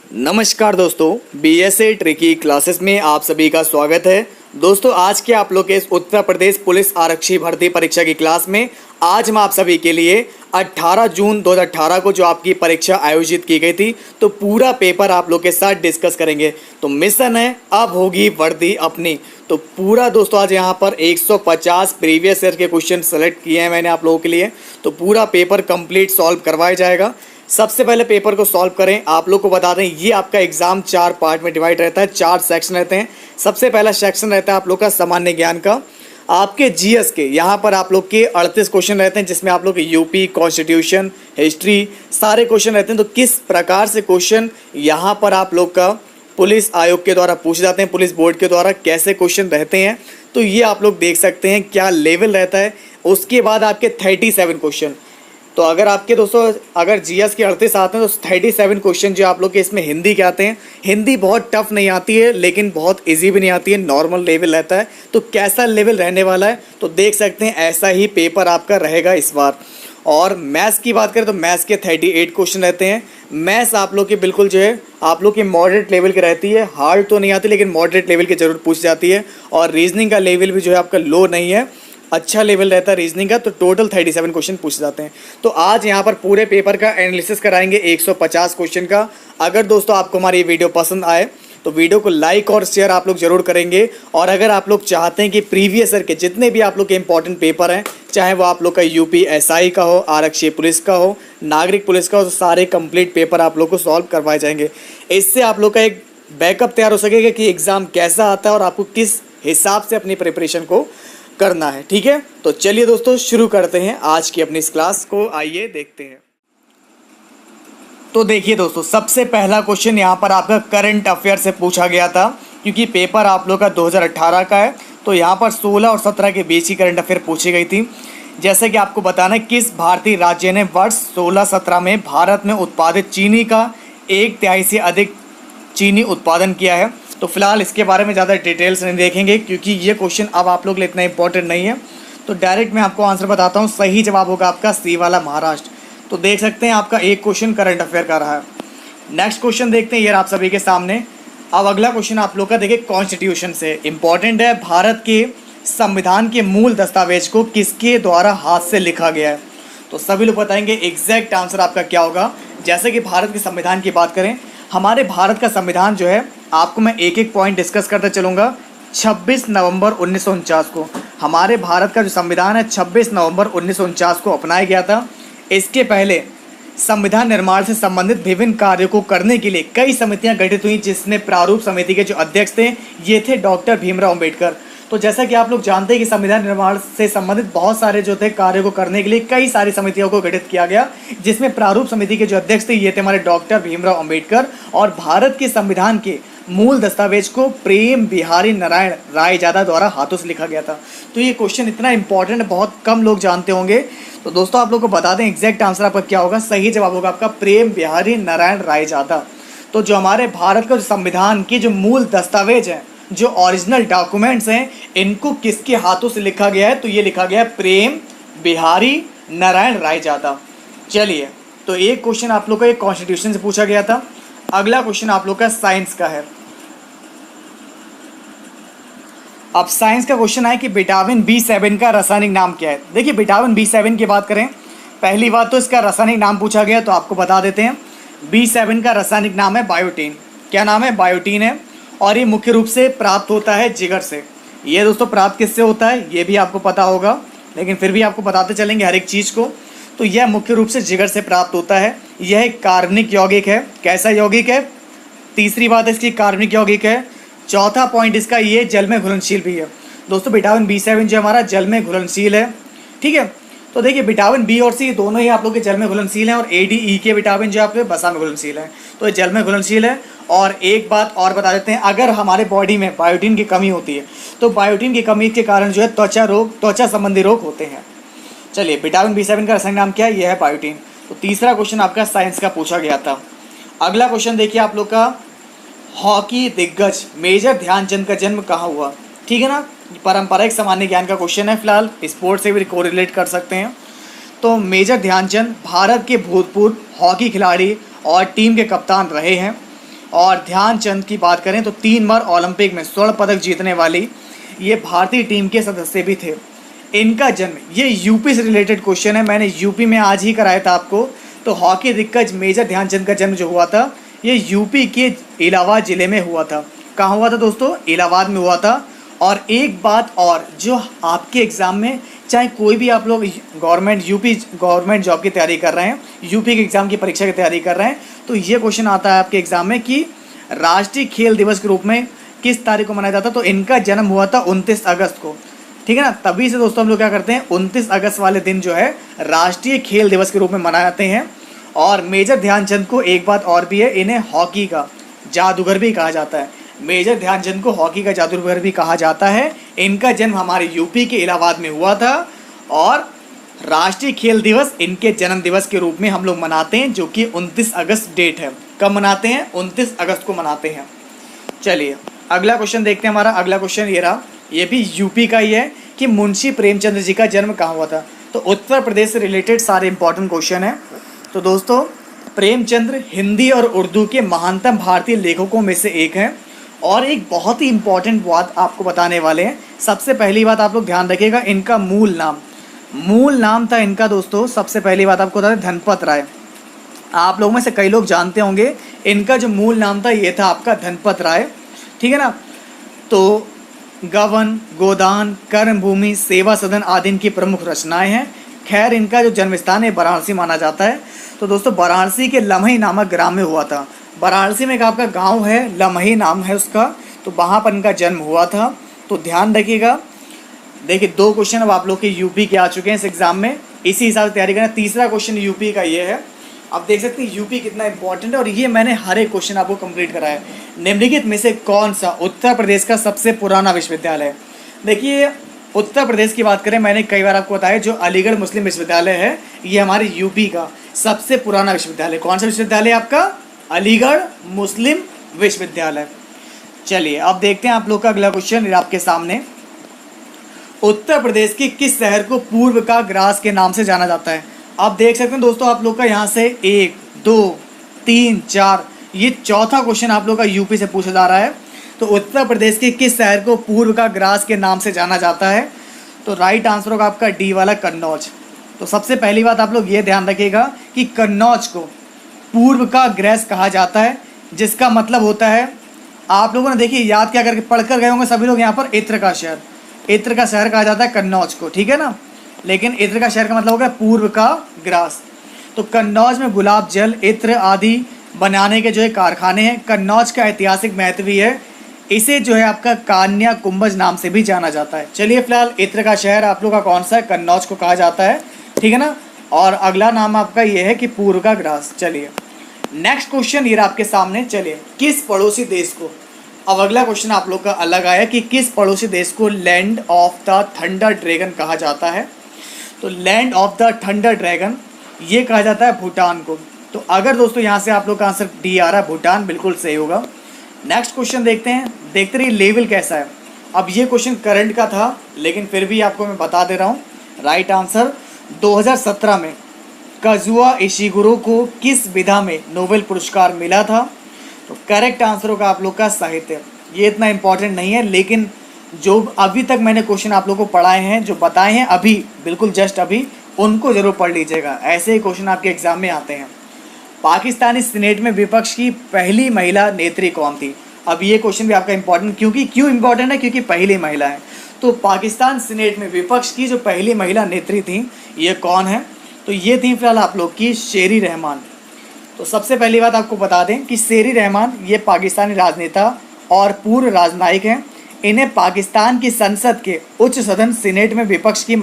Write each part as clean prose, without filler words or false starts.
नमस्कार दोस्तों, BSA tricky classes में आप सभी का स्वागत है। दोस्तों, आज के आप लोग के इस उत्तर प्रदेश पुलिस आरक्षी भर्ती परीक्षा की क्लास में आज हम आप सभी के लिए 18 जून 2018 को जो आपकी परीक्षा आयोजित की गई थी, तो पूरा पेपर आप लोग के साथ डिस्कस करेंगे। तो मिशन है अब होगी वर्दी अपनी। तो पूरा दोस्तों आज यहाँ पर 150 प्रीवियस ईयर के क्वेश्चन सेलेक्ट किए हैं मैंने आप लोगों के लिए। तो पूरा पेपर कंप्लीट सॉल्व करवाया जाएगा। सबसे पहले पेपर को सॉल्व करें। आप लोग को बता दें, ये आपका एग्जाम 4 पार्ट में डिवाइड रहता है, 4 सेक्शन रहते हैं। सबसे पहला सेक्शन रहता है आप लोग का सामान्य ज्ञान का। आपके जीएस के यहाँ पर आप लोग के 38 क्वेश्चन रहते हैं, जिसमें आप लोग के यूपी, कॉन्स्टिट्यूशन, हिस्ट्री सारे क्वेश्चन रहते हैं। तो किस प्रकार से क्वेश्चन यहाँ पर आप लोग का पुलिस आयोग के द्वारा पूछे जाते हैं, पुलिस बोर्ड के द्वारा कैसे क्वेश्चन रहते हैं, तो ये आप लोग देख सकते हैं क्या लेवल रहता है। उसके बाद आपके 37 क्वेश्चन। तो अगर आपके दोस्तों अगर जीएस के 38 आते हैं तो 37 क्वेश्चन जो आप लोग के इसमें हिंदी के आते हैं। हिंदी बहुत टफ नहीं आती है, लेकिन बहुत इजी भी नहीं आती है, नॉर्मल लेवल रहता है। तो कैसा लेवल रहने वाला है तो देख सकते हैं, ऐसा ही पेपर आपका रहेगा इस बार। और मैथ्स की बात करें तो मैथ्स के 38 क्वेश्चन रहते हैं। मैथ्स आप लोग की बिल्कुल जो है आप लोग की मॉडरेट लेवल की रहती है, हार्ड तो नहीं आती लेकिन मॉडरेट लेवल की जरूर पूछ जाती है। और रीजनिंग का लेवल भी जो है आपका लो नहीं है, अच्छा लेवल रहता है रीजनिंग का। तो टोटल 37 क्वेश्चन पूछ जाते हैं। तो आज यहाँ पर पूरे पेपर का एनालिसिस कराएंगे 150 क्वेश्चन का। अगर दोस्तों आपको हमारी ये वीडियो पसंद आए तो वीडियो को लाइक और शेयर आप लोग जरूर करेंगे। और अगर आप लोग चाहते हैं कि प्रीवियस ईयर के जितने भी आप लोग के इंपॉर्टेंट पेपर हैं, चाहे वो आप लोग का यूपी एसआई का हो, आरक्षी पुलिस का हो, नागरिक पुलिस का हो, तो सारे कंप्लीट पेपर आप लोग को सॉल्व करवाए जाएंगे। इससे आप लोग का एक बैकअप तैयार हो सकेगा कि एग्ज़ाम कैसा आता है और आपको किस हिसाब से अपनी प्रिपरेशन को करना है। ठीक है, तो चलिए दोस्तों शुरू करते हैं आज की अपनी इस क्लास को। आइए देखते हैं। तो देखिए दोस्तों, सबसे पहला क्वेश्चन यहाँ पर आपका करंट अफेयर से पूछा गया था, क्योंकि पेपर आप लोग का 2018 का है। तो यहाँ पर 16 और 17 के बीच ही करंट अफेयर पूछी गई थी। जैसे कि आपको बताना है, किस भारतीय राज्य ने वर्ष 16-17 में भारत में उत्पादित चीनी का 1/3 से अधिक चीनी उत्पादन किया है। तो फिलहाल इसके बारे में ज़्यादा डिटेल्स नहीं देखेंगे, क्योंकि ये क्वेश्चन अब आप लोग के लिए इतना इंपॉर्टेंट नहीं है। तो डायरेक्ट मैं आपको आंसर बताता हूँ। सही जवाब होगा आपका सी वाला, महाराष्ट्र। तो देख सकते हैं आपका एक क्वेश्चन करंट अफेयर का रहा है। नेक्स्ट क्वेश्चन देखते हैं, ये आप सभी के सामने। अब अगला क्वेश्चन आप लोग का देखिए कॉन्स्टिट्यूशन से इंपॉर्टेंट है। भारत के संविधान के मूल दस्तावेज को किसके द्वारा हाथ से लिखा गया है? तो सभी लोग बताएंगे एग्जैक्ट आंसर आपका क्या होगा। जैसे कि भारत के संविधान की बात करें, हमारे भारत का संविधान जो है, आपको मैं एक एक पॉइंट डिस्कस करते चलूँगा। 26 नवंबर 1949 को हमारे भारत का जो संविधान है 26 नवंबर 1949 को अपनाया गया था। इसके पहले संविधान निर्माण से संबंधित विभिन्न कार्यों को करने के लिए कई समितियां गठित हुई, जिसमें प्रारूप समिति के जो अध्यक्ष थे ये थे डॉक्टर भीमराव अम्बेडकर। तो जैसा कि आप लोग जानते हैं कि संविधान निर्माण से संबंधित बहुत सारे जो थे कार्यों को करने के लिए कई सारी समितियों को गठित किया गया, जिसमें प्रारूप समिति के जो अध्यक्ष थे ये थे हमारे डॉक्टर भीमराव अम्बेडकर। और भारत के संविधान के मूल दस्तावेज को प्रेम बिहारी नारायण रायजादा द्वारा हाथों से लिखा गया था। तो ये क्वेश्चन इतना इंपॉर्टेंट है, बहुत कम लोग जानते होंगे। तो दोस्तों आप लोग को बता दें एग्जैक्ट आंसर आपका क्या होगा। सही जवाब होगा आपका प्रेम बिहारी नारायण रायजादा। तो जो हमारे भारत का जो संविधान की जो मूल दस्तावेज हैं, जो ओरिजिनल डॉक्यूमेंट्स हैं, इनको किसके हाथों से लिखा गया है? तो ये लिखा गया है प्रेम बिहारी नारायण रायजादा। चलिए, तो एक क्वेश्चन आप लोग का एक कॉन्स्टिट्यूशन से पूछा गया था। अगला क्वेश्चन आप लोग का साइंस का है। अब साइंस का क्वेश्चन है कि विटामिन B7 का रासायनिक नाम क्या है? देखिए, विटामिन B7 की बात करें, पहली बात तो इसका रासायनिक नाम पूछा गया, तो आपको बता देते हैं। B7 का रासायनिक नाम है बायोटीन। क्या नाम है? बायोटीन है। और ये मुख्य रूप से प्राप्त होता है जिगर से। ये दोस्तों प्राप्त किससे होता है ये भी आपको पता होगा, लेकिन फिर भी आपको बताते चलेंगे हर एक चीज़ को। तो यह मुख्य रूप से जिगर से प्राप्त होता है। यह एक कार्बनिक यौगिक है। कैसा यौगिक है? तीसरी बात इसकी कार्बनिक यौगिक है। चौथा पॉइंट इसका ये जल में घुलनशील भी है। दोस्तों विटामिन B7 जो हमारा जल में घुलनशील है। ठीक है, तो देखिए विटामिन B और C दोनों ही आप लोग के जल में घुलनशील हैं, और ADE के विटामिन जो आपके वसा में घुलनशील है। तो ये जल में घुलनशील है। और एक बात और बता देते हैं, अगर हमारे बॉडी में बायोटीन की कमी होती है तो बायोटीन की कमी के कारण जो है त्वचा संबंधी रोग होते हैं। चलिए, विटामिन B7 का रासायनिक नाम क्या है? यह है बायोटीन। तो तीसरा क्वेश्चन आपका साइंस का पूछा गया था। अगला क्वेश्चन देखिए आप लोग का, हॉकी दिग्गज मेजर ध्यानचंद का जन्म कहाँ हुआ? ठीक है ना, पारंपरिक सामान्य ज्ञान का क्वेश्चन है। फिलहाल स्पोर्ट्स से भी कोरिलेट कर सकते हैं। तो मेजर ध्यानचंद भारत के भूतपूर्व हॉकी खिलाड़ी और टीम के कप्तान रहे हैं। और ध्यानचंद की बात करें तो 3 बार ओलंपिक में स्वर्ण पदक जीतने वाली ये भारतीय टीम के सदस्य भी थे। इनका जन्म, ये यूपी से रिलेटेड क्वेश्चन है, मैंने यूपी में आज ही कराया था आपको। तो हॉकी दिग्गज मेजर ध्यानचंद का जन्म जो हुआ था ये यूपी के इलाहाबाद ज़िले में हुआ था। कहाँ हुआ था दोस्तों? इलाहाबाद में हुआ था। और एक बात और, जो आपके एग्ज़ाम में चाहे कोई भी आप लोग यूपी गवर्नमेंट जॉब की तैयारी कर रहे हैं, यूपी के एग्ज़ाम की परीक्षा की तैयारी कर रहे हैं, तो ये क्वेश्चन आता है आपके एग्ज़ाम में कि राष्ट्रीय खेल दिवस के रूप में किस तारीख को मनाया जाता है? तो इनका जन्म हुआ था 29 अगस्त को, ठीक है ना। तभी से दोस्तों हम लोग क्या करते हैं, 29 अगस्त वाले दिन जो है राष्ट्रीय खेल दिवस के रूप में मनाते हैं। और मेजर ध्यानचंद को एक बात और भी है, इन्हें हॉकी का जादूगर भी कहा जाता है। मेजर ध्यानचंद को हॉकी का जादूगर भी कहा जाता है। इनका जन्म हमारे यूपी के इलाहाबाद में हुआ था और राष्ट्रीय खेल दिवस इनके जन्म दिवस के रूप में हम लोग मनाते हैं, जो कि 29 अगस्त डेट है। कब मनाते हैं? 29 अगस्त को मनाते हैं। चलिए अगला क्वेश्चन देखते हैं। हमारा अगला क्वेश्चन ये रहा, ये भी यूपी का ही है कि मुंशी प्रेमचंद जी का जन्म कहाँ हुआ था? तो उत्तर प्रदेश से रिलेटेड सारे इंपॉर्टेंट क्वेश्चन हैं। तो दोस्तों प्रेमचंद्र हिंदी और उर्दू के महानतम भारतीय लेखकों में से एक हैं। और एक बहुत ही इंपॉर्टेंट बात आपको बताने वाले हैं। सबसे पहली बात आप लोग ध्यान रखिएगा, इनका मूल नाम था इनका दोस्तों, सबसे पहली बात आपको बता दें, धनपत राय। आप लोगों में से कई लोग जानते होंगे इनका जो मूल नाम था ये था आपका धनपत राय, ठीक है ना। तो गवन, गोदान, कर्मभूमि, सेवा सदन आदि इनकी प्रमुख रचनाएं हैं। खैर इनका जो जन्म स्थान है वाराणसी माना जाता है। तो दोस्तों वाराणसी के लम्ही नामक ग्राम में हुआ था। वाराणसी में एक आपका गांव है, लम्ही नाम है उसका, तो वहाँ पर इनका जन्म हुआ था। तो ध्यान रखिएगा। देखिए 2 क्वेश्चन अब आप लोग के यूपी के आ चुके हैं इस एग्ज़ाम में, इसी हिसाब से तैयारी करना। तीसरा क्वेश्चन यूपी का ये है। आप देख सकते हैं यूपी कितना इंपॉर्टेंट है और ये मैंने हर एक क्वेश्चन आपको कंप्लीट कराया है। निम्नलिखित में से कौन सा उत्तर प्रदेश का सबसे पुराना विश्वविद्यालय है? देखिए उत्तर प्रदेश की बात करें, मैंने कई बार आपको बताया जो अलीगढ़ मुस्लिम विश्वविद्यालय है ये हमारे यूपी का सबसे पुराना विश्वविद्यालय। कौन सा विश्वविद्यालय है आपका? अलीगढ़ मुस्लिम विश्वविद्यालय। चलिए अब देखते हैं आप लोग का अगला क्वेश्चन आपके सामने। उत्तर प्रदेश के किस शहर को पूर्व का ग्रास के नाम से जाना जाता है? आप देख सकते हैं दोस्तों आप लोग का यहाँ से 1, 2, 3, 4, ये चौथा क्वेश्चन आप लोग का यूपी से पूछा जा रहा है। तो उत्तर प्रदेश के किस शहर को पूर्व का ग्रास के नाम से जाना जाता है? तो राइट आंसर होगा आपका डी वाला, कन्नौज। तो सबसे पहली बात आप लोग ये ध्यान रखिएगा कि कन्नौज को पूर्व का ग्रास कहा जाता है, जिसका मतलब होता है, आप लोगों ने देखिए याद क्या करके पढ़ कर गए होंगे सभी लोग यहाँ पर, इत्र का शहर। इत्र का शहर कहा जाता है कन्नौज को, ठीक है ना। लेकिन इत्र का शहर का मतलब होगा पूर्व का ग्रास। तो कन्नौज में गुलाब जल, इत्र आदि बनाने के जो है कारखाने हैं। कन्नौज का ऐतिहासिक महत्व भी है, इसे जो है आपका कान्या कुंभज नाम से भी जाना जाता है। चलिए फिलहाल इत्र का शहर आप लोग का कौन सा है? कन्नौज को कहा जाता है, ठीक है ना। और अगला नाम आपका ये है कि पूर्व का ग्रास। चलिए नेक्स्ट क्वेश्चन ये आपके सामने। चलिए किस पड़ोसी देश को, अब अगला क्वेश्चन आप लोग का अलग आया कि किस पड़ोसी देश को land of the thunder dragon कहा जाता है? तो land of the thunder dragon ये कहा जाता है भूटान को। तो अगर दोस्तों यहाँ से आप लोग का आंसर डी आ रहा है, भूटान बिल्कुल सही होगा। नेक्स्ट क्वेश्चन देखते हैं, देखते रहिए लेवल कैसा है। अब ये क्वेश्चन करंट का था लेकिन फिर भी आपको मैं बता दे रहा हूँ। राइट आंसर 2017 में काजुआ इशिगुरो को किस विधा में नोबेल पुरस्कार मिला था? तो करेक्ट आंसर होगा आप लोग का साहित्य। ये इतना इंपॉर्टेंट नहीं है, लेकिन जो अभी तक मैंने क्वेश्चन आप लोगों को पढ़ाए हैं, जो बताए हैं अभी बिल्कुल जस्ट अभी, उनको जरूर पढ़ लीजिएगा। ऐसे ही क्वेश्चन आपके एग्जाम में आते हैं। पाकिस्तानी सीनेट में विपक्ष की पहली महिला नेत्री कौन थी? अब ये क्वेश्चन भी आपका इंपॉर्टेंट, क्यों इंपॉर्टेंट है? क्योंकि पहली महिला है। तो पाकिस्तान सीनेट में विपक्ष की जो पहली महिला नेत्री थी ये कौन है? तो ये थी फिलहाल आप लोग की शेरी रहमान। तो सबसे पहली बात आपको बता दें कि शेरी रहमान ये पाकिस्तानी राजनेता और पूर्व राजनयिक हैं। इन्हें पाकिस्तान की संसद के उच्च सदन सीनेट में विपक्ष की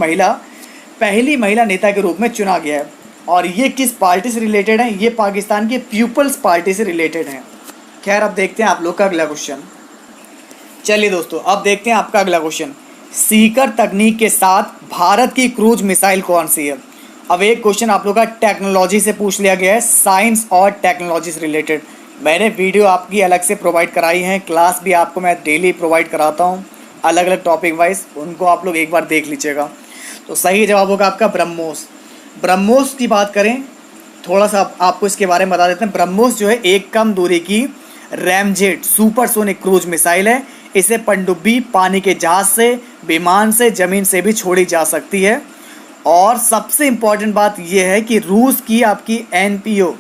पहली महिला नेता के रूप में चुना गया है। और ये किस पार्टी से रिलेटेड है? ये पाकिस्तान के पीपल्स पार्टी से रिलेटेड है। खैर अब देखते हैं आप लोग का अगला क्वेश्चन। चलिए दोस्तों अब देखते हैं आपका अगला क्वेश्चन। सीकर तकनीक के साथ भारत की क्रूज मिसाइल कौन सी है? अब एक क्वेश्चन आप लोग का टेक्नोलॉजी से पूछ लिया गया है, साइंस और टेक्नोलॉजी से रिलेटेड। मैंने वीडियो आपकी अलग से प्रोवाइड कराई है, क्लास भी आपको मैं डेली प्रोवाइड कराता हूँ अलग अलग टॉपिक वाइज, उनको आप लोग एक बार देख लीजिएगा। तो सही जवाब होगा आपका ब्रह्मोस। ब्रह्मोस की बात करें, थोड़ा सा आपको इसके बारे में बता देते हैं। ब्रह्मोस जो है एक कम दूरी की रैमजेट सुपरसोनिक क्रूज मिसाइल है। इसे पनडुब्बी, पानी के जहाज से, विमान से, जमीन से भी छोड़ी जा सकती है। और सबसे इम्पॉर्टेंट बात यह है कि रूस की आपकी एनपीओ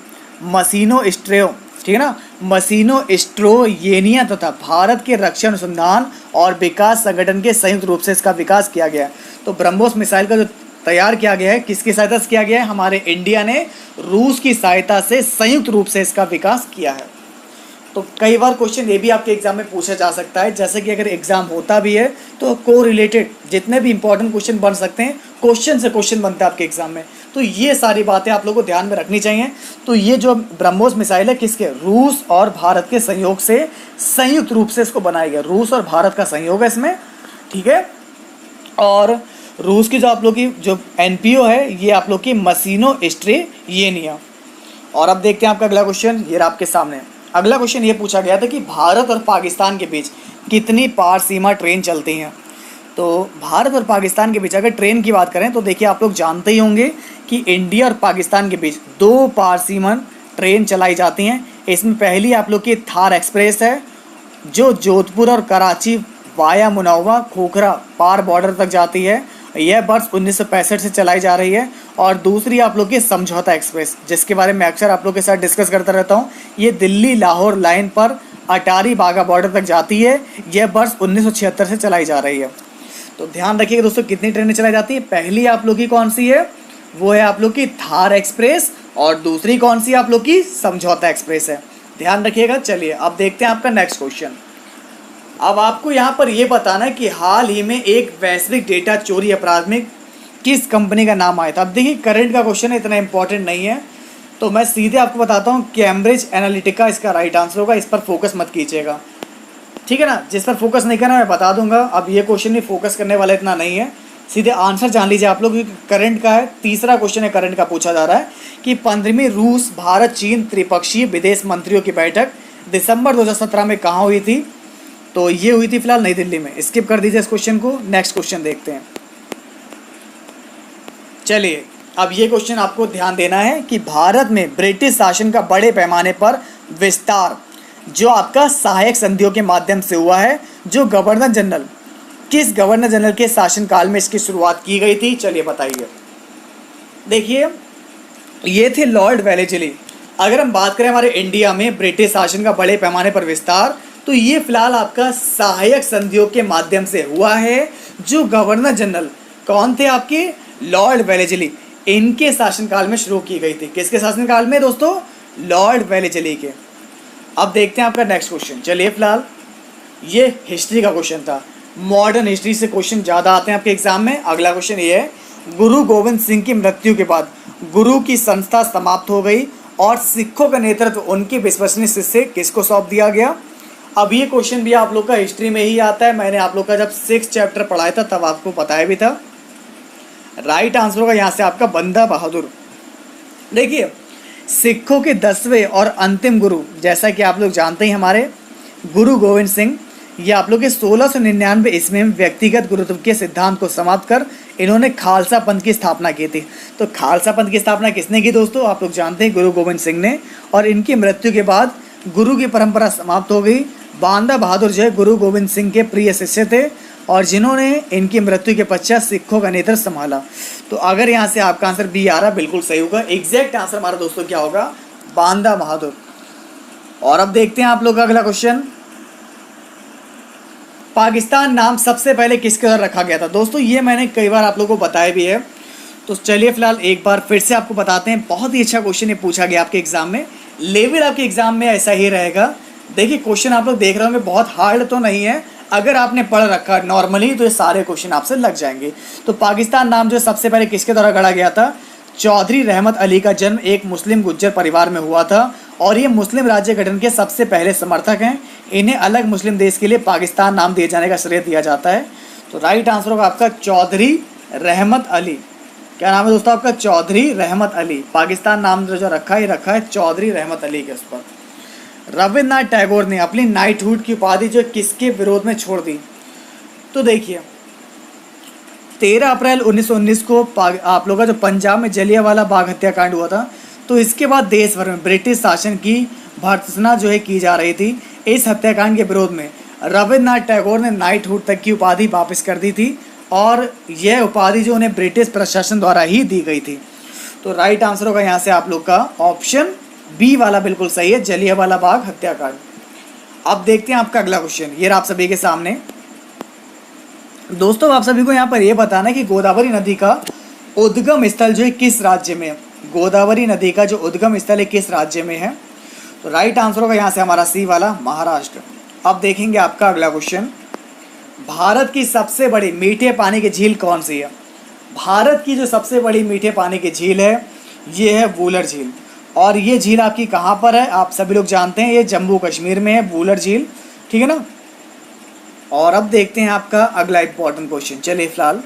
मशीनो स्ट्रो, ठीक है ना, मशीनो स्ट्रोयेनिया तथा भारत के रक्षा अनुसंधान और विकास संगठन के संयुक्त रूप से इसका विकास किया गया है। तो ब्रह्मोस मिसाइल का जो तैयार किया गया है, किसकी सहायता से किया गया है? हमारे इंडिया ने रूस की सहायता से संयुक्त रूप से इसका विकास किया है। तो कई बार क्वेश्चन ये भी आपके एग्जाम में पूछा जा सकता है, जैसे कि अगर एग्जाम होता भी है तो को रिलेटेड जितने भी इंपॉर्टेंट क्वेश्चन बन सकते हैं, क्वेश्चन से क्वेश्चन बनता है आपके एग्जाम में। तो ये सारी बातें आप लोगों को ध्यान में रखनी चाहिए। तो ये जो ब्रह्मोस मिसाइल है किसके? रूस और भारत के सहयोग से संयुक्त रूप से इसको बनाया गया। रूस और भारत का सहयोग है इसमें, ठीक है। और रूस की जो आप लोग की जो एनपीओ है ये आप लोग की मशीनो स्ट्रोयेनिया। और अब देखते हैं आपका अगला क्वेश्चन, ये आपके सामने। अगला क्वेश्चन ये पूछा गया था कि भारत और पाकिस्तान के बीच कितनी पार सीमा ट्रेन चलती हैं। तो भारत और पाकिस्तान के बीच अगर ट्रेन की बात करें तो देखिए आप लोग जानते ही होंगे कि इंडिया और पाकिस्तान के बीच 2 पार सीमा ट्रेन चलाई जाती हैं। इसमें पहली आप लोग की थार एक्सप्रेस है जो जोधपुर और कराची वाया मुनव्वा खोखरा पार बॉर्डर तक जाती है। यह वर्ष 1965 से चलाई जा रही है। और दूसरी आप लोग की समझौता एक्सप्रेस, जिसके बारे में अक्सर आप लोग के साथ डिस्कस करता रहता हूँ। ये दिल्ली लाहौर लाइन पर अटारी बाघा बॉर्डर तक जाती है। यह वर्ष 1976 से चलाई जा रही है। तो ध्यान रखिएगा दोस्तों कितनी ट्रेनें चलाई जाती है। पहली आप लोग की कौन सी है? वो है आप लोग की थार एक्सप्रेस। और दूसरी कौन सी आप लोग की? समझौता एक्सप्रेस है। ध्यान रखिएगा। चलिए अब देखते हैं आपका नेक्स्ट क्वेश्चन। अब आपको यहाँ पर यह बताना है कि हाल ही में एक वैश्विक डेटा चोरी अपराध में किस कंपनी का नाम आया था। अब देखिए करंट का क्वेश्चन है, इतना इंपॉर्टेंट नहीं है, तो मैं सीधे आपको बताता हूँ कैम्ब्रिज एनालिटिका इसका राइट आंसर होगा। इस पर फोकस मत कीजिएगा, ठीक है ना। जिस पर फोकस नहीं करना मैं बता दूंगा। अब ये क्वेश्चन भी फोकस करने वाला इतना नहीं है, सीधे आंसर जान लीजिए आप लोग, क्योंकि करंट का है। तीसरा क्वेश्चन है करंट का, पूछा जा रहा है कि 15वीं रूस भारत चीन त्रिपक्षीय विदेश मंत्रियों की बैठक दिसंबर 2017 में कहाँ हुई थी? तो ये हुई थी फिलहाल नई दिल्ली में। स्किप कर दीजिए इस क्वेश्चन को, नेक्स्ट क्वेश्चन देखते हैं। चलिए अब ये क्वेश्चन आपको ध्यान देना है कि भारत में ब्रिटिश शासन का बड़े पैमाने पर विस्तार जो आपका सहायक संधियों के माध्यम से हुआ है, जो गवर्नर जनरल, किस गवर्नर जनरल के शासनकाल में इसकी शुरुआत की गई थी? चलिए बताइए। देखिए ये थे लॉर्ड वेलेस्ली। अगर हम बात करें हमारे इंडिया में ब्रिटिश शासन का बड़े पैमाने पर विस्तार, तो ये फिलहाल आपका सहायक संधियों के माध्यम से हुआ है। जो गवर्नर जनरल कौन थे आपके? Lord Wellesley. इनके शासनकाल में शुरू की गई थी। किसके शासनकाल में दोस्तों? लॉर्ड वेलेस्ली के। अब देखते हैं आपका नेक्स्ट क्वेश्चन। चलिए फिलहाल ये हिस्ट्री का क्वेश्चन था, मॉडर्न हिस्ट्री से क्वेश्चन ज़्यादा आते हैं आपके एग्जाम में। अगला क्वेश्चन ये है, गुरु गोविंद सिंह की मृत्यु के बाद गुरु की संस्था समाप्त हो गई और सिखों का नेतृत्व उनके विश्वसनीय शिष्य किसको सौंप दिया गया? अब ये क्वेश्चन भी आप लोग का हिस्ट्री में ही आता है। मैंने आप लोग का जब 6th चैप्टर पढ़ाया था तब आपको बताया भी था। राइट आंसर होगा यहाँ से आपका बंदा बहादुर। देखिए सिखों के 10वें और अंतिम गुरु, जैसा कि आप लोग जानते हैं हमारे गुरु गोविंद सिंह, ये आप लोग के 1699 ईस्वी में व्यक्तिगत गुरुत्व के सिद्धांत को समाप्त कर इन्होंने खालसा पंथ की स्थापना की थी। तो खालसा पंथ की स्थापना किसने की दोस्तों? आप लोग जानते हैं गुरु गोविंद सिंह ने। और इनकी मृत्यु के बाद गुरु की परंपरा समाप्त हो गई। बांदा बहादुर जो है गुरु गोविंद सिंह के प्रिय शिष्य थे और जिन्होंने इनकी मृत्यु के पश्चात सिखों का नेतृत्व संभाला। तो अगर यहाँ से आपका आंसर बी आ रहा बिल्कुल सही होगा। एग्जैक्ट आंसर हमारा दोस्तों क्या होगा? बांदा बहादुर। और अब देखते हैं आप लोग का अगला क्वेश्चन, पाकिस्तान नाम सबसे पहले किसके द्वारा रखा गया था? दोस्तों ये मैंने कई बार आप लोगों को बताया भी है, तो चलिए फिलहाल एक बार फिर से आपको बताते हैं। बहुत ही अच्छा क्वेश्चन ये पूछा गया आपके एग्जाम में, लेवल आपके एग्जाम में ऐसा ही रहेगा। देखिए क्वेश्चन आप लोग देख रहे होंगे, बहुत हार्ड तो नहीं है। अगर आपने पढ़ रखा नॉर्मली तो ये सारे क्वेश्चन आपसे लग जाएंगे। तो पाकिस्तान नाम जो सबसे पहले किसके द्वारा गढ़ा गया था? चौधरी रहमत अली का जन्म एक मुस्लिम गुज्जर परिवार में हुआ था और ये मुस्लिम राज्य गठन के सबसे पहले समर्थक हैं। इन्हें अलग मुस्लिम देश के लिए पाकिस्तान नाम दिए जाने का श्रेय दिया जाता है। तो राइट आंसर होगा आपका चौधरी रहमत अली। क्या नाम है दोस्तों आपका? चौधरी रहमत अली। पाकिस्तान नाम जो रखा है चौधरी रहमत अली के उस पर। रविन्द्रनाथ टैगोर ने अपनी नाइटहुड की उपाधि जो किसके विरोध में छोड़ दी? तो देखिए 13 अप्रैल 1919 को आप लोगों का जो पंजाब में जलियांवाला बाग हत्याकांड हुआ था, तो इसके बाद देश भर में ब्रिटिश शासन की भर्त्सना जो है की जा रही थी। इस हत्याकांड के विरोध में रविन्द्रनाथ टैगोर ने नाइटहुड तक की उपाधि वापस कर दी थी और यह उपाधि जो उन्हें ब्रिटिश प्रशासन द्वारा ही दी गई थी। तो राइट आंसर होगा यहाँ से आप लोग का ऑप्शन बी वाला बिल्कुल सही है, जलियांवाला बाग हत्याकांड। अब देखते हैं आपका अगला क्वेश्चन, ये रहा आप सभी के सामने। दोस्तों आप सभी को यहाँ पर यह बताना है कि गोदावरी नदी का उद्गम स्थल जो है किस राज्य में है। गोदावरी नदी का जो उद्गम स्थल है किस राज्य में है। तो राइट आंसर होगा यहाँ से हमारा सी वाला, महाराष्ट्र। अब देखेंगे आपका अगला क्वेश्चन, भारत की सबसे बड़ी मीठे पानी की झील कौन सी है। भारत की जो सबसे बड़ी मीठे पानी की झील है ये है वूलर झील, और ये झील आपकी कहाँ पर है आप सभी लोग जानते हैं, ये जम्मू कश्मीर में है वूलर झील, ठीक है ना। और अब देखते हैं आपका अगला इंपॉर्टेंट क्वेश्चन। चलिए फिलहाल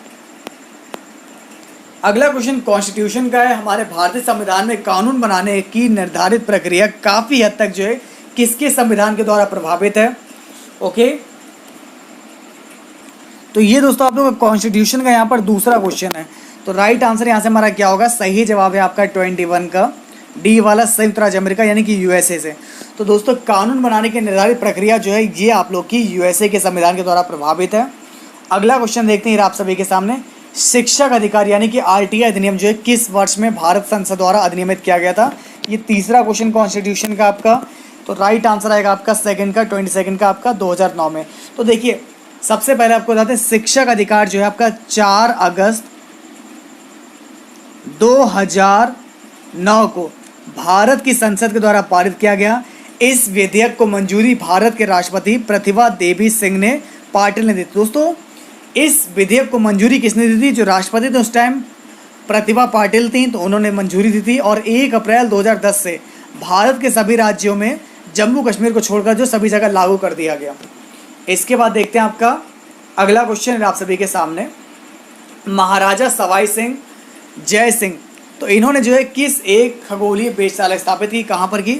अगला क्वेश्चन कॉन्स्टिट्यूशन का है। हमारे भारतीय संविधान में कानून बनाने की निर्धारित प्रक्रिया काफ़ी हद तक जो है किसके संविधान के द्वारा प्रभावित है। ओके, तो ये दोस्तों आप लोग का कॉन्स्टिट्यूशन का यहाँ पर दूसरा क्वेश्चन है। तो राइट आंसर यहाँ से हमारा क्या होगा, सही जवाब है आपका 21 का डी वाला, संयुक्त राज्य अमेरिका यानी कि यूएसए से। तो दोस्तों कानून बनाने की निर्धारित प्रक्रिया जो है ये आप लोग की यूएसए के संविधान के द्वारा प्रभावित है। अगला क्वेश्चन देखते हैं आप सभी के सामने, शिक्षक अधिकार यानी कि आरटीआई अधिनियम जो है किस वर्ष में भारत संसद द्वारा अधिनियमित किया गया था। ये तीसरा क्वेश्चन कॉन्स्टिट्यूशन का आपका। तो राइट आंसर आएगा आपका सेकंड का 22 का आपका 2009 में। तो देखिए सबसे पहले आपको बताते हैं शिक्षक अधिकार जो है आपका 4 अगस्त 2009 को भारत की संसद के द्वारा पारित किया गया। इस विधेयक को मंजूरी भारत के राष्ट्रपति प्रतिभा देवी सिंह ने पाटिल ने दी। दोस्तों इस विधेयक को मंजूरी किसने दी थी, जो राष्ट्रपति थे उस टाइम प्रतिभा पाटिल थी, तो उन्होंने मंजूरी दी थी। और 1 अप्रैल 2010 से भारत के सभी राज्यों में जम्मू कश्मीर को छोड़कर जो सभी जगह लागू कर दिया गया। इसके बाद देखते हैं आपका अगला क्वेश्चन आप सभी के सामने, महाराजा सवाई सिंह जय सिंह, तो इन्होंने जो है किस एक खगोलीय वेधशाला स्थापित की, कहाँ पर की।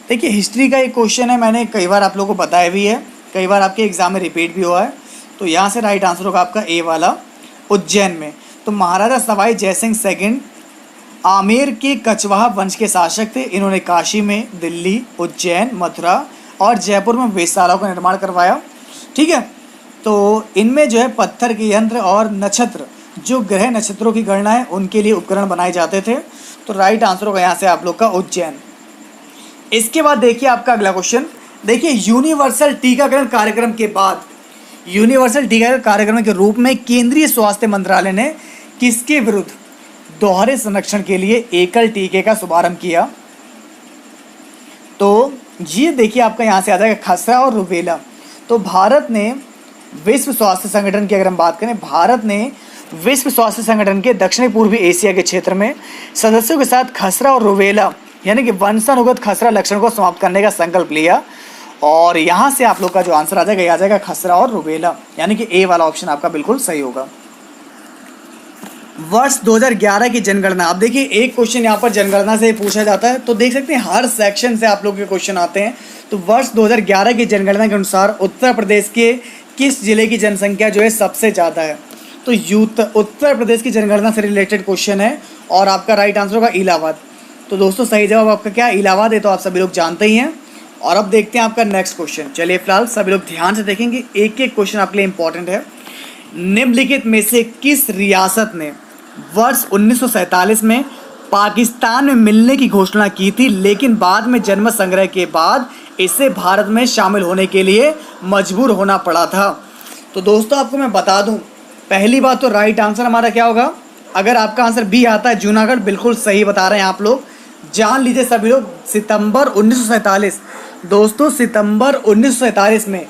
देखिए हिस्ट्री का एक क्वेश्चन है, मैंने कई बार आप लोगों को बताया भी है, कई बार आपके एग्जाम में रिपीट भी हुआ है। तो यहाँ से राइट आंसर होगा आपका ए वाला, उज्जैन में। तो महाराजा सवाई जयसिंह सेकंड आमेर के कछवाहा वंश के शासक थे। इन्होंने काशी में, दिल्ली, उज्जैन, मथुरा और जयपुर में वेधशालाओं का निर्माण करवाया, ठीक है। तो इनमें जो है पत्थर के यंत्र और नक्षत्र, जो ग्रह नक्षत्रों की गणना है उनके लिए उपकरण बनाए जाते थे। तो राइट आंसर होगा यहाँ से आप लोग का उज्जैन। इसके बाद देखिए आपका अगला क्वेश्चन, देखिए यूनिवर्सल टीकाकरण कार्यक्रम के बाद, यूनिवर्सल टीकाकरण कार्यक्रम के रूप में केंद्रीय स्वास्थ्य मंत्रालय ने किसके विरुद्ध दोहरे संरक्षण के लिए एकल टीके का शुभारंभ किया। तो ये देखिए आपका यहाँ से आ जाएगा खसरा और रुबेला। तो भारत ने विश्व स्वास्थ्य संगठन की अगर हम बात करें, भारत ने विश्व स्वास्थ्य संगठन के दक्षिणी पूर्वी एशिया के क्षेत्र में सदस्यों के साथ खसरा और रुबेला यानी कि वंशानुगत खसरा लक्षण को समाप्त करने का संकल्प लिया। और यहाँ से आप लोग का जो आंसर आ जाएगा खसरा और रुबेला, यानी कि ए वाला ऑप्शन आपका बिल्कुल सही होगा। वर्ष 2011 की जनगणना, अब देखिए एक क्वेश्चन यहाँ पर जनगणना से पूछा जाता है, तो देख सकते हैं हर सेक्शन से आप लोग के क्वेश्चन आते हैं। तो वर्ष 2011 की जनगणना के अनुसार उत्तर प्रदेश के किस जिले की जनसंख्या जो है सबसे ज़्यादा है। तो उत्तर प्रदेश की जनगणना से रिलेटेड क्वेश्चन है और आपका राइट आंसर होगा इलाहाबाद। तो दोस्तों सही जवाब आपका क्या इलाहाबाद है, तो आप सभी लोग जानते ही हैं। और अब देखते हैं आपका नेक्स्ट क्वेश्चन। चलिए फिलहाल सभी लोग ध्यान से देखेंगे, एक एक क्वेश्चन आपके लिए इंपॉर्टेंट है। निम्नलिखित में से किस रियासत ने वर्ष 1947 में पाकिस्तान में मिलने की घोषणा की थी, लेकिन बाद में जनमत संग्रह के बाद इसे भारत में शामिल होने के लिए मजबूर होना पड़ा था। तो दोस्तों आपको मैं बता दूं, पहली बात तो राइट आंसर हमारा क्या होगा, अगर आपका आंसर बी आता है जूनागढ़, बिल्कुल सही बता रहे हैं आप लोग। जान लीजिए सभी लोग, सितंबर 1947, दोस्तों सितंबर 1947 में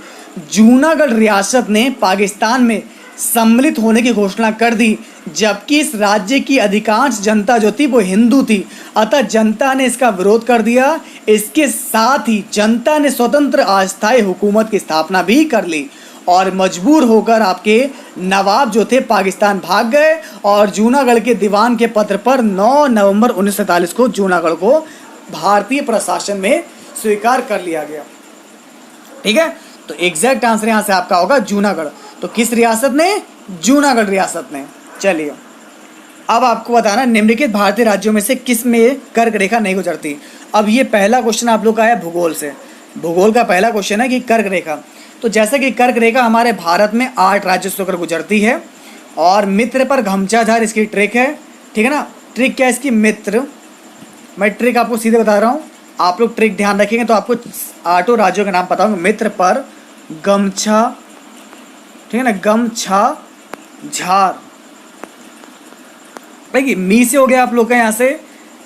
जूनागढ़ रियासत ने पाकिस्तान में सम्मिलित होने की घोषणा कर दी, जबकि इस राज्य की अधिकांश जनता जो थी वो हिंदू थी, अतः जनता ने इसका विरोध कर दिया। इसके साथ ही जनता ने स्वतंत्र अस्थायी हुकूमत की स्थापना भी कर ली और मजबूर होकर आपके नवाब जो थे पाकिस्तान भाग गए और जूनागढ़ के दीवान के पत्र पर 9 नवंबर 1947 को जूनागढ़ को भारतीय प्रशासन में स्वीकार कर लिया गया। ठीक है, तो एग्जैक्ट आंसर यहाँ से आपका होगा जूनागढ़। तो किस रियासत ने, जूनागढ़ रियासत ने। चलिए अब आपको बताना निम्नलिखित भारतीय राज्यों में से किस में कर्क रेखा नहीं गुजरती। अब ये पहला क्वेश्चन आप लोग का है भूगोल से। भूगोल का पहला क्वेश्चन है कि कर्क रेखा। तो जैसे कि कर्क रेखा हमारे भारत में 8 राज्यों से होकर गुजरती है और मित्र पर घमचाधार इसकी ट्रिक है, ठीक है ना। ट्रिक क्या है इसकी? मित्र। मैं ट्रिक आपको सीधे बता रहा हूँ, आप लोग ट्रिक ध्यान रखेंगे तो आपको 8 राज्यों के नाम पता होंगे। मित्र पर गमछा, ठीक है ना, गमछा झार। देखिए मी से हो गया आप लोग का यहाँ से,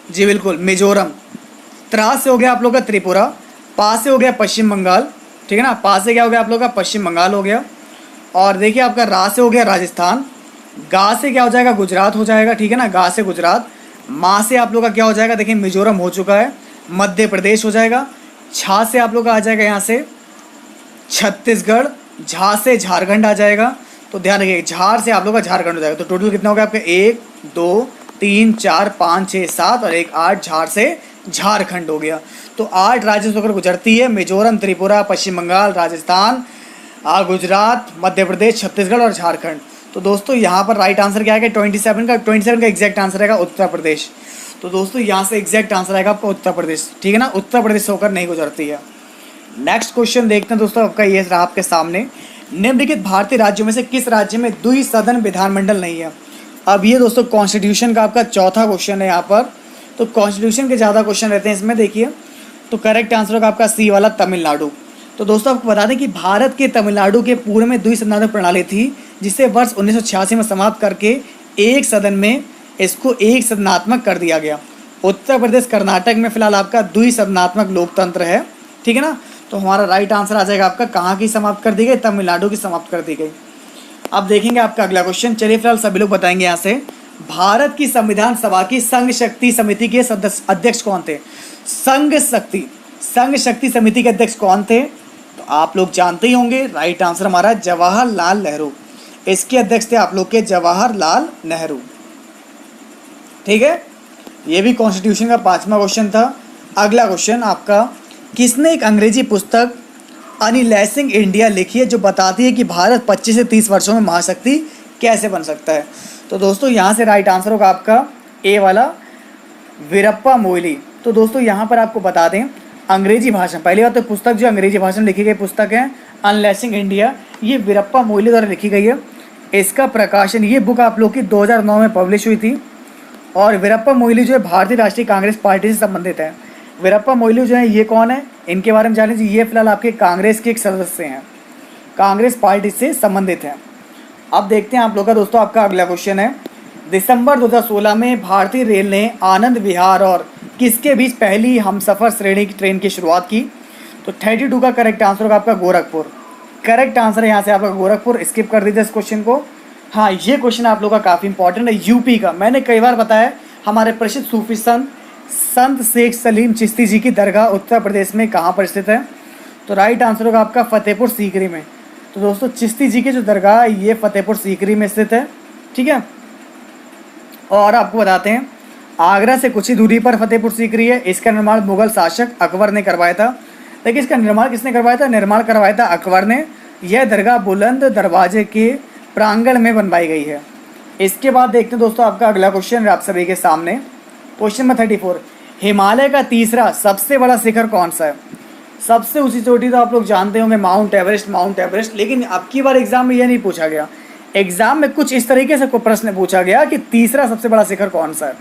जी बिल्कुल, मिजोरम। त्रा से हो गया आप लोग का त्रिपुरा। पा से हो गया पश्चिम बंगाल, ठीक है ना। पा से क्या हो गया आप लोग का? पश्चिम बंगाल हो गया। और देखिए आपका रा से हो गया राजस्थान। गा से क्या हो जाएगा? गुजरात हो जाएगा, ठीक है ना। गा से गुजरात। माँ से आप लोग का क्या हो जाएगा? देखिए मिजोरम हो चुका है, मध्य प्रदेश हो जाएगा। छा से आप लोग का आ जाएगा यहाँ से छत्तीसगढ़। झा से झारखंड आ जाएगा। तो ध्यान रखिए, झार से आप लोग का झारखंड हो जाएगा। तो टोटल कितना हो गया आपका? 1 2 3 4 5 6 7 और 1 8। झार से झारखंड हो गया। तो 8 राज्यों से होकर गुजरती है, मिजोरम, त्रिपुरा, पश्चिम बंगाल, राजस्थान, गुजरात, मध्य प्रदेश, छत्तीसगढ़ और झारखंड। तो दोस्तों यहाँ पर राइट आंसर क्या है? 27 का एग्जैक्ट आंसर रहेगा उत्तर प्रदेश। तो दोस्तों यहाँ से एग्जैक्ट आंसर आएगा आपका उत्तर प्रदेश, ठीक है ना। उत्तर प्रदेश से होकर नहीं गुजरती है। नेक्स्ट क्वेश्चन देखते हैं दोस्तों, आपका ये रहा आपके सामने। निम्नलिखित भारतीय राज्यों में से किस राज्य में द्विसदन विधानमंडल नहीं है? अब ये दोस्तों कॉन्स्टिट्यूशन का आपका चौथा क्वेश्चन है यहाँ पर। तो कॉन्स्टिट्यूशन के ज़्यादा क्वेश्चन रहते हैं इसमें, देखिए। तो करेक्ट आंसर होगा आपका सी वाला, तमिलनाडु। तो दोस्तों आपको बता दें कि भारत के तमिलनाडु के पूर्व में द्विसदनात्मक प्रणाली थी, जिसे वर्ष 1986 में समाप्त करके एक सदन में इसको एक सदनात्मक कर दिया गया। उत्तर प्रदेश, कर्नाटक में फिलहाल आपका द्विसदनात्मक लोकतंत्र है, ठीक है ना। तो हमारा राइट आंसर आ जाएगा आपका, कहाँ की समाप्त कर दी गई? तमिलनाडु की समाप्त कर दी गई। अब देखेंगे आपका अगला क्वेश्चन। चलिए फिलहाल सभी लोग बताएंगे यहाँ से। भारत की संविधान सभा की संघ शक्ति समिति के सदस्य अध्यक्ष कौन थे? संघ शक्ति समिति के अध्यक्ष कौन थे? तो आप लोग जानते ही होंगे। राइट आंसर हमारा जवाहरलाल नेहरू। इसके अध्यक्ष थे आप लोग के जवाहरलाल नेहरू, ठीक है। ये भी कॉन्स्टिट्यूशन का 5वां क्वेश्चन था। अगला क्वेश्चन आपका, किसने एक अंग्रेजी पुस्तक अनलैसिंग इंडिया लिखी है जो बताती है कि भारत 25 से 30 वर्षों में महाशक्ति कैसे बन सकता है? तो दोस्तों यहाँ से राइट आंसर होगा आपका ए वाला, वीरप्पा मोइली। तो दोस्तों यहाँ पर आपको बता दें, अंग्रेजी भाषा, पहली बात तो पुस्तक जो अंग्रेजी भाषा में लिखी गई पुस्तक है अनलैसिंग इंडिया, ये वीरप्पा मोइली द्वारा लिखी गई है। इसका प्रकाशन, ये बुक आप लोग की 2009 में पब्लिश हुई थी। और वीरप्पा मोइली जो है भारतीय राष्ट्रीय कांग्रेस पार्टी से संबंधित है। वीरप्पा मोइली जो है ये कौन है, इनके बारे में जान लीजिए। ये फिलहाल आपके कांग्रेस के एक सदस्य हैं, कांग्रेस पार्टी से संबंधित हैं। अब देखते हैं आप लोग का दोस्तों आपका अगला क्वेश्चन है। दिसंबर 2016 में भारतीय रेल ने आनंद विहार और किसके बीच पहली हमसफ़र श्रेणी की ट्रेन की शुरुआत की? तो 32 का करेक्ट आंसर होगा आपका गोरखपुर। करेक्ट आंसर है यहाँ से आपका गोरखपुर। स्किप कर दीजिए इस क्वेश्चन को। हाँ, ये क्वेश्चन आप लोग का काफ़ी इंपॉर्टेंट है, यूपी का। मैंने कई बार बताया, हमारे प्रसिद्ध सूफी संत शेख सलीम चिश्ती जी की दरगाह उत्तर प्रदेश में कहाँ पर स्थित है? तो राइट आंसर होगा आपका फतेहपुर सीकरी में। तो दोस्तों चिश्ती जी की जो दरगाह है ये फतेहपुर सीकरी में स्थित है, ठीक है। और आपको बताते हैं, आगरा से कुछ ही दूरी पर फतेहपुर सीकरी है। इसका निर्माण मुगल शासक अकबर ने करवाया था। देखिए इसका निर्माण किसने करवाया था? निर्माण करवाया था अकबर ने। यह दरगाह बुलंद दरवाजे के प्रांगण में बनवाई गई है। इसके बाद देखते हैं दोस्तों आपका अगला क्वेश्चन आप सभी के सामने। क्वेश्चन नंबर 34, हिमालय का तीसरा सबसे बड़ा शिखर कौन सा है? सबसे ऊंची चोटी तो आप लोग जानते होंगे माउंट एवरेस्ट। लेकिन अब की बार एग्जाम में यह नहीं पूछा गया। एग्जाम में कुछ इस तरीके से कोई प्रश्न पूछा गया कि तीसरा सबसे बड़ा शिखर कौन सा है।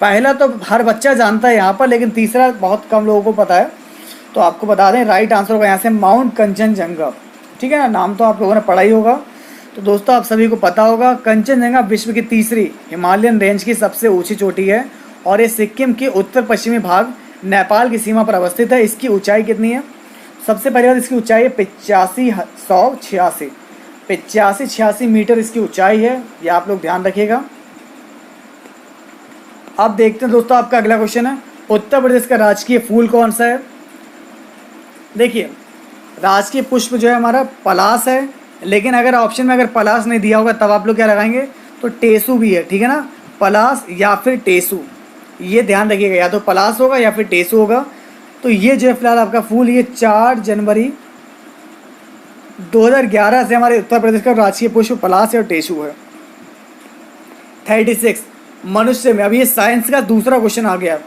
पहला तो हर बच्चा जानता है यहाँ पर, लेकिन तीसरा बहुत कम लोगों को पता है। तो आपको बता दें, राइट आंसर होगा यहाँ से माउंट कंचनजंगा, ठीक है ना। नाम तो आप लोगों ने पढ़ा ही होगा। तो दोस्तों आप सभी को पता होगा, कंचनजंगा विश्व की तीसरी हिमालयन रेंज की सबसे ऊंची चोटी है और ये सिक्किम के उत्तर पश्चिमी भाग नेपाल की सीमा पर अवस्थित है। इसकी ऊंचाई कितनी है? सबसे पहले बात, इसकी ऊंचाई है 8586 मीटर इसकी ऊंचाई है। ये आप लोग ध्यान रखिएगा। अब देखते हैं दोस्तों आपका अगला क्वेश्चन है, उत्तर प्रदेश का राजकीय फूल कौन सा है? देखिए राजकीय पुष्प जो है हमारा पलाश है, लेकिन अगर ऑप्शन में अगर पलाश नहीं दिया होगा तब आप लोग क्या लगाएंगे? तो टेसू भी है, ठीक है ना। पलाश या फिर टेसू, ये ध्यान रखिएगा, या तो पलाश होगा या फिर टेसू होगा। तो ये जो है फिलहाल आपका फूल, ये 4 जनवरी 2011 से हमारे उत्तर प्रदेश का राजकीय पुष्प पलाश और टेसू है। 36, मनुष्य में, अभी ये साइंस का दूसरा क्वेश्चन आ गया।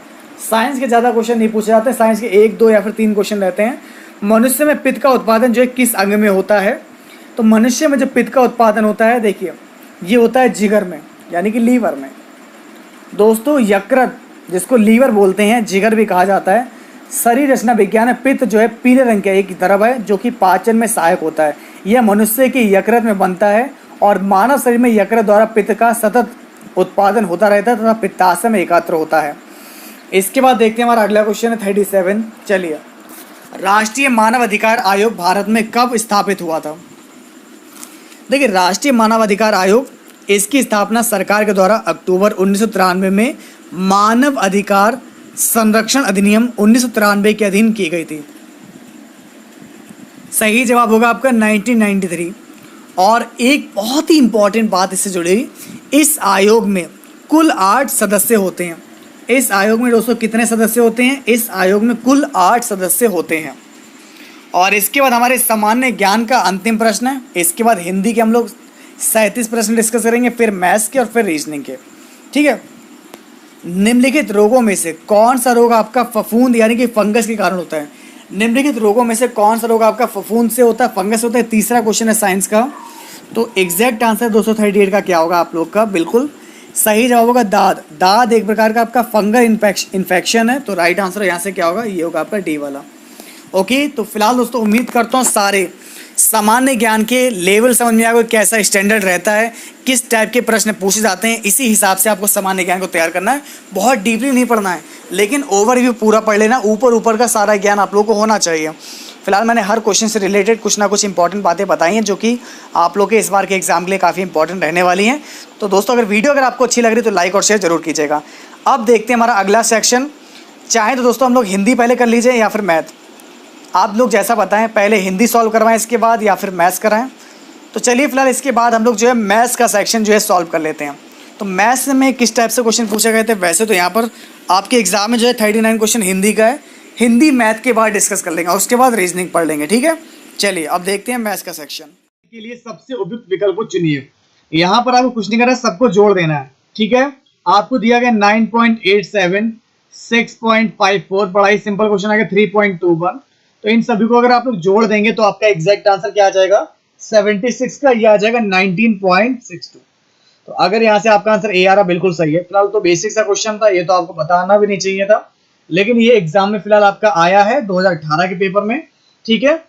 साइंस के ज़्यादा क्वेश्चन नहीं पूछे जाते, साइंस के 1, 2 या फिर 3 क्वेश्चन रहते हैं। मनुष्य में पित्त का उत्पादन जो है किस अंग में होता है? तो मनुष्य में जो पित्त का उत्पादन होता है, देखिए ये होता है जिगर में, यानी कि लीवर में। दोस्तों यकृत, जिसको लीवर बोलते हैं, जिगर भी कहा जाता है, शरीर रचना विज्ञान में पित्त जो है पीले रंग का एक द्रव है जो कि पाचन में सहायक होता है। यह मनुष्य की यकृत में बनता है और मानव शरीर में यकृत द्वारा पित्त का सतत उत्पादन होता रहता है तथा पित्ताशय में एकत्र होता है। इसके बाद देखते हैं हमारा अगला क्वेश्चन है 37। चलिए, राष्ट्रीय मानव अधिकार आयोग भारत में कब स्थापित हुआ था? देखिए, राष्ट्रीय मानव अधिकार आयोग, इसकी स्थापना सरकार के द्वारा अक्टूबर 1993 में मानव अधिकार संरक्षण अधिनियम 1993 के अधीन की गई थी। सही जवाब होगा आपका 1993। और एक बहुत ही इंपॉर्टेंट बात इससे जुड़ी, इस आयोग में कुल 8 सदस्य होते हैं। इस आयोग में दोस्तों कितने सदस्य होते हैं? इस आयोग में कुल 8 सदस्य होते हैं। और इसके बाद हमारे सामान्य ज्ञान का अंतिम प्रश्न है। इसके बाद हिंदी के हम लोग 37 प्रश्न डिस्कस करेंगे, फिर मैथ्स के और फिर रीजनिंग के। ठीक है, निम्नलिखित रोगों में से कौन सा रोग आपका फफूंद यानी कि फंगस के कारण होता है? निम्नलिखित रोगों में से कौन सा रोग आपका फफूंद से होता है, फंगस होता है? तीसरा क्वेश्चन है साइंस का। तो एग्जैक्ट आंसर 238 का क्या होगा आप लोग का? बिल्कुल सही जवाब होगा दाद। दाद एक प्रकार का आपका फंगल इन्फेक्शन है। तो राइट आंसर यहाँ से क्या होगा? ये होगा आपका डी वाला। ओके, तो फिलहाल दोस्तों उम्मीद करता हूँ सारे सामान्य ज्ञान के लेवल समझ में आएगा, कैसा स्टैंडर्ड रहता है, किस टाइप के प्रश्न पूछे जाते हैं। इसी हिसाब से आपको सामान्य ज्ञान को तैयार करना है। बहुत डीपली नहीं पढ़ना है, लेकिन ओवरव्यू पूरा पढ़ लेना। ऊपर ऊपर का सारा ज्ञान आप लोगों को होना चाहिए। फिलहाल मैंने हर क्वेश्चन से रिलेटेड कुछ ना कुछ इंपॉर्टेंट बातें बताई हैं, जो कि आप लोग के इस बार के एग्जाम के लिए काफ़ी इंपॉर्टेंट रहने वाली हैं। तो दोस्तों अगर वीडियो अगर आपको अच्छी लग रही है तो लाइक और शेयर जरूर कीजिएगा। अब देखते हैं हमारा अगला सेक्शन। चाहे तो दोस्तों हम लोग हिंदी पहले कर लीजिए या फिर मैथ, आप लोग जैसा बताएं, पहले हिंदी सॉल्व करवाएं इसके बाद, या फिर मैथ्स कराएं। तो चलिए फिलहाल इसके बाद हम लोग जो है मैथ्स का सेक्शन जो है सॉल्व कर लेते हैं। तो मैथ्स में किस टाइप से क्वेश्चन पूछे गए थे? वैसे तो यहाँ पर आपके एग्जाम में जो है 39 क्वेश्चन हिंदी का है। हिंदी मैथ के बाद डिस्कस कर लेंगे और उसके बाद रीजनिंग पढ़ लेंगे। ठीक है, चलिए अब देखते हैं मैथ्स का सेक्शन के लिए सबसे उपयुक्त विकल्प को चुनिए। यहाँ पर आपको कुछ नहीं करना है, सबको जोड़ देना है। ठीक है, आपको दिया गया 9.87, 6.54, बड़ा ही सिंपल क्वेश्चन आ गया 3.21। तो इन सभी को अगर आप लोग जोड़ देंगे तो आपका एग्जैक्ट आंसर क्या आ जाएगा? 76 का, यह आ जाएगा 19.62। तो अगर यहाँ से आपका आंसर ए आ रहा, बिल्कुल सही है। फिलहाल तो बेसिक सा क्वेश्चन था, ये तो आपको बताना भी नहीं चाहिए था, लेकिन ये एग्जाम में फिलहाल आपका आया है 2018 के पेपर में। ठीक है,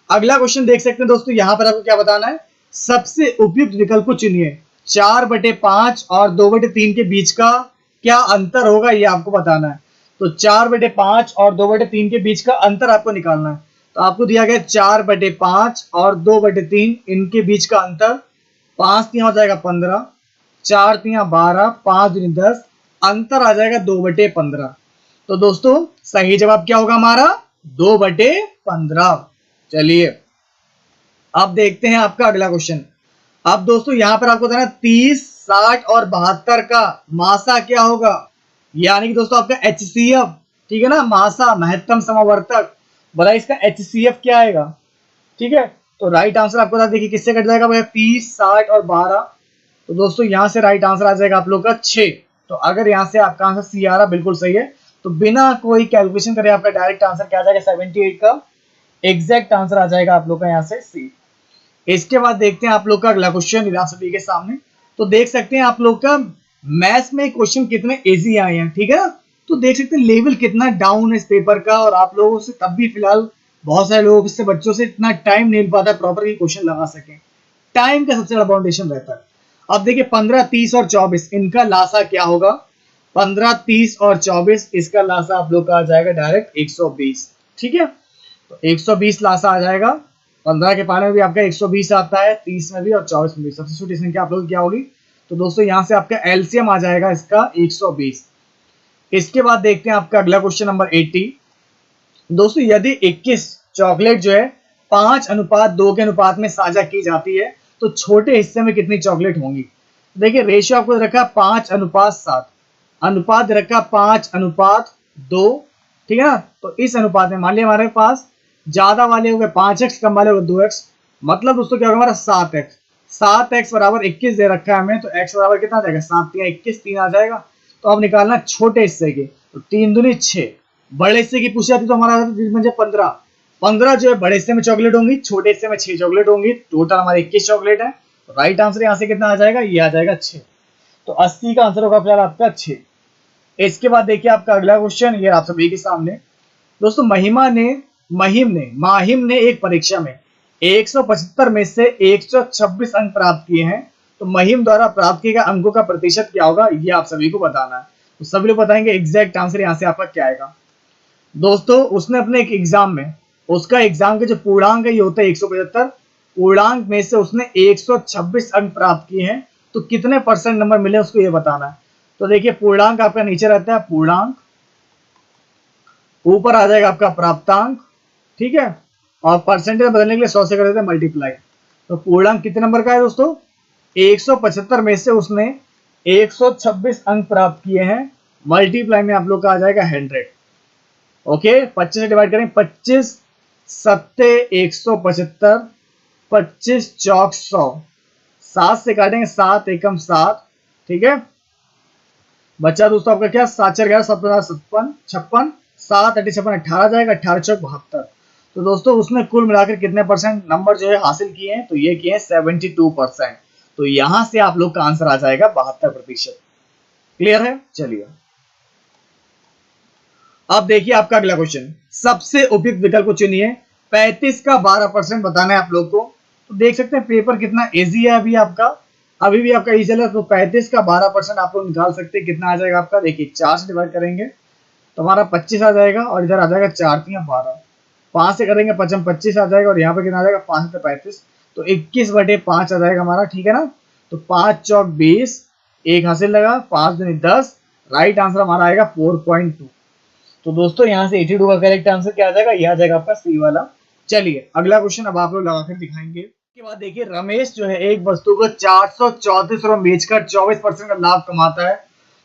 अगला क्वेश्चन देख सकते हैं दोस्तों। यहाँ पर आपको क्या बताना है? सबसे उपयुक्त विकल्प को चुनिए। 4/5 और 2/3 के बीच का क्या अंतर होगा, ये आपको बताना है। तो 4/5 और 2/3 के बीच का अंतर आपको निकालना है। तो आपको दिया गया 4/5 और 2/3, इनके बीच का अंतर 5 तिया हो जाएगा 15, 4 तिया 12, 5 दूनी 10, अंतर आ जाएगा 2/15। तो दोस्तों सही जवाब क्या होगा हमारा? 2/15। चलिए अब देखते हैं आपका अगला क्वेश्चन। अब दोस्तों यहां पर आपको देना 30, 60 और 72 का मासा क्या होगा, यानी कि दोस्तों आपका HCF। ठीक है ना, मासा महत्तम समावर्तक, बोला इसका HCF क्या आएगा? ठीक है, तो राइट आंसर आपको बता देखिए किससे कट जाएगा भैया? 30, 60 और 12। तो दोस्तों यहां से राइट आंसर आ जाएगा आप लोग का 6। तो अगर यहां से आपका आंसर सी आ रहा, बिल्कुल सही है। तो बिना कोई कैलकुलेशन करे आपका डायरेक्ट आंसर क्या आ जाएगा? 78 का एग्जैक्ट आंसर आ जाएगा आप लोग का यहाँ से सी। इसके बाद देखते हैं आप लोग का अगला क्वेश्चन आप सभी के सामने। तो देख सकते हैं आप लोग का मैथ्स में क्वेश्चन कितने इजी आए हैं। ठीक है ना, तो देख सकते हैं लेवल कितना डाउन है इस पेपर का, और आप लोगों से तब भी फिलहाल बहुत सारे लोग इससे बच्चों से इतना टाइम नहीं मिल पाता है प्रॉपर क्वेश्चन लगा सके। टाइम का सबसे बड़ा फाउंडेशन रहता है। अब देखिए 15, 30 और 24 इनका लासा क्या होगा? 15, 30 और 24 इसका लासा आप लोग का आ जाएगा डायरेक्ट 120। ठीक है, तो 120 लासा आ जाएगा। 15 के पाने में भी आपका 120 आता है, 30 में भी और 24 में भी। सब्स्टिट्यूट संख्या आप लोग क्या होगी? तो दोस्तों यहां से आपका एलसीएम आ जाएगा इसका 120। इसके बाद देखते हैं आपका अगला क्वेश्चन नंबर 80। दोस्तों यदि 21 चॉकलेट जो है 5:2 के अनुपात में साझा की जाती है तो छोटे हिस्से में कितनी चॉकलेट होंगी? देखिए रेशियो आपको रखा 5:7, अनुपात रखा 5:2। ठीक है ना, तो इस अनुपात में मान लिया हमारे पास ज्यादा वाले हो गए 5x, कम वाले हो गए 2x, मतलब दोस्तों क्या होगा हमारा 7x। 7x बराबर 21 दे रखा है हमें, तो x बराबर कितना आ जाएगा, 7 3 21, 3 आ जाएगा। तो अब निकालना छोटे हिस्से के, तो 3 दूनी 6, बड़े हिस्से की पूछी जाती तो हमारा 15, 15 जो है बड़े हिस्से में चॉकलेट होंगी, छोटे हिस्से में 6 चॉकलेट होंगी, टोटल हमारे 21 चॉकलेट है। तो राइट आंसर यहाँ से कितना आ जाएगा, ये आ जाएगा 6। तो 80 का आंसर होगा फिर आपका 6। इसके बाद देखिए आपका अगला क्वेश्चन, ये आप सभी के सामने दोस्तों, माहिम ने एक परीक्षा में 175 में से 126 अंक प्राप्त किए हैं। तो महिम द्वारा प्राप्त किए गए अंकों का प्रतिशत क्या होगा, ये आप सभी को बताना है। तो सभी लोग बताएंगे एग्जैक्ट आंसर यहाँ से आपका क्या आएगा। दोस्तों उसने अपने एक एग्जाम में, उसका एग्जाम के जो पूर्णांक है ये होता है 175, पूर्णांक में से उसने 126 अंक प्राप्त किए हैं। तो कितने परसेंट नंबर मिले उसको ये बताना है। तो देखिए पूर्णांक आपका नीचे रहता है पूर्णांक, ऊपर आ जाएगा आपका प्राप्तांक, ठीक है, और परसेंटेज बदलने के लिए 100 से कर देते हैं मल्टीप्लाई। तो पूर्णांक कितने नंबर का है दोस्तों, 175 में से उसने 126 अंक प्राप्त किए हैं, मल्टीप्लाई में आप लोग का आ जाएगा 100। ओके 25 से डिवाइड करें, 25 सत्ते 175, 25 चौक 100, 7 से काटेंगे 7 एकम 7, ठीक है। बच्चा दोस्तों आपका क्या, 7 4 11 7 56 56, 7 8 56 18 जाएगा, 18 चौक 72। तो दोस्तों उसने कुल मिलाकर कितने परसेंट नंबर जो है हासिल किए हैं, तो ये किए हैं 72%। तो यहां से आप लोग का आंसर आ जाएगा 72%। क्लियर है, चलिए अब देखिए आपका अगला क्वेश्चन, सबसे उपयुक्त विकल्प को चुनिए। 35 का 12% बताना है आप लोग को। तो देख सकते हैं पेपर कितना इजी है, अभी भी आपका इजी है। तो 35 का 12% आप लोग निकाल सकते हैं, कितना आ जाएगा आपका, देखिए 4 से डिवाइड करेंगे तो हमारा 25 आ जाएगा, और इधर आ जाएगा 4 3 12, 5 से करेंगे 5 25 आ जाएगा, और यहाँ पे कितना आ जाएगा 5 से 35, तो 21/5 आ जाएगा हमारा, ठीक है ना। तो 5 चौक 20, एक हासिल लगा, 5 दूनी 10, राइट आंसर हमारा आएगा 4.2। तो दोस्तों यहाँ से 82 का करेक्ट आंसर क्या आ जाएगा, यह आ जाएगा आपका सी वाला। चलिए अगला क्वेश्चन अब आप लोग लगाकर दिखाएंगे। इसके बाद देखिए रमेश जो है एक वस्तु को 434 रुपए बेचकर 24% का लाभ कमाता है।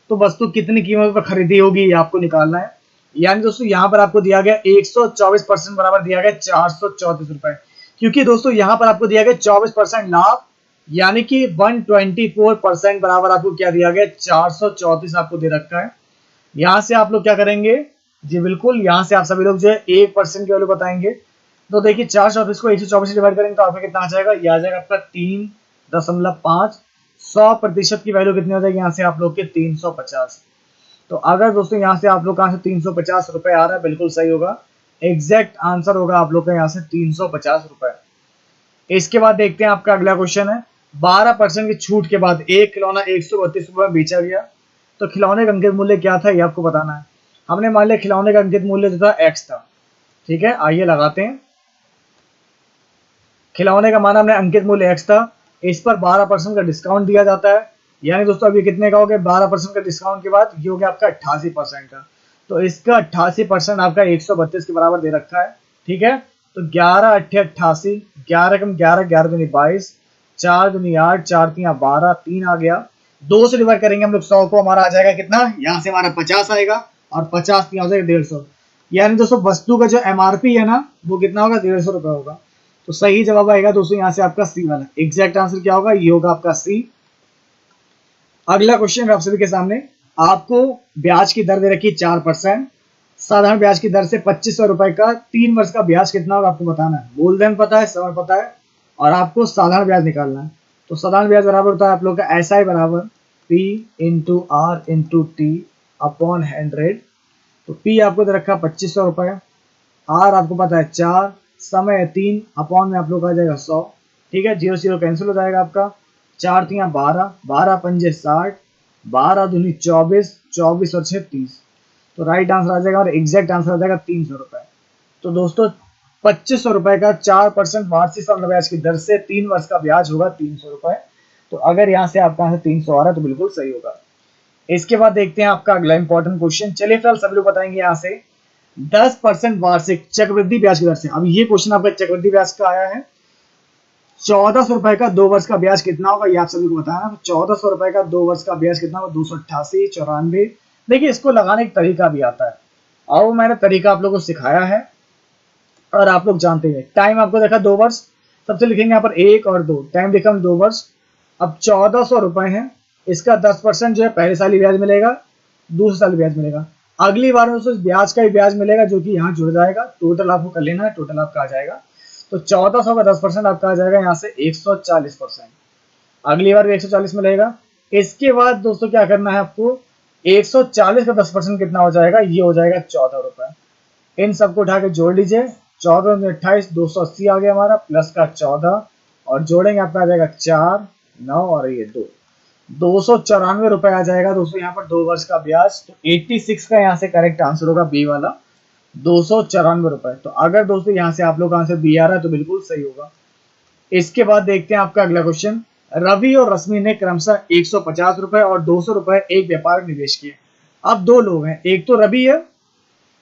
तो वस्तु कितनी कीमत पर खरीदी होगी ये आपको निकालना है। यानी दोस्तों यहाँ पर आपको दिया गया 124% बराबर दिया गया 434 रुपए, क्योंकि दोस्तों यहाँ पर आपको दिया गया 24% लाभ, यानी कि 124% बराबर आपको क्या दिया गया, 434 आपको दे रखा है। यहाँ से आप लोग क्या करेंगे जी, बिल्कुल यहाँ से आप सभी लोग जो है 1% की वैल्यू बताएंगे। तो देखिए 434 को 124 से डिवाइड करेंगे तो आपका कितना आ जाएगा, यह आ जाएगा आपका 3.5। 100% की वैल्यू कितनी हो जाएगी यहाँ से आप लोग के 350। तो अगर दोस्तों यहाँ से आप लोग का 350 रुपए आ रहा है, बिल्कुल सही होगा, एग्जैक्ट आंसर होगा आप लोग का यहाँ से 350 रुपए। इसके बाद देखते हैं आपका अगला क्वेश्चन है, 12% की छूट के बाद एक खिलौना 132 रुपए में बेचा गया। तो खिलौने का अंकित मूल्य क्या था ये आपको बताना है। हमने मान लिया खिलौने का अंकित मूल्य जो था x था, ठीक है, आइए लगाते हैं। खिलौने का मान हमने अंकित मूल्य x था, इस पर 12% का डिस्काउंट दिया जाता है, यानी दोस्तों अभी कितने का हो गया, 12% का डिस्काउंट के बाद ये हो गया आपका 88% का। तो इसका 88% आपका 132 के बराबर दे रखा है, ठीक है। तो 11 8 88, 11 कम 11, 11 दूनी 22, 4 दूनी 8, 4 3 12, 3 आ गया। 2 से डिवाइड करेंगे हम लोग 100 को, हमारा आ जाएगा कितना, यहाँ से हमारा 50 आएगा, और 50 की हो जाएगा 150। यानी दोस्तों वस्तु का जो एमआरपी है ना वो कितना होगा, 150 रुपए होगा। तो सही जवाब आएगा दोस्तों यहाँ से आपका सी वाला। एग्जैक्ट आंसर क्या होगा, ये होगा आपका सी। अगला क्वेश्चन आप सभी के सामने, आपको ब्याज की दर दे रखी 4%, साधारण ब्याज की दर से 2500 रुपए का 3 वर्ष का ब्याज कितना होगा आपको बताना है। मूलधन पता है, समय पता है, और आपको साधारण ब्याज निकालना है। तो साधारण ब्याज बराबर होता है आप लोग का SI बराबर P into R into T upon 100। तो P आपको दे रखा 2500 रुपए, R आपको पता है 4, समय 3, अपॉन में आप लोग आ जाएगा 100, ठीक है। 0 0 कैंसिल हो जाएगा आपका, 4 3 12, 12 पंजे 60, 12 दूनी 24, 24 और 6 30। तो राइट आंसर आ जाएगा, और एग्जैक्ट आंसर आ जाएगा 300 रुपए। तो दोस्तों 2500 रुपए का 4% वार्षिक साधारण ब्याज की दर से 3 वर्ष का ब्याज होगा 300 रुपए। तो अगर यहाँ से आपका आंसर 300 आ रहा है तो बिल्कुल सही होगा। इसके बाद देखते हैं आपका अगला इंपॉर्टेंट क्वेश्चन। चलिए फिलहाल सभी लोग बताएंगे यहाँ से 10% वार्षिक चक्रवृद्धि ब्याज की दर से। अब ये क्वेश्चन आपका चक्रवृद्धि ब्याज का आया है। 1400 रुपए का 2 वर्ष का ब्याज कितना होगा ये आप सभी को बताना। 1400 रुपए का 2 वर्ष का ब्याज कितना होगा, 288 94। देखिए इसको लगाने का तरीका भी आता है, और मैंने तरीका आप लोगों को सिखाया है और आप लोग जानते हैं। टाइम आपको देखा 2 वर्ष, सबसे लिखेंगे यहाँ पर 1 और 2, टाइम बिकम 2 वर्ष। अब 1400 रुपए है, इसका 10% जो है पहले साल ही ब्याज मिलेगा, दूसरे साल ब्याज मिलेगा। अगली बार में दोस्तों ब्याज का ही ब्याज मिलेगा जो कि यहाँ जुड़ जाएगा। टोटल आपको कर लेना है, टोटल आपका आ जाएगा। तो 1400 का 10% आपका आ जाएगा यहाँ से 140%। अगली बार भी 140 मिलेगा। इसके बाद दोस्तों क्या करना है आपको, 140 का 10% कितना हो जाएगा, ये हो जाएगा 14 रुपए। इन सबको उठा के जोड़ लीजिए, 14 में 28, 280 आ गया हमारा, प्लस का 14 और जोड़ेंगे आपका आ जाएगा 4, 9 और ये 2, 294 रुपए आ जाएगा दोस्तों यहाँ पर 2 वर्ष का ब्याज। तो 86 का यहाँ से करेक्ट आंसर होगा बी वाला, 294 रुपए। तो अगर दोस्तों यहाँ से आप लोग का आंसर बी आ रहा है तो बिल्कुल सही होगा। इसके बाद देखते हैं आपका अगला क्वेश्चन। रवि और रश्मि ने क्रमशः 150 रुपए और 200 रुपए एक व्यापार में निवेश किए। अब दो लोग हैं, एक तो रवि है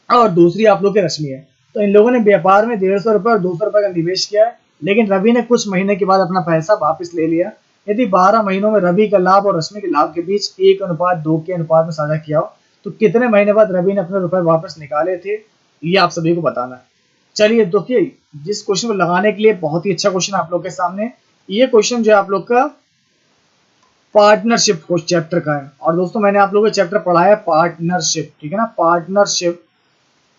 और दूसरी आप लोग की रश्मि है। तो इन लोगों ने व्यापार में 150 रुपए और 200 रुपए का निवेश किया है, लेकिन रवि ने कुछ महीने के बाद अपना पैसा वापस ले लिया। यदि 12 महीनों में रवि का लाभ और रश्मि के लाभ के बीच 1:2 के अनुपात में साझा किया हो तो कितने महीने बाद रवि ने अपने रुपए वापस निकाले थे, ये आप सभी को बताना है। चलिए देखिए, जिस क्वेश्चन को लगाने के लिए बहुत ही अच्छा क्वेश्चन आप लोग के सामने, ये क्वेश्चन जो है आप लोग का पार्टनरशिप चैप्टर का है। और दोस्तों मैंने आप लोगों को चैप्टर पढ़ाया पार्टनरशिप, ठीक है ना, पार्टनरशिप,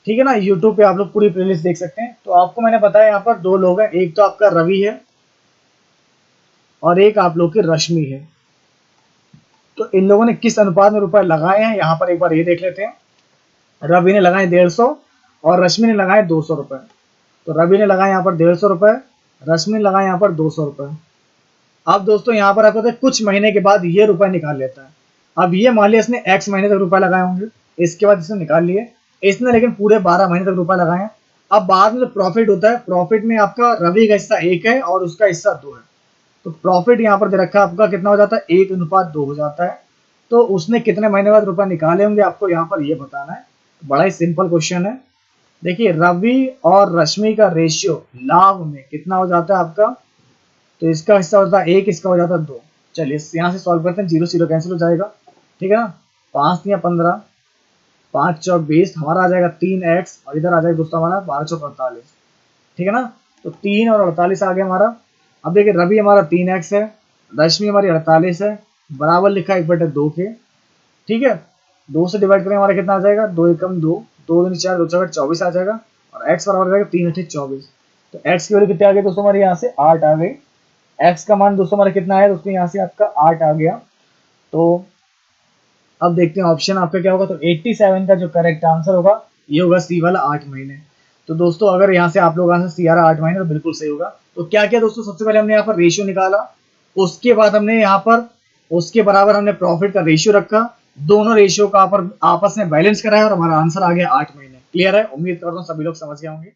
ठीक है ना। यूट्यूब पे आप लोग पूरी प्लेलिस्ट देख सकते हैं। तो आपको मैंने बताया यहाँ पर दो लोग हैं, एक तो आपका रवि है और एक आप लोग की रश्मि है। तो इन लोगों ने किस अनुपात में रुपए लगाए हैं यहाँ पर एक बार ये देख लेते हैं। रवि ने लगाए 150 और रश्मि ने लगाए 200 रुपए। तो रवि ने लगाए यहाँ पर 150 रुपए, रश्मि ने लगाए यहाँ पर 200 रुपए। अब दोस्तों यहाँ पर आपको कुछ महीने के बाद ये रुपए निकाल लेता है। अब ये मान लिया इसने x महीने तक रुपए लगाए होंगे, इसके बाद इसने निकाल लिए, इसने लेकिन पूरे 12 महीने तक रुपए लगाए हैं। अब बाद में जो प्रॉफिट होता है, प्रॉफिट में आपका रवि का हिस्सा 1 है और उसका हिस्सा 2 है। तो प्रॉफिट यहाँ पर दे रखा है आपका कितना हो जाता है, 1:2 हो जाता है। तो उसने कितने महीने बाद रुपए निकाले होंगे आपको यहाँ पर ये बताना है। बड़ा ही सिंपल क्वेश्चन है। देखिए रवि और रश्मि का रेशियो लाभ में कितना हो जाता है आपका, तो इसका हिस्सा होता है 1, इसका हो जाता है 2। चलिए यहाँ से सॉल्व करते हैं, 0 0 कैंसिल हो जाएगा, ठीक है ना। 5 या 15, 5 चौक 20, हमारा आ जाएगा 3x और इधर आ जाएगा दोस्तों हमारा 12 चौक 48, ठीक है ना। तो 3 और 48 आ गया हमारा। अब देखिए रवि हमारा 3x है, रश्मि हमारी 48 है, बराबर लिखा है 1/2 के, ठीक है। 2 से डिवाइड करें हमारा कितना आ जाएगा, 2 एकम 2, 2 दूनी 4, 2 चौक 24 आ जाएगा और x बराबर आ जाएगा 3 8 24। तो x की वैल्यू कितनी आ गई दोस्तों हमारे यहाँ से 8 आ गई। x का मान दोस्तों हमारा कितना आया दोस्तों, यहाँ से आपका 8 आ गया। तो अब देखते हैं ऑप्शन आपका क्या होगा। तो 87 का जो करेक्ट आंसर होगा ये होगा सी वाला 8 महीने। तो दोस्तों अगर यहाँ से आप लोग आंसर सी आ रहा 8 महीने तो बिल्कुल सही होगा। तो क्या क्या दोस्तों, सबसे पहले हमने यहाँ पर रेशियो निकाला, उसके बाद हमने यहाँ पर उसके बराबर हमने प्रॉफिट का रेशियो रखा, दोनों रेशियो का आपस में बैलेंस कराया और हमारा आंसर आ गया 8 महीने। क्लियर है, उम्मीद करता हूँ सभी लोग समझ गए होंगे।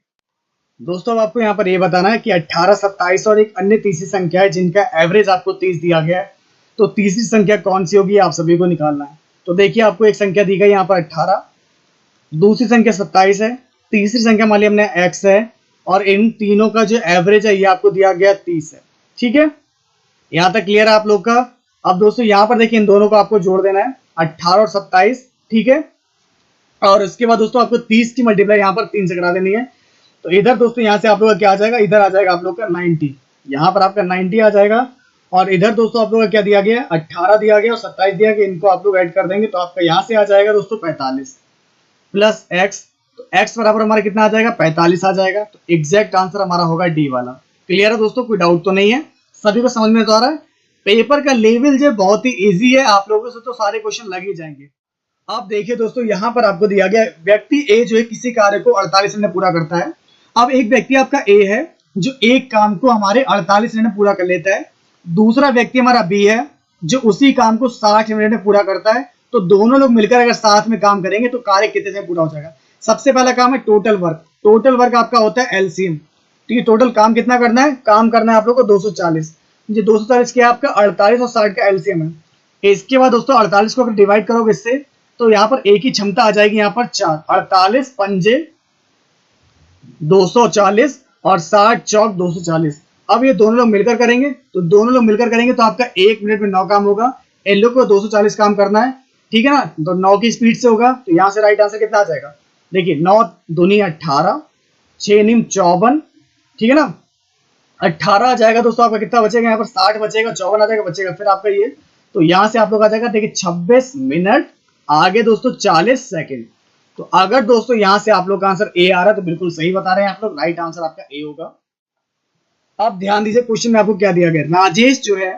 दोस्तों अब आपको यहाँ पर ये बताना है कि 18, 27 और एक अन्य तीसरी संख्या है जिनका एवरेज आपको 30 दिया गया है। तो तीसरी संख्या कौन सी होगी आप सभी को निकालना है। तो देखिए आपको एक संख्या दी गई यहाँ पर 18, दूसरी संख्या 27 है, तीसरी संख्या मान लिया हमने x है और इन तीनों का जो एवरेज है ये आपको दिया गया 30 है, ठीक है। यहाँ तक क्लियर है आप लोग का। अब दोस्तों यहाँ पर देखिए इन दोनों को आपको जोड़ देना है, 18 और 27, ठीक है। और इसके बाद दोस्तों आपको 30 की मल्टीप्लाई यहाँ पर 3 से करा देनी है। तो इधर दोस्तों यहाँ से आप लोग का क्या आ जाएगा, इधर आ जाएगा आप लोग का 90, यहाँ पर आपका 90 आ जाएगा। और इधर दोस्तों आप लोग का क्या दिया गया है, 18 दिया गया और 27 दिया गया, इनको आप लोग ऐड कर देंगे तो आपका यहाँ से आ जाएगा दोस्तों 45 प्लस x। तो x बराबर हमारा कितना आ जाएगा, 45 आ जाएगा। तो एग्जैक्ट आंसर हमारा होगा डी वाला। क्लियर है दोस्तों, कोई डाउट तो नहीं है, सभी को समझ में तो आ रहा है। पेपर का लेवल जो बहुत ही इजी है, आप लोगों से तो सारे क्वेश्चन लग ही जाएंगे। अब देखिए दोस्तों यहाँ पर आपको दिया गया व्यक्ति ए जो है किसी कार्य को 48 मिनट में पूरा करता है। अब एक व्यक्ति आपका ए है जो एक काम को हमारे 48 मिनट में पूरा कर लेता है, दूसरा व्यक्ति हमारा बी है जो उसी काम को 60 मिनट में पूरा करता है। तो दोनों लोग मिलकर अगर साथ में काम करेंगे तो कार्य कितने से पूरा हो जाएगा। सबसे पहला काम है टोटल वर्क। टोटल वर्क आपका होता है एलसीएम, ठीक है। टोटल काम कितना करना है, काम करना है आप लोग को 240। ये 240 क्या है आपका 48 और 60 का एलसीएम है। इसके बाद दोस्तों 48 को अगर डिवाइड करोगे इससे तो यहाँ पर एक ही क्षमता आ जाएगी, यहाँ पर 4, 48 पंजे 240 और 60 चौक 240। अब ये दोनों लोग मिलकर करेंगे तो आपका 1 मिनट में 9 काम होगा। इन लोग को 240 काम करना है, ठीक है ना। तो 9 की स्पीड से होगा। तो यहाँ से राइट आंसर कितना आ जाएगा, देखिए 9 दूनी 18, 6 नीम 54, ठीक है ना। 18 आ जाएगा दोस्तों, आपका कितना बचेगा यहाँ पर 60 बचेगा, 54 आ जाएगा बचेगा, फिर आपका ये, तो यहाँ से आप लोग आ जाएगा देखिए 26 मिनट आगे दोस्तों 40 सेकंड। तो अगर दोस्तों यहाँ से आप लोग का आंसर ए आ रहा है तो बिल्कुल सही बता रहे हैं आप लोग, राइट आंसर आपका ए होगा। अब ध्यान दीजिए क्वेश्चन में आपको क्या दिया गया, राजेश जो है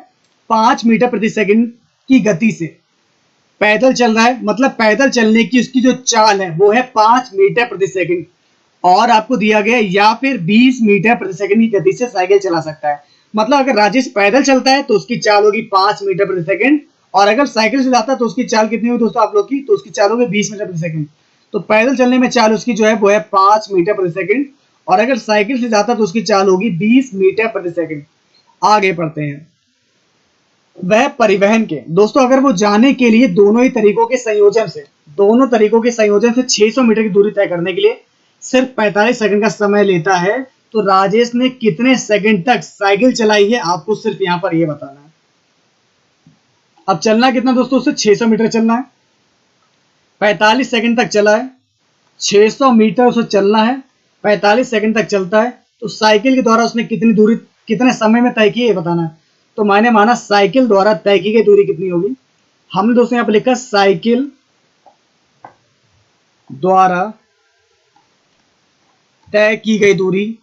5 मीटर प्रति सेकंड की गति से पैदल चल रहा है, मतलब पैदल चलने की उसकी जो चाल है वो है 5 मीटर प्रति सेकंड, और आपको दिया गया या फिर 20 मीटर प्रति सेकंड की गति से साइकिल चला सकता है। मतलब अगर राजेश पैदल चलता है तो उसकी चाल होगी 5 मीटर प्रति सेकंड, और अगर साइकिल से जाता है तो उसकी चाल कितनी होगी दोस्तों आप लोग की, तो उसकी चाल होगी 20 मीटर प्रति सेकंड। तो पैदल चलने में चाल उसकी जो है वो है 5 मीटर प्रति सेकंड, और अगर साइकिल से जाता है तो उसकी चाल होगी 20 मीटर प्रति सेकंड। आगे बढ़ते हैं, वह परिवहन के दोस्तों अगर वो जाने के लिए दोनों तरीकों के संयोजन से 600 मीटर की दूरी तय करने के लिए सिर्फ 45 सेकंड का समय लेता है, तो राजेश ने कितने सेकंड तक साइकिल चलाई है, आपको सिर्फ यहां पर यह बताना है। अब चलना कितना दोस्तों, उससे 600 मीटर चलना है, 45 सेकंड तक चला है, 600 मीटर उसे चलना है, 45 सेकंड तक चलता है, तो साइकिल के द्वारा उसने कितनी दूरी कितने समय में तय की है बताना है। तो मैंने माना साइकिल द्वारा तय की गई दूरी कितनी होगी, हमने दोस्तों यहां पर लिखा साइकिल द्वारा तय की गई दूरी,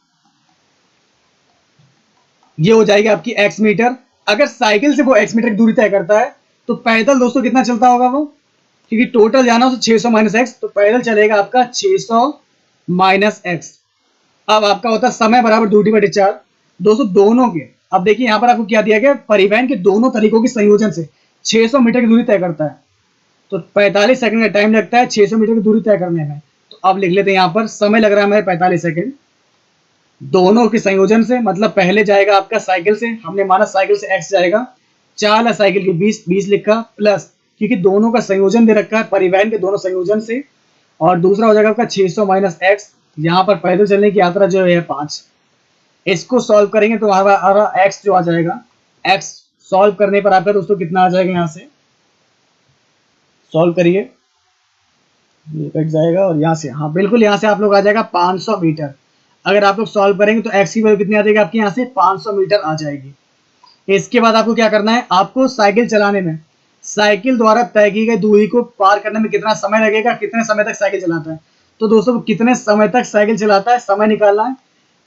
ये हो जाएगी आपकी x मीटर। अगर साइकिल से वो x मीटर की दूरी तय करता है तो पैदल दोस्तों कितना चलता होगा वो, क्योंकि टोटल जाना हो तो 600 माइनस एक्स, तो पैदल चलेगा आपका 600 माइनस एक्स। अब आपका होता है समय बराबर दूरी बटे 4 दोस्तों दोनों के। अब देखिए यहां पर आपको क्या दिया गया, परिवहन के दोनों तरीकों के संयोजन से 600 मीटर की दूरी तय करता है, तो 45 सेकंड का टाइम लगता है 600 मीटर की दूरी तय करने में। तो अब लिख लेते हैं यहां पर समय लग रहा है हमें 45 सेकंड दोनों के संयोजन से, मतलब पहले जाएगा आपका साइकिल से, हमने माना साइकिल से x जाएगा, चाल है साइकिल की 20 लिखा, प्लस क्योंकि दोनों का संयोजन दे रखा है परिवहन के दोनों संयोजन से, और दूसरा हो जाएगा आपका 600 माइनस एक्स, यहाँ पर पैदल चलने की यात्रा जो है 5। इसको सॉल्व करेंगे तो हमारा x जो आ जाएगा, x सॉल्व करने पर आपका दोस्तों कितना आ जाएगा, यहाँ से सॉल्व करिए, ये कट जाएगा और यहाँ से, हाँ बिल्कुल यहाँ से आप लोग आ जाएगा 500 मीटर। अगर आप लोग सॉल्व करेंगे तो x की वैल्यू कितनी आ जाएगी आपकी, यहाँ से 500 मीटर आ जाएगी। इसके बाद आपको क्या करना है, आपको साइकिल चलाने में साइकिल द्वारा तय की गई दूरी को पार करने में कितना समय लगेगा, कितने समय तक साइकिल चलाता है। तो दोस्तों कितने समय तक साइकिल चलाता है समय निकालना है,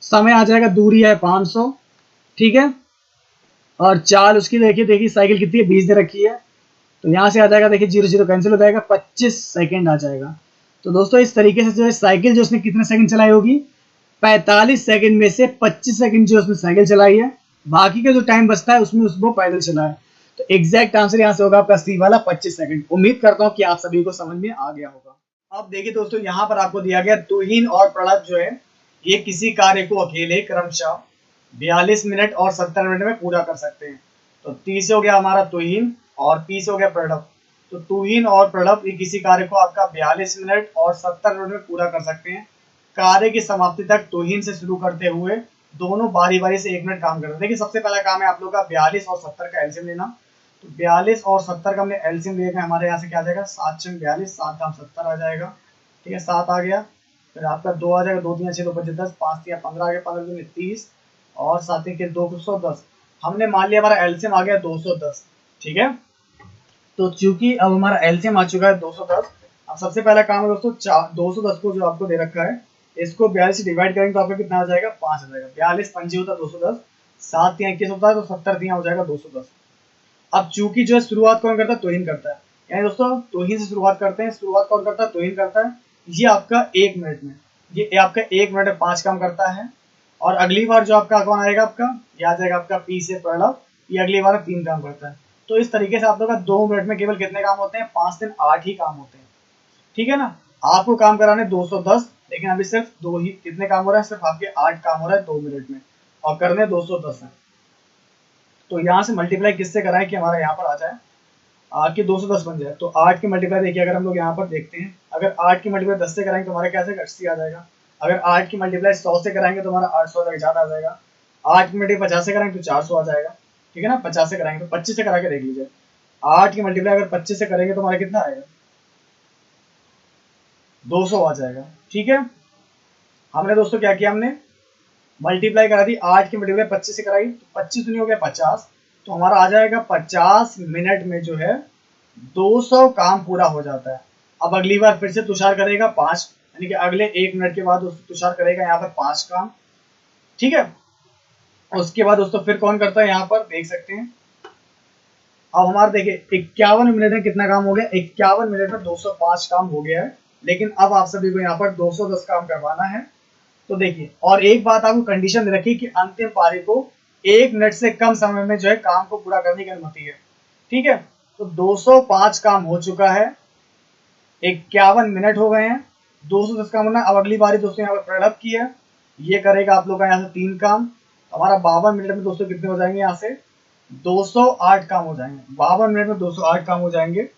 समय आ जाएगा, दूरी है 500, ठीक है, और चाल उसकी देखिए साइकिल कितनी है 20 दे रखी है, तो यहाँ से आ जाएगा देखिए 0 0 कैंसिल हो जाएगा, 25 सेकंड आ जाएगा। तो दोस्तों इस तरीके से जो है साइकिल जो उसने कितने सेकंड चलाई होगी, 45 सेकंड में से 25 सेकंड जो उसने साइकिल चलाई है, बाकी का जो टाइम बचता है उसमें उसको पैदल चला है। तो एग्जैक्ट आंसर यहाँ से होगा आपका सी वाला 25 सेकंड। उम्मीद करता हूँ कि आप सभी को समझ में आ गया होगा। अब देखिए दोस्तों यहाँ पर आपको दिया गया तुहिन और प्रणव जो है ये किसी कार्य को अकेले क्रमशः 42 मिनट और 70 मिनट में पूरा कर सकते हैं। तो 30 हो गया हमारा तुहिन और 30 हो गया प्रणव। तो तुहिन और प्रणव ये किसी कार्य को आपका 42 मिनट और 70 मिनट में पूरा कर सकते हैं। कार्य की समाप्ति तक तुहिन से शुरू करते हुए दोनों बारी बारी से 1 मिनट काम करते हैं। देखिए सबसे पहला काम है आप लोग का 42 और 70 का एलसीएम लेना। तो 42 और 70 का हमने एलसीएम लिया, हमारे यहाँ से क्या आ जाएगा 7 6 42, 7 दाम 70 आ जाएगा, ठीक है 7 आ गया। फिर आपका 2 आ जाएगा, 2 3 6 2 5 10, 5 3 15 आ गया, 15 में 30 और 7 के 210। हमने मान लिया हमारा एलसीएम आ गया 210, ठीक है। तो चूंकि अब हमारा एलसीएम आ चुका है 210, अब सबसे पहला काम है दोस्तों 210 को जो आपको दे रखा है इसको 42 से डिवाइड करेंगे तो आपका कितना आ जाएगा 5 आ जाएगा। 42 पंजी होता है 210, 7 3 21 होता है, तो 70 3 हो जाएगा 210। अब चूंकि जो है शुरुआत कौन करता है तुहिन करता है, यानी दोस्तों तुहिन से शुरुआत करते हैं। शुरुआत कौन करता है तुहिन करता है। ये आपका 1 मिनट में, ये आपका 1 मिनट में 5 काम करता है। और अगली बार जो आपका कौन आएगा आपका, ये आ जाएगा आपका पी से प्रणव, ये अगली बार 3 काम करता है। तो इस तरीके से आप लोग का 2 मिनट में केवल कितने काम होते हैं 5 दिन 8 ही काम होते हैं, ठीक है ना। आपको काम कराने 210, लेकिन अभी सिर्फ 2 ही कितने काम हो रहा है, सिर्फ आपके 8 काम हो रहा है 2 मिनट में, और करने 210 है। तो यहाँ से मल्टीप्लाई किससे कराएं कि हमारा यहाँ पर आ जाए कि 210 बन जाए। तो 8 की मल्टीप्लाई देखिए अगर हम लोग यहाँ पर देखते हैं, अगर 8 की मल्टीप्लाई 10 से कराएंगे तो हमारा क्या आएगा 80 आ जाएगा। अगर 8 की मल्टीप्लाई 100 से कराएंगे तो हमारा 800 ज्यादा आ जाएगा। 8 की मल्टीप्लाई 50 से कराएंगे तो 400 आ जाएगा, ठीक है ना। 50 से कराएंगे तो 25 से करा के देख लीजिए। 8 की मल्टीप्लाई अगर 25 से करेंगे तो हमारा कितना आएगा 200 आ जाएगा, ठीक है। हमने दोस्तों क्या किया, हमने मल्टीप्लाई करा दी, 8 की मल्टीप्लाई 25 से कराई तो 25 दुनी हो गया 50, तो हमारा आ जाएगा 50 मिनट में जो है 200 काम पूरा हो जाता है। अब अगली बार फिर से तुषार करेगा 5, यानी कि अगले 1 मिनट के बाद तुषार करेगा यहाँ पर 5 काम, ठीक है। उसके बाद दोस्तों फिर कौन करता है, यहाँ पर देख सकते हैं। अब हमारा देखिए 51 मिनट में कितना काम हो गया, 51 मिनट में 205 काम हो गया है। लेकिन अब आप सभी को यहाँ पर 210 काम करवाना है। तो देखिए, और एक बात आपको कंडीशन रखी कि अंतिम पारी को 1 मिनट से कम समय में जो है काम को पूरा करने की अनुमति है, ठीक है। तो 205 काम हो चुका है, 51 मिनट हो गए हैं, 210 काम होना। अब अगली बारी दोस्तों यहाँ पर प्रणव की है, ये करेगा आप लोग का यहाँ से 3 काम। हमारा 52 मिनट में दोस्तों कितने हो जाएंगे, यहाँ से 208 काम हो जाएंगे। 52 मिनट में 208 काम हो जाएंगे।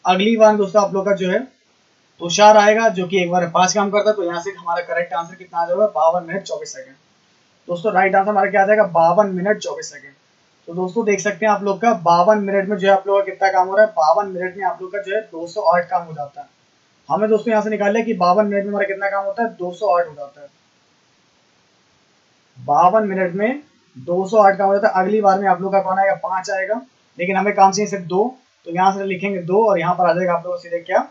अगली बार दोस्तों आप लोग का जो है तुषार आएगा, जो कि एक बार 5 काम करता है। तो यहाँ से हमारा करेक्ट आंसर कितना आ जाएगा, 52 मिनट 24 सेकंड। दोस्तों राइट आंसर हमारा क्या आ जाएगा, 52 मिनट 24 सेकंड। तो दोस्तों देख सकते हैं आप लोग का 52 मिनट में जो है आप लोग का कितना काम हो रहा है, 52 मिनट में आप लोग का जो है 208 काम हो जाता है। हमें दोस्तों यहाँ से निकाल लिया कि 52 मिनट में हमारा कितना काम होता है, 208 हो जाता है। 52 मिनट में 208 काम हो जाता है। अगली बार में आप लोग का कौन आएगा, 5 आएगा, लेकिन हमें काम चाहिए सिर्फ 2। तो यहाँ से लिखेंगे 2 और यहाँ पर आ जाएगा आप लोग सीधे क्या,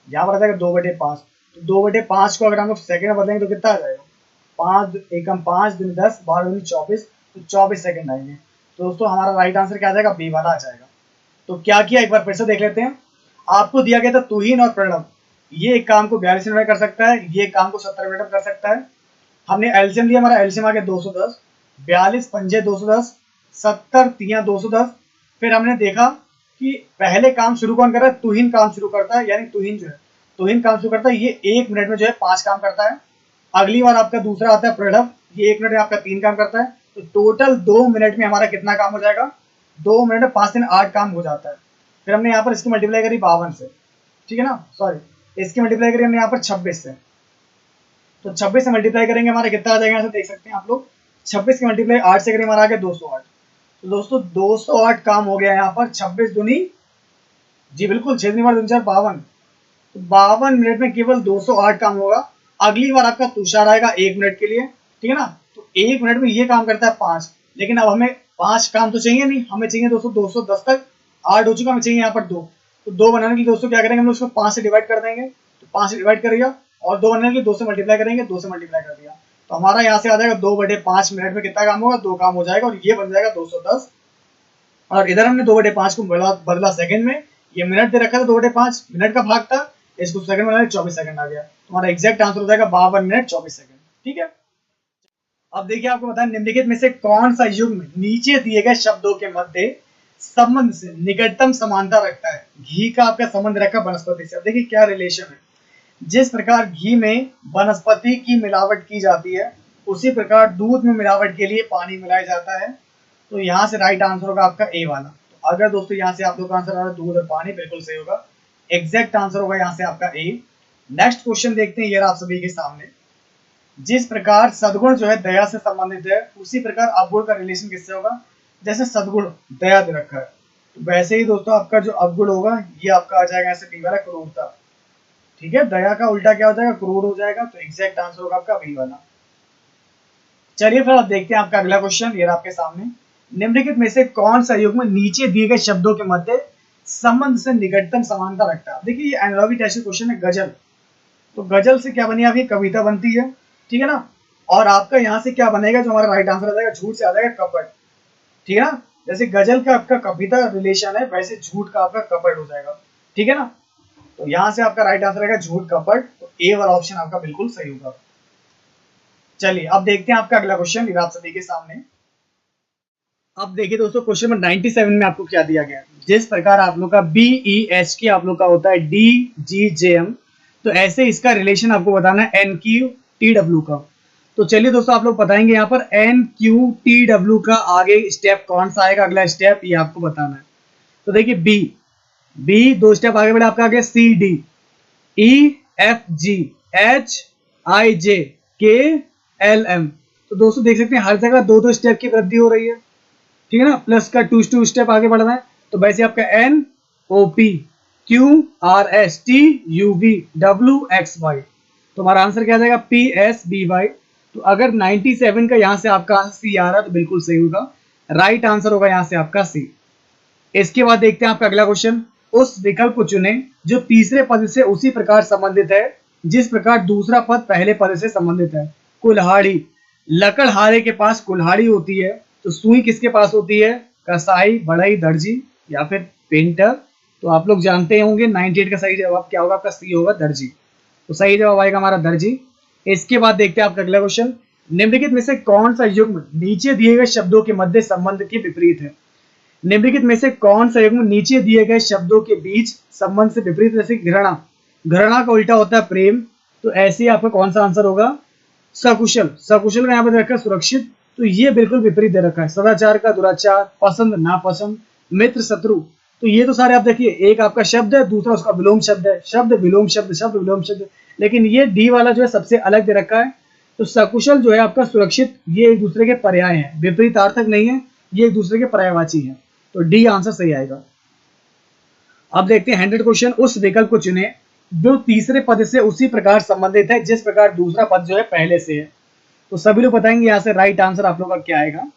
यहाँ पर आ जाएगा 2/5। तो 2/5 को अगर हम लोग सेकंड में बदलेंगे तो कितना आ जाएगा, 5 एकम 5 दिन 10 12 दिन 24, तो 24 सेकंड आएंगे। तो दोस्तों हमारा राइट आंसर क्या आ जाएगा, बी वाला आ जाएगा। तो क्या किया, एक बार फिर से देख लेते हैं। आपको दिया गया था तुहीन और प्रणव, ये एक काम को 42 मिनट में कर सकता है, ये काम को 70 मिनट में कर सकता है। हमने एलसीएम लिया, हमारा एलसीएम आ गया 210, 42 पंजे 210, 70 तियां 210। फिर हमने देखा कि पहले काम शुरू कौन कर रहा है, तुहीन काम शुरू करता है, यानी तुहीन जो है तुहीन काम शुरू करता है, ये 1 मिनट में जो है 5 काम करता है। अगली बार आपका दूसरा आता है प्रणव, ये 1 मिनट में आपका 3 काम करता है। तो टोटल 2 मिनट में हमारा कितना काम हो जाएगा, 2 मिनट में 5 दिन 8 काम हो जाता है। फिर हमने यहाँ पर इसकी मल्टीप्लाई करी 52 से, ठीक है ना, सॉरी इसकी मल्टीप्लाई करी हमने यहाँ पर 26 से। तो 26 से मल्टीप्लाई करेंगे हमारा कितना आ जाएगा, यहाँ से देख सकते हैं आप लोग, 26 की मल्टीप्लाई 8 से करेंगे हमारा आ गया 208। तो दोस्तों 208 काम हो गया यहाँ पर, 26 दूनी जी बिल्कुल 6 दूनी 4 52। तो 52 मिनट में केवल 208 काम होगा। अगली बार आपका तुषार आएगा 1 मिनट के लिए, ठीक है ना। तो 1 मिनट में ये काम करता है 5, लेकिन अब हमें 5 काम तो चाहिए नहीं, हमें चाहिए दोस्तों 210 तक। 8 हो चुका, हमें चाहिए यहाँ पर 2। तो 2 बनाने के लिए दोस्तों क्या करेंगे, हम लोग उसको 5 से डिवाइड कर देंगे। तो 5 से डिवाइड करेगा, और 2 बनाने के लिए 2 से मल्टीप्लाई करेंगे, 2 से मल्टीप्लाई कर दिया। तो हमारा यहाँ से आ जाएगा 2/5 मिनट में कितना काम होगा, 2 काम हो जाएगा, और ये बन जाएगा 210। और इधर हमने 2/5 को बदला सेकंड में, ये मिनट दे रखा था 2/5 मिनट का भाग था, इसको सेकंड में 24 सेकंड आ गया। तुम्हारा एग्जैक्ट आंसर हो जाएगा 52 मिनट 24 सेकंड, ठीक है। अब देखिए आपको बताएं, निम्नलिखित में से कौन सा युग्म नीचे दिए गए शब्दों के मध्य संबंध से निकटतम समानता रखता है। घी का आपका संबंध रखा वनस्पति से। अब देखिए क्या रिलेशन है, जिस प्रकार घी में वनस्पति की मिलावट की जाती है, उसी प्रकार दूध में मिलावट के लिए पानी मिलाया जाता है। तो यहाँ से राइट आंसर होगा आपका ए वाला। तो अगर दोस्तों यहाँ से आप लोग का आंसर आ रहा है दूध और पानी, बिल्कुल सही होगा, एग्जैक्ट आंसर होगा यहाँ से आपका ए। नेक्स्ट क्वेश्चन देखते हैं, ये आप सभी के सामने। जिस प्रकार सद्गुण जो है दया से संबंधित है, उसी प्रकार अवगुण का रिलेशन किससे होगा। जैसे सद्गुण दया दे रखा है, तो वैसे ही दोस्तों आपका जो अवगुण होगा ये आपका आ जाएगा ऐसे बी वाला, क्रूरता, ठीक है। दया का उल्टा क्या हो जाएगा, क्रूर हो जाएगा। तो एग्जैक्ट आंसर होगा आपका बी वाला। चलिए फिर आप देखते हैं आपका अगला क्वेश्चन, ये आपके सामने। निम्नलिखित में से कौन सा युग्म निचे दिए गए शब्दों के मध्य संबंध से निकटतम समानता रखता है। देखिए ये एनालॉजी टाइप क्वेश्चन है, गजल। तो गजल से क्या बनी, आपकी कविता बनती है, ठीक है ना। और आपका यहाँ से क्या बनेगा, जो हमारा राइट आंसर आ जाएगा, झूठ से आ जाएगा कपट, ठीक है ना। जैसे गजल का आपका कविता रिलेशन है, वैसे झूठ का आपका कपट हो जाएगा, ठीक है ना। तो यहाँ से आपका राइट आंसर आएगा झूठ कपट। तो ए वाला ऑप्शन आपका बिल्कुल सही होगा। चलिए अब देखते हैं आपका अगला क्वेश्चन, ये आप सभी के सामने। अब देखिए दोस्तों क्वेश्चन नंबर 97 में आपको क्या दिया गया। जिस प्रकार आप लोग का BEHK आप लोग का होता है DGJM, तो ऐसे इसका रिलेशन आपको बताना है NQTW का। तो चलिए दोस्तों आप लोग बताएंगे यहाँ पर NQTW का आगे स्टेप कौन सा आएगा, अगला स्टेप ये आपको बताना है। तो देखिए B 2 स्टेप आगे बढ़े, आपका आगे CD, EFG HIJ KLM। तो दोस्तों देख सकते हैं हर जगह 2-2 स्टेप की वृद्धि हो रही है, ठीक है ना। प्लस का 2 स्टेप आगे बढ़ रहा है। तो वैसे आपका NOP QRSTUVWXY, तो हमारा आंसर क्या आ जाएगा PSBY। तो अगर 97 का यहाँ से आपका आंसर सी आ रहा है तो बिल्कुल सही होगा, राइट आंसर होगा यहाँ से आपका सी। इसके बाद देखते हैं आपका अगला क्वेश्चन। उस विकल्प को चुने जो तीसरे पद से उसी प्रकार संबंधित है जिस प्रकार दूसरा पद पहले पद से संबंधित है। कुल्हाड़ी, लकड़हारे के पास कुल्हाड़ी होती है, तो सुई किसके पास होती है? कसाई, बढ़ई, दर्जी या फिर पेंटर। तो आप लोग जानते होंगे 98 का सही जवाब क्या होगा? आपका सी होगा, दर्जी। तो सही जवाब आएगा हमारा दर्जी। इसके बाद देखते हैं आपका अगला क्वेश्चन। निम्नलिखित में से कौन सा युग्म नीचे दिए गए शब्दों के मध्य संबंध के विपरीत है? निम्नलिखित में से कौन सा युग्म नीचे दिए गए शब्दों के बीच संबंध से विपरीत? जैसे घृणा, घृणा का उल्टा होता है प्रेम, तो ऐसे ही आपका कौन सा आंसर होगा? सकुशल, सकुशल का यहाँ पर रखा है सुरक्षित, तो ये बिल्कुल विपरीत दे रखा है। सदाचार का दुराचार, पसंद नापसंद, मित्र शत्रु, तो ये तो सारे आप देखिए, एक आपका शब्द है, दूसरा उसका विलोम शब्द है, शब्द विलोम शब्द, शब्द विलोम शब्द, लेकिन ये डी वाला जो है सबसे अलग दे रखा है। तो सकुशल जो है आपका सुरक्षित, ये एक दूसरे के पर्याय हैं, विपरीत अर्थक नहीं है, ये एक दूसरे के पर्यायवाची हैं। तो डी आंसर सही आएगा। अब देखते हैं 100 क्वेश्चन। उस विकल्प को चुने जो तीसरे पद से उसी प्रकार संबंधित है जिस प्रकार दूसरा पद जो है पहले से है। तो सभी लोग बताएंगे यहाँ से राइट आंसर आप लोग का क्या आएगा।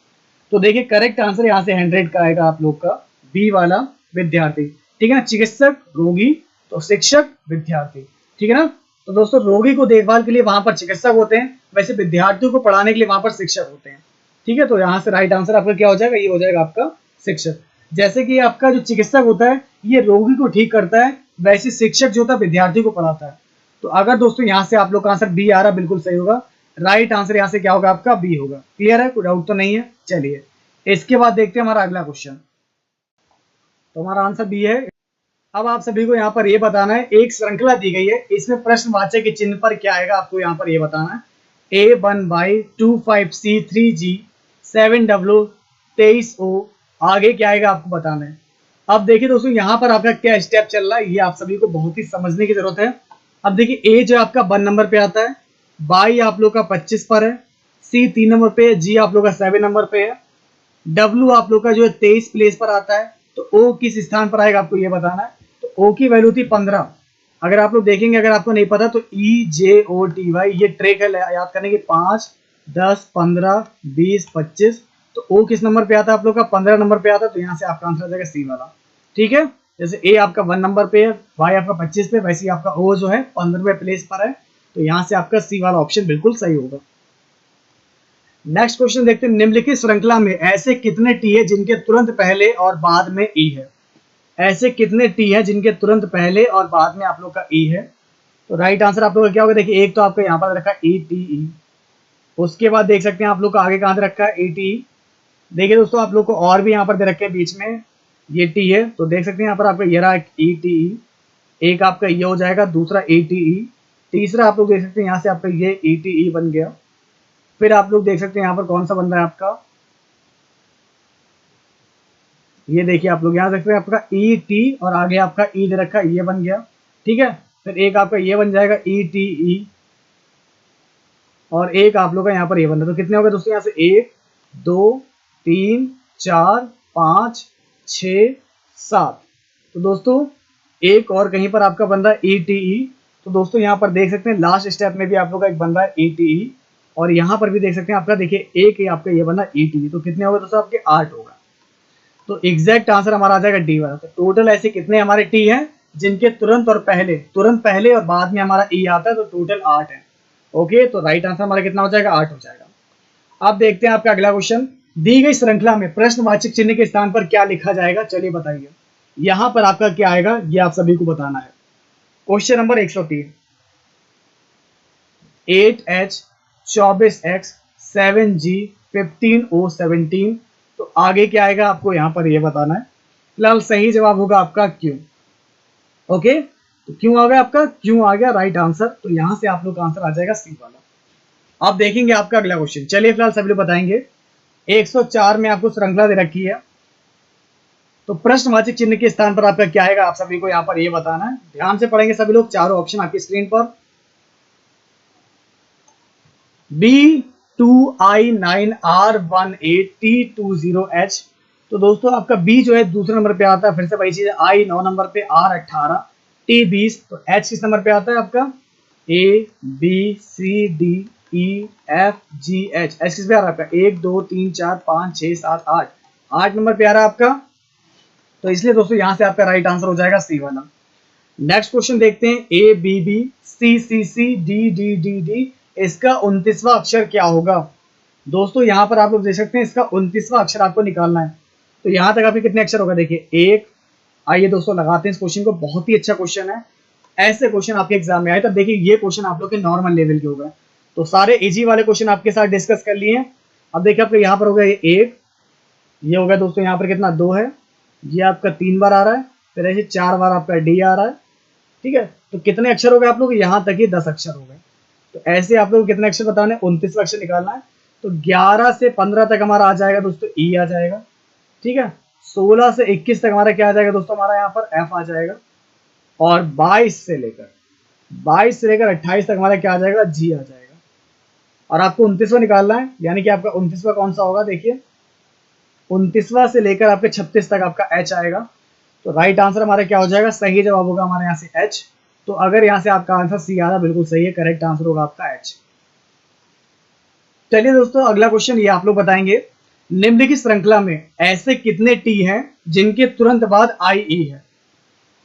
तो देखिए करेक्ट आंसर यहाँ से 100 का आएगा आप लोग का बी वाला, विद्यार्थी। ठीक है ना, चिकित्सक रोगी, तो शिक्षक विद्यार्थी। ठीक है ना, तो दोस्तों रोगी को देखभाल के लिए वहां पर चिकित्सक होते हैं, वैसे विद्यार्थियों को पढ़ाने के लिए वहां पर शिक्षक होते हैं। ठीक है, तो यहाँ से राइट आंसर आपका क्या हो जाएगा? ये हो जाएगा आपका शिक्षक। जैसे कि आपका जो चिकित्सक होता है ये रोगी को ठीक करता है, वैसे शिक्षक जो होता है विद्यार्थी को पढ़ाता है। तो अगर दोस्तों यहाँ से आप लोग का आंसर बी आ रहा है, बिल्कुल सही होगा, राइट आंसर यहाँ से क्या होगा? आपका बी होगा। क्लियर है, कोई डाउट तो नहीं है? चलिए इसके बाद देखते हैं हमारा अगला क्वेश्चन। तो हमारा आंसर बी है। अब आप सभी को यहाँ पर ये बताना है, एक श्रृंखला दी गई है, इसमें प्रश्नवाचक के चिन्ह पर क्या आएगा आपको यहाँ पर ये बताना है। A1Y25C3G 7W 23O, आगे क्या आएगा आपको बताना है। अब देखिए दोस्तों यहाँ पर आपका क्या स्टेप चल रहा है, ये आप सभी को बहुत ही समझने की जरूरत है। अब देखिए ए जो आपका 1 नंबर पे आता है, बाई आप लोग का 25 पर है, सी 3 नंबर पे है, जी आप लोग का 7 नंबर पे है, डब्ल्यू आप लोग का जो है 23 प्लेस पर आता है, तो ओ किस स्थान पर आएगा आपको ये बताना है। तो ओ की वैल्यू थी 15। अगर आप लोग देखेंगे, अगर आपको नहीं पता तो EJOTY ये ट्रिक है याद करने की, 5, 10, 15, 20, 25, तो ओ किस नंबर पे आता है आप लोग का? 15 नंबर पे आता है, तो यहाँ से आपका आंसर आ जाएगा सी वाला। ठीक है, जैसे ए आपका 1 नंबर पे है, वाई आपका 25 पे, वैसे ही आपका ओ जो है 15वें प्लेस पर है, तो यहाँ से आपका सी वाला ऑप्शन बिल्कुल सही होगा। नेक्स्ट क्वेश्चन देखते हैं। निम्नलिखित श्रृंखला में ऐसे कितने टी है जिनके तुरंत पहले और बाद में ई है? ऐसे कितने टी है जिनके तुरंत पहले और बाद में आप लोग का ई है? तो राइट आंसर आप लोग का क्या होगा? देखिए एक तो आपका यहाँ पर रखा है ETE, उसके बाद देख सकते हैं आप लोग का आगे कहां रखा है ATE। देखिए दोस्तों आप लोग को और भी यहाँ पर दे रखे हैं बीच में, ये टी है, तो देख सकते हैं यहाँ पर आपका ये रहा ETE, एक आपका ये हो जाएगा, दूसरा ATE, तीसरा आप लोग देख सकते हैं यहाँ से आपका ये ETE बन गया। फिर आप लोग देख सकते हैं यहाँ पर कौन सा बन रहा है आपका, ये देखिए आप लोग यहाँ देख सकते हैं आपका ET और आगे आपका E दे रखा है, ये बन गया। ठीक है, फिर एक आपका ये बन जाएगा ETE और एक आप लोग का यहाँ पर ये बन रहा है। तो कितने हो गए दोस्तों यहाँ से? 1, 2, 3, 4, 5, 6, 7। तो दोस्तों एक और कहीं पर आपका बन रहा है ETE। तो दोस्तों यहाँ पर देख सकते हैं लास्ट स्टेप में भी आप लोग का एक बन रहा है ETE और यहाँ पर भी देख सकते हैं आपका, देखिए एक ही आपका ये बन रहा है ETE। तो कितने हो गए दोस्तों? आपके 8 होगा। तो एग्जैक्ट आंसर हमारा आ जाएगा डी वाला। तो टोटल ऐसे कितने हमारे टी हैं जिनके तुरंत पहले और बाद में हमारा ई आता है, तो टोटल 8 है। ओके, तो राइट आंसर हमारा कितना हो जाएगा? 8 हो जाएगा। अब देखते हैं आपका अगला क्वेश्चन। दी गई श्रृंखला में प्रश्नवाचक चिन्ह के स्थान पर क्या लिखा जाएगा? चलिए बताइए, यहां पर आपका क्या आएगा ये आप सभी को बताना है। Question number 103, 8H 24X 7G 15O 17, तो आगे क्या आएगा आपको यहाँ पर ये बताना है। फिलहाल सही जवाब होगा आपका क्यों। ओके, तो क्यों आ गया आपका? क्यों आ गया राइट आंसर, तो यहां से आप लोग का आंसर आ जाएगा सी वाला। आप देखेंगे आपका अगला क्वेश्चन। चलिए फिलहाल सभी लोग बताएंगे। 104 में आपको श्रृंखला दे रखी है, तो प्रश्नवाचक चिन्ह के स्थान पर आपका क्या आएगा? आप सभी को यहाँ पर ये बताना है। ध्यान से पढ़ेंगे सभी लोग, चारों ऑप्शन आपकी स्क्रीन पर। B2I9R18T20H, तो दोस्तों आपका बी जो है दूसरे नंबर पे आता है, फिर से वही चीज है। I 9 नंबर पे, R18, T20, तो H किस नंबर पे आता है आपका? A B C D E F G H. H किस पे आ रहा है आपका? 1 2 3 4 5 6 7 8, 8 नंबर पे आ रहा है आपका। तो इसलिए दोस्तों यहाँ से आपका राइट आंसर हो जाएगा सी वाला। नेक्स्ट क्वेश्चन देखते हैं, A B B C C C D D D D, इसका 29वां अक्षर क्या होगा? दोस्तों यहाँ पर आप लोग देख सकते हैं इसका 29वां अक्षर आपको निकालना है। तो यहाँ तक आपके कितने अक्षर होगा? देखिए एक। आइए दोस्तों लगाते हैं इस क्वेश्चन को, बहुत ही अच्छा क्वेश्चन है। ऐसे क्वेश्चन आपके एग्जाम में आए तब देखिए ये क्वेश्चन आप लोग के नॉर्मल लेवल के हो गए। तो सारे इजी वाले क्वेश्चन आपके साथ डिस्कस कर लिए। अब देखिए आपका यहाँ पर हो गया ये एक, ये हो गया दोस्तों यहाँ पर कितना? 2 है। ये आपका 3 बार आ रहा है, फिर ऐसे 4 बार आपका डी आ रहा है। ठीक है, तो कितने अक्षर हो गए आप लोग? यहाँ तक ही 10 अक्षर हो गए। तो ऐसे आप लोग कितने अक्षर बताने? 29वां अक्षर निकालना है। तो 11 से 15 तक हमारा आ जाएगा दोस्तों ई आ जाएगा। ठीक है, 16 से 21 तक हमारा क्या आ जाएगा दोस्तों? हमारा यहाँ पर एफ आ जाएगा। और 22 से लेकर 28 तक हमारा क्या आ जाएगा? जी आ जाएगा। और आपको 29वां निकालना है, यानी कि आपका 29वां कौन सा होगा? देखिए 29वां से लेकर आपके 36 तक आपका एच आएगा। तो राइट आंसर हमारा क्या हो जाएगा? सही जवाब होगा हमारे यहाँ से एच। तो अगर यहाँ से आपका आंसर सी आ रहा बिल्कुल सही है, करेक्ट आंसर होगा आपका एच। चलिए दोस्तों अगला क्वेश्चन ये आप लोग बताएंगे, निम्नलिखित श्रृंखला में ऐसे कितने टी हैं जिनके तुरंत बाद आई ई है?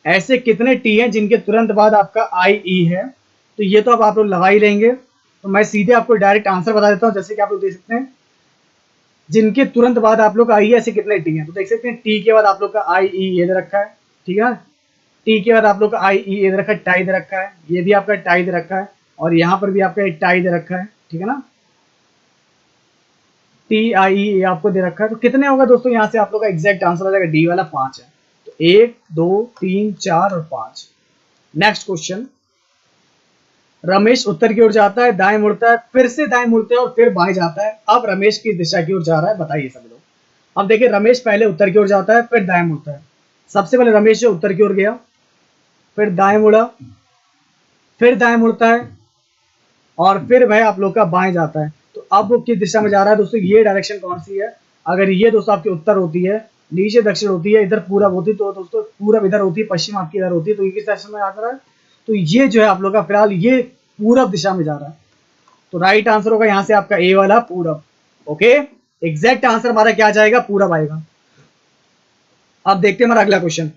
ऐसे कितने टी हैं जिनके तुरंत बाद आपका आई ई है? तो ये तो अब आप लोग लगा ही लेंगे। तो मैं सीधे आपको डायरेक्ट आंसर बता देता हूं। जैसे कि आप लोग देख सकते हैं जिनके तुरंत बाद आप लोग का आई, ऐसे कितने टी हैं? तो देख सकते हैं टी के बाद आप लोग का आई ई ये दे रखा है। ठीक है, टी के बाद आप लोग का आई ई ये दे रखा है, टाई दे रखा है, ये भी आपका टाई दे रखा है, और यहाँ पर भी आपका एक टाई दे रखा है। ठीक है ना, टी आई ई आपको दे रखा है। तो कितने होगा दोस्तों? यहाँ से आप लोग का एग्जैक्ट आंसर आ जाएगा डी वाला 5 है। तो 1 2 3 4 और 5। नेक्स्ट क्वेश्चन, रमेश उत्तर की ओर जाता है, दाएं मुड़ता है, फिर से दाएं मुड़ता है और फिर बाएं जाता है। अब रमेश किस दिशा की ओर जा रहा है? बताइए सब लोग। अब देखिए रमेश पहले उत्तर की ओर जाता है, फिर दाएं मुड़ता है। सबसे पहले रमेश जो उत्तर की ओर गया, फिर दाएं मुड़ा, फिर दाएं मुड़ता है, और फिर वह आप लोग का बाएं जाता है। तो अब वो किस दिशा में जा रहा है दोस्तों? ये डायरेक्शन कौन सी है? अगर ये दोस्तों आपकी उत्तर होती है, नीचे दक्षिण होती है, इधर पूरब होती, तो दोस्तों पूरब इधर होती है, पश्चिम आपकी इधर होती है। तो ये किस दिशा में जा रहा है? तो ये जो है आप लोग का फिलहाल ये पूरब दिशा में जा रहा है। तो राइट आंसर होगा यहाँ से आपका ए वाला पूरब। ओके, एग्जैक्ट आंसर हमारा क्या जाएगा? पूरब आएगा। अब देखते हैं हमारा अगला क्वेश्चन,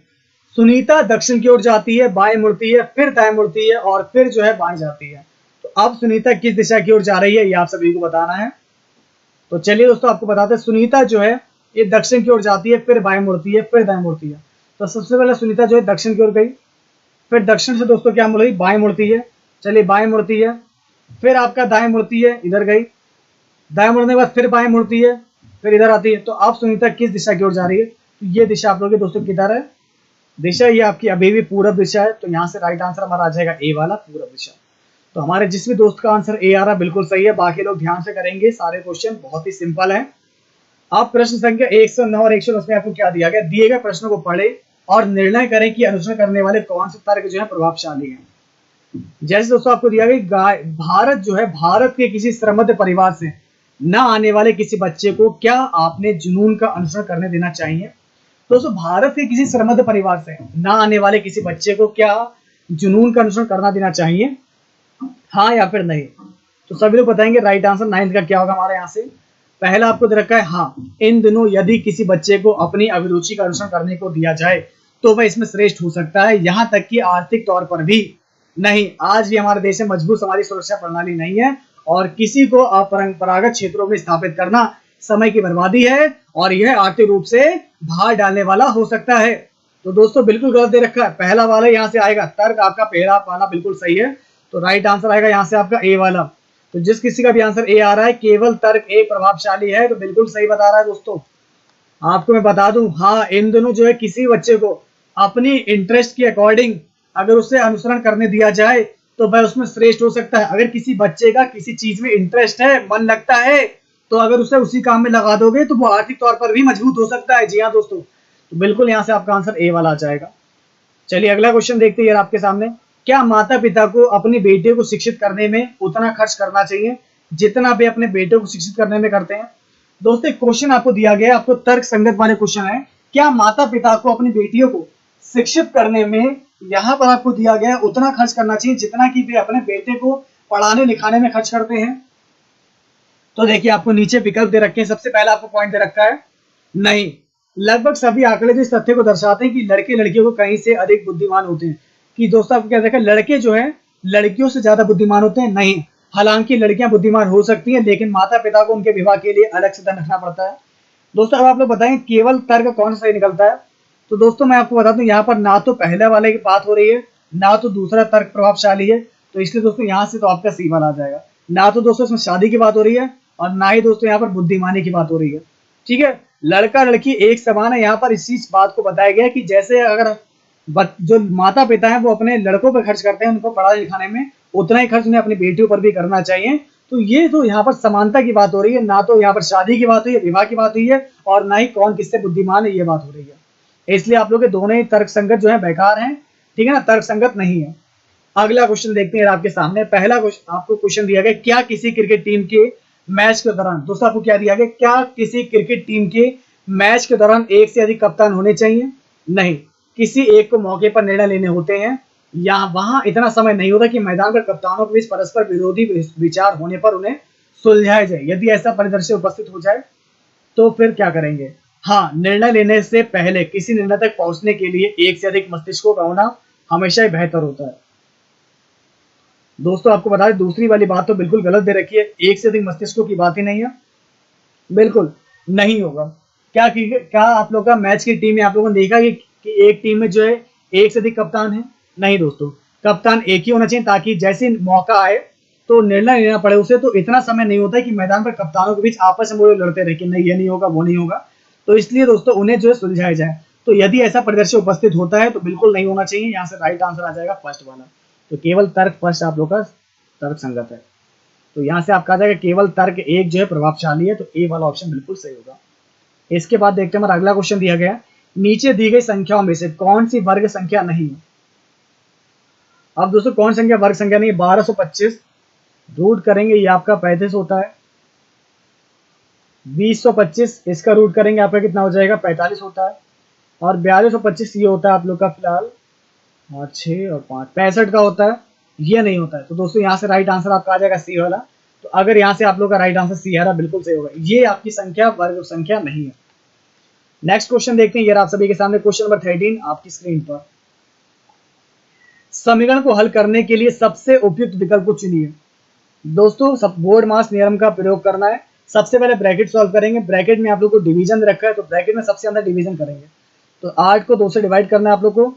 सुनीता दक्षिण की ओर जाती है, बाएं मुड़ती है, फिर दाएं मुड़ती है और फिर जो है बाएं जाती है। तो अब सुनीता किस दिशा की ओर जा रही है ये आप सभी को बताना है। तो चलिए दोस्तों आपको बताते हैं, सुनीता जो है ये दक्षिण की ओर जाती है, फिर बाएं मुड़ती है, फिर दाएं मुड़ती है। तो सबसे पहले सुनीता जो है दक्षिण की ओर गई, फिर दक्षिण से दोस्तों क्या मुड़ी? बाएं मुड़ती है। चलिए बाएं मुड़ती है, फिर आपका दाएं मुड़ती है, इधर गई, दाएं मुड़ने के बाद फिर बाएं मुड़ती है, फिर इधर आती है। तो अब सुनीता किस दिशा की ओर जा रही है? तो ये दिशा आप लोग के दोस्तों किधर है? दिशा ये आपकी अभी भी पूरब दिशा है। तो यहाँ से राइट आंसर हमारा आ जाएगा ए वाला पूरब दिशा। तो हमारे जिस भी दोस्त का आंसर ए आ रहा बिल्कुल सही है। बाकी लोग ध्यान से करेंगे, सारे क्वेश्चन बहुत ही सिंपल है। आप प्रश्न संख्या 109 और 110 में आपको क्या दिया गया? दिए गए प्रश्नों को पढ़े और निर्णय करें कि अनुसरण करने वाले कौन से तर्क जो है प्रभावशाली हैं। जैसे दोस्तों आपको दिया गया, भारत जो है, भारत के किसी श्रीमंत परिवार से न आने वाले किसी बच्चे को क्या आपने जुनून का अनुसरण करने देना चाहिए? दोस्तों भारत के किसी श्रीमंत परिवार से न आने वाले किसी बच्चे को क्या जुनून का अनुसरण करना देना चाहिए? हाँ या फिर नहीं? तो सभी लोग बताएंगे राइट आंसर 9 का क्या होगा हमारे यहाँ से। पहला आपको दे रखा है हाँ, इन दिनों यदि किसी बच्चे को अपनी अभिरुचि का अनुसरण करने को दिया जाए तो वह इसमें श्रेष्ठ हो सकता है, यहाँ तक कि आर्थिक तौर पर भी नहीं। आज भी हमारे देश में मजबूत समाज सुरक्षा प्रणाली नहीं है और किसी को अपरंपरागत क्षेत्रों में स्थापित करना समय की बर्बादी है और यह आर्थिक रूप से भार डालने वाला हो सकता है। तो दोस्तों बिल्कुल गलत दे रखा है, पहला वाला यहाँ से आएगा। तर्क आपका पहला वाला बिल्कुल सही है, तो राइट आंसर आएगा यहाँ से आपका ए वाला। तो जिस किसी का भी आंसर ए आ रहा है, केवल तर्क ए प्रभावशाली है, तो बिल्कुल सही बता रहा है दोस्तों। आपको मैं बता दूं, हाँ इन दोनों जो है किसी बच्चे को अपनी इंटरेस्ट के अकॉर्डिंग अगर उसे अनुसरण करने दिया जाए तो वह उसमें श्रेष्ठ हो सकता है। अगर किसी बच्चे का किसी चीज में इंटरेस्ट है, मन लगता है, तो अगर उसे उसी काम में लगा दोगे तो वो आर्थिक तौर पर भी मजबूत हो सकता है। जी हाँ दोस्तों, तो बिल्कुल यहाँ से आपका आंसर ए वाला आ जाएगा। चलिए अगला क्वेश्चन देखते हैं आपके सामने। क्या माता पिता को अपनी बेटे को शिक्षित करने में उतना खर्च करना चाहिए जितना वे अपने बेटे को शिक्षित करने में करते हैं? दोस्तों एक क्वेश्चन आपको दिया गया, आपको तर्क संगत वाले क्वेश्चन है। क्या माता पिता को अपनी बेटियों को शिक्षित करने में यहाँ पर आपको दिया गया उतना खर्च करना चाहिए जितना कि वे अपने बेटे को पढ़ाने लिखाने में खर्च करते हैं? तो देखिए आपको नीचे विकल्प दे रखे हैं। सबसे पहला आपको पॉइंट दे रखा है नहीं। लगभग सभी आंकड़े जो इस तथ्य को दर्शाते हैं कि लड़के लड़कियों को कहीं से अधिक बुद्धिमान होते हैं। कि दोस्तों आपको क्या देखा, लड़के जो है लड़कियों से ज्यादा बुद्धिमान होते हैं? नहीं। हालांकि लड़कियां बुद्धिमान हो सकती हैं, लेकिन माता पिता को उनके विवाह के लिए अलग से धन रखना पड़ता है। दोस्तों अब आप लोग बताएं केवल तर्क कौन सा सही निकलता है। तो दोस्तों मैं आपको बता दूं, यहाँ पर ना तो पहले वाले की बात हो रही है, ना तो दूसरा तर्क प्रभावशाली है। तो इसलिए दोस्तों यहाँ से तो आपका सी वाला आ जाएगा। ना तो दोस्तों इसमें शादी की बात हो रही है, और ना ही दोस्तों यहाँ पर बुद्धिमानी की बात हो रही है। ठीक है, लड़का लड़की एक समान है। यहाँ पर इसी बात को बताया गया कि जैसे अगर जो माता पिता हैं वो अपने लड़कों पर खर्च करते हैं उनको पढ़ाने लिखाने में, उतना ही खर्च उन्हें अपनी बेटियों पर भी करना चाहिए। तो ये तो यहाँ पर समानता की बात हो रही है, ना तो यहाँ पर शादी की बात हुई है, विवाह की बात हुई है, और ना ही कौन किससे बुद्धिमान है ये बात हो रही है। इसलिए आप लोग के दोनों ही तर्क संगत जो है बेकार हैं। ठीक है ना, तर्क संगत नहीं है। अगला क्वेश्चन देखते हैं आपके सामने। पहला आपको क्वेश्चन दिया गया, क्या किसी क्रिकेट टीम के मैच के दौरान, दोस्तों आपको क्या दिया गया, क्या किसी क्रिकेट टीम के मैच के दौरान एक से अधिक कप्तान होने चाहिए? नहीं। किसी एक को मौके पर निर्णय लेने होते हैं, या वहां इतना समय नहीं होता कि मैदान पर कप्तानों के बीच परस्पर विरोधी विचार होने पर उन्हें सुलझाया जाए। यदि ऐसा परिदृश्य उपस्थित हो जाए तो फिर क्या करेंगे? हाँ, निर्णय लेने से पहले किसी निर्णय तक पहुंचने के लिए एक से अधिक मस्तिष्कों का होना हमेशा ही बेहतर होता है। दोस्तों आपको बता दें, दूसरी वाली बात तो बिल्कुल गलत दे रखी है। एक से अधिक मस्तिष्कों की बात ही नहीं है, बिल्कुल नहीं होगा। क्या आप लोग का मैच की टीम में आप लोगों ने देखा कि एक टीम में जो है एक से अधिक कप्तान है? नहीं दोस्तों, कप्तान एक ही होना चाहिए, ताकि जैसे मौका आए तो निर्णय लेना पड़े उसे। तो इतना समय नहीं होता है कि मैदान पर कप्तानों के बीच आपस में वो लड़ते रहे कि नहीं ये नहीं होगा वो नहीं होगा। तो इसलिए दोस्तों उन्हें जो है सुलझाया जाए। तो यदि ऐसा परिदृश्य उपस्थित होता है तो बिल्कुल नहीं होना चाहिए। यहाँ से राइट आंसर आ जाएगा फर्स्ट वाला। तो केवल तर्क फर्स्ट आप लोग का तर्क संगत है। तो यहाँ से आपका आ जाएगा केवल तर्क एक जो है प्रभावशाली है। तो ए वाला ऑप्शन बिल्कुल सही होगा। इसके बाद देखते हैं हमारा अगला क्वेश्चन दिया गया, नीचे दी गई संख्याओं में से कौन सी वर्ग संख्या नहीं है? अब दोस्तों कौन संख्या वर्ग संख्या नहीं है? 1225 रूट करेंगे ये आपका 35 होता है। 2025 इसका रूट करेंगे आपका कितना हो जाएगा? 45 होता है। और 4225 ये होता है आप लोग का फिलहाल 6 और 5 65 का होता है। ये नहीं होता है। तो दोस्तों यहाँ से राइट आंसर आपका आ जाएगा सी वाला। तो अगर यहाँ से आप लोग का राइट आंसर सी आ रहा बिल्कुल सही होगा। ये आपकी संख्या वर्ग संख्या नहीं है। नेक्स्ट क्वेश्चन देखते हैं, ये आप सभी के सामने क्वेश्चन नंबर 13 आपकी स्क्रीन पर। समीकरण को हल करने के लिए सबसे उपयुक्त विकल्प को चुनिए। दोस्तों सब बोर्ड मास नियम का प्रयोग करना है। सबसे पहले ब्रैकेट सॉल्व करेंगे। ब्रैकेट में आप लोग को डिवीजन रखा है, तो ब्रैकेट में सबसे अंदर डिवीजन करेंगे। तो 8 को 2 से डिवाइड करना है आप लोग को।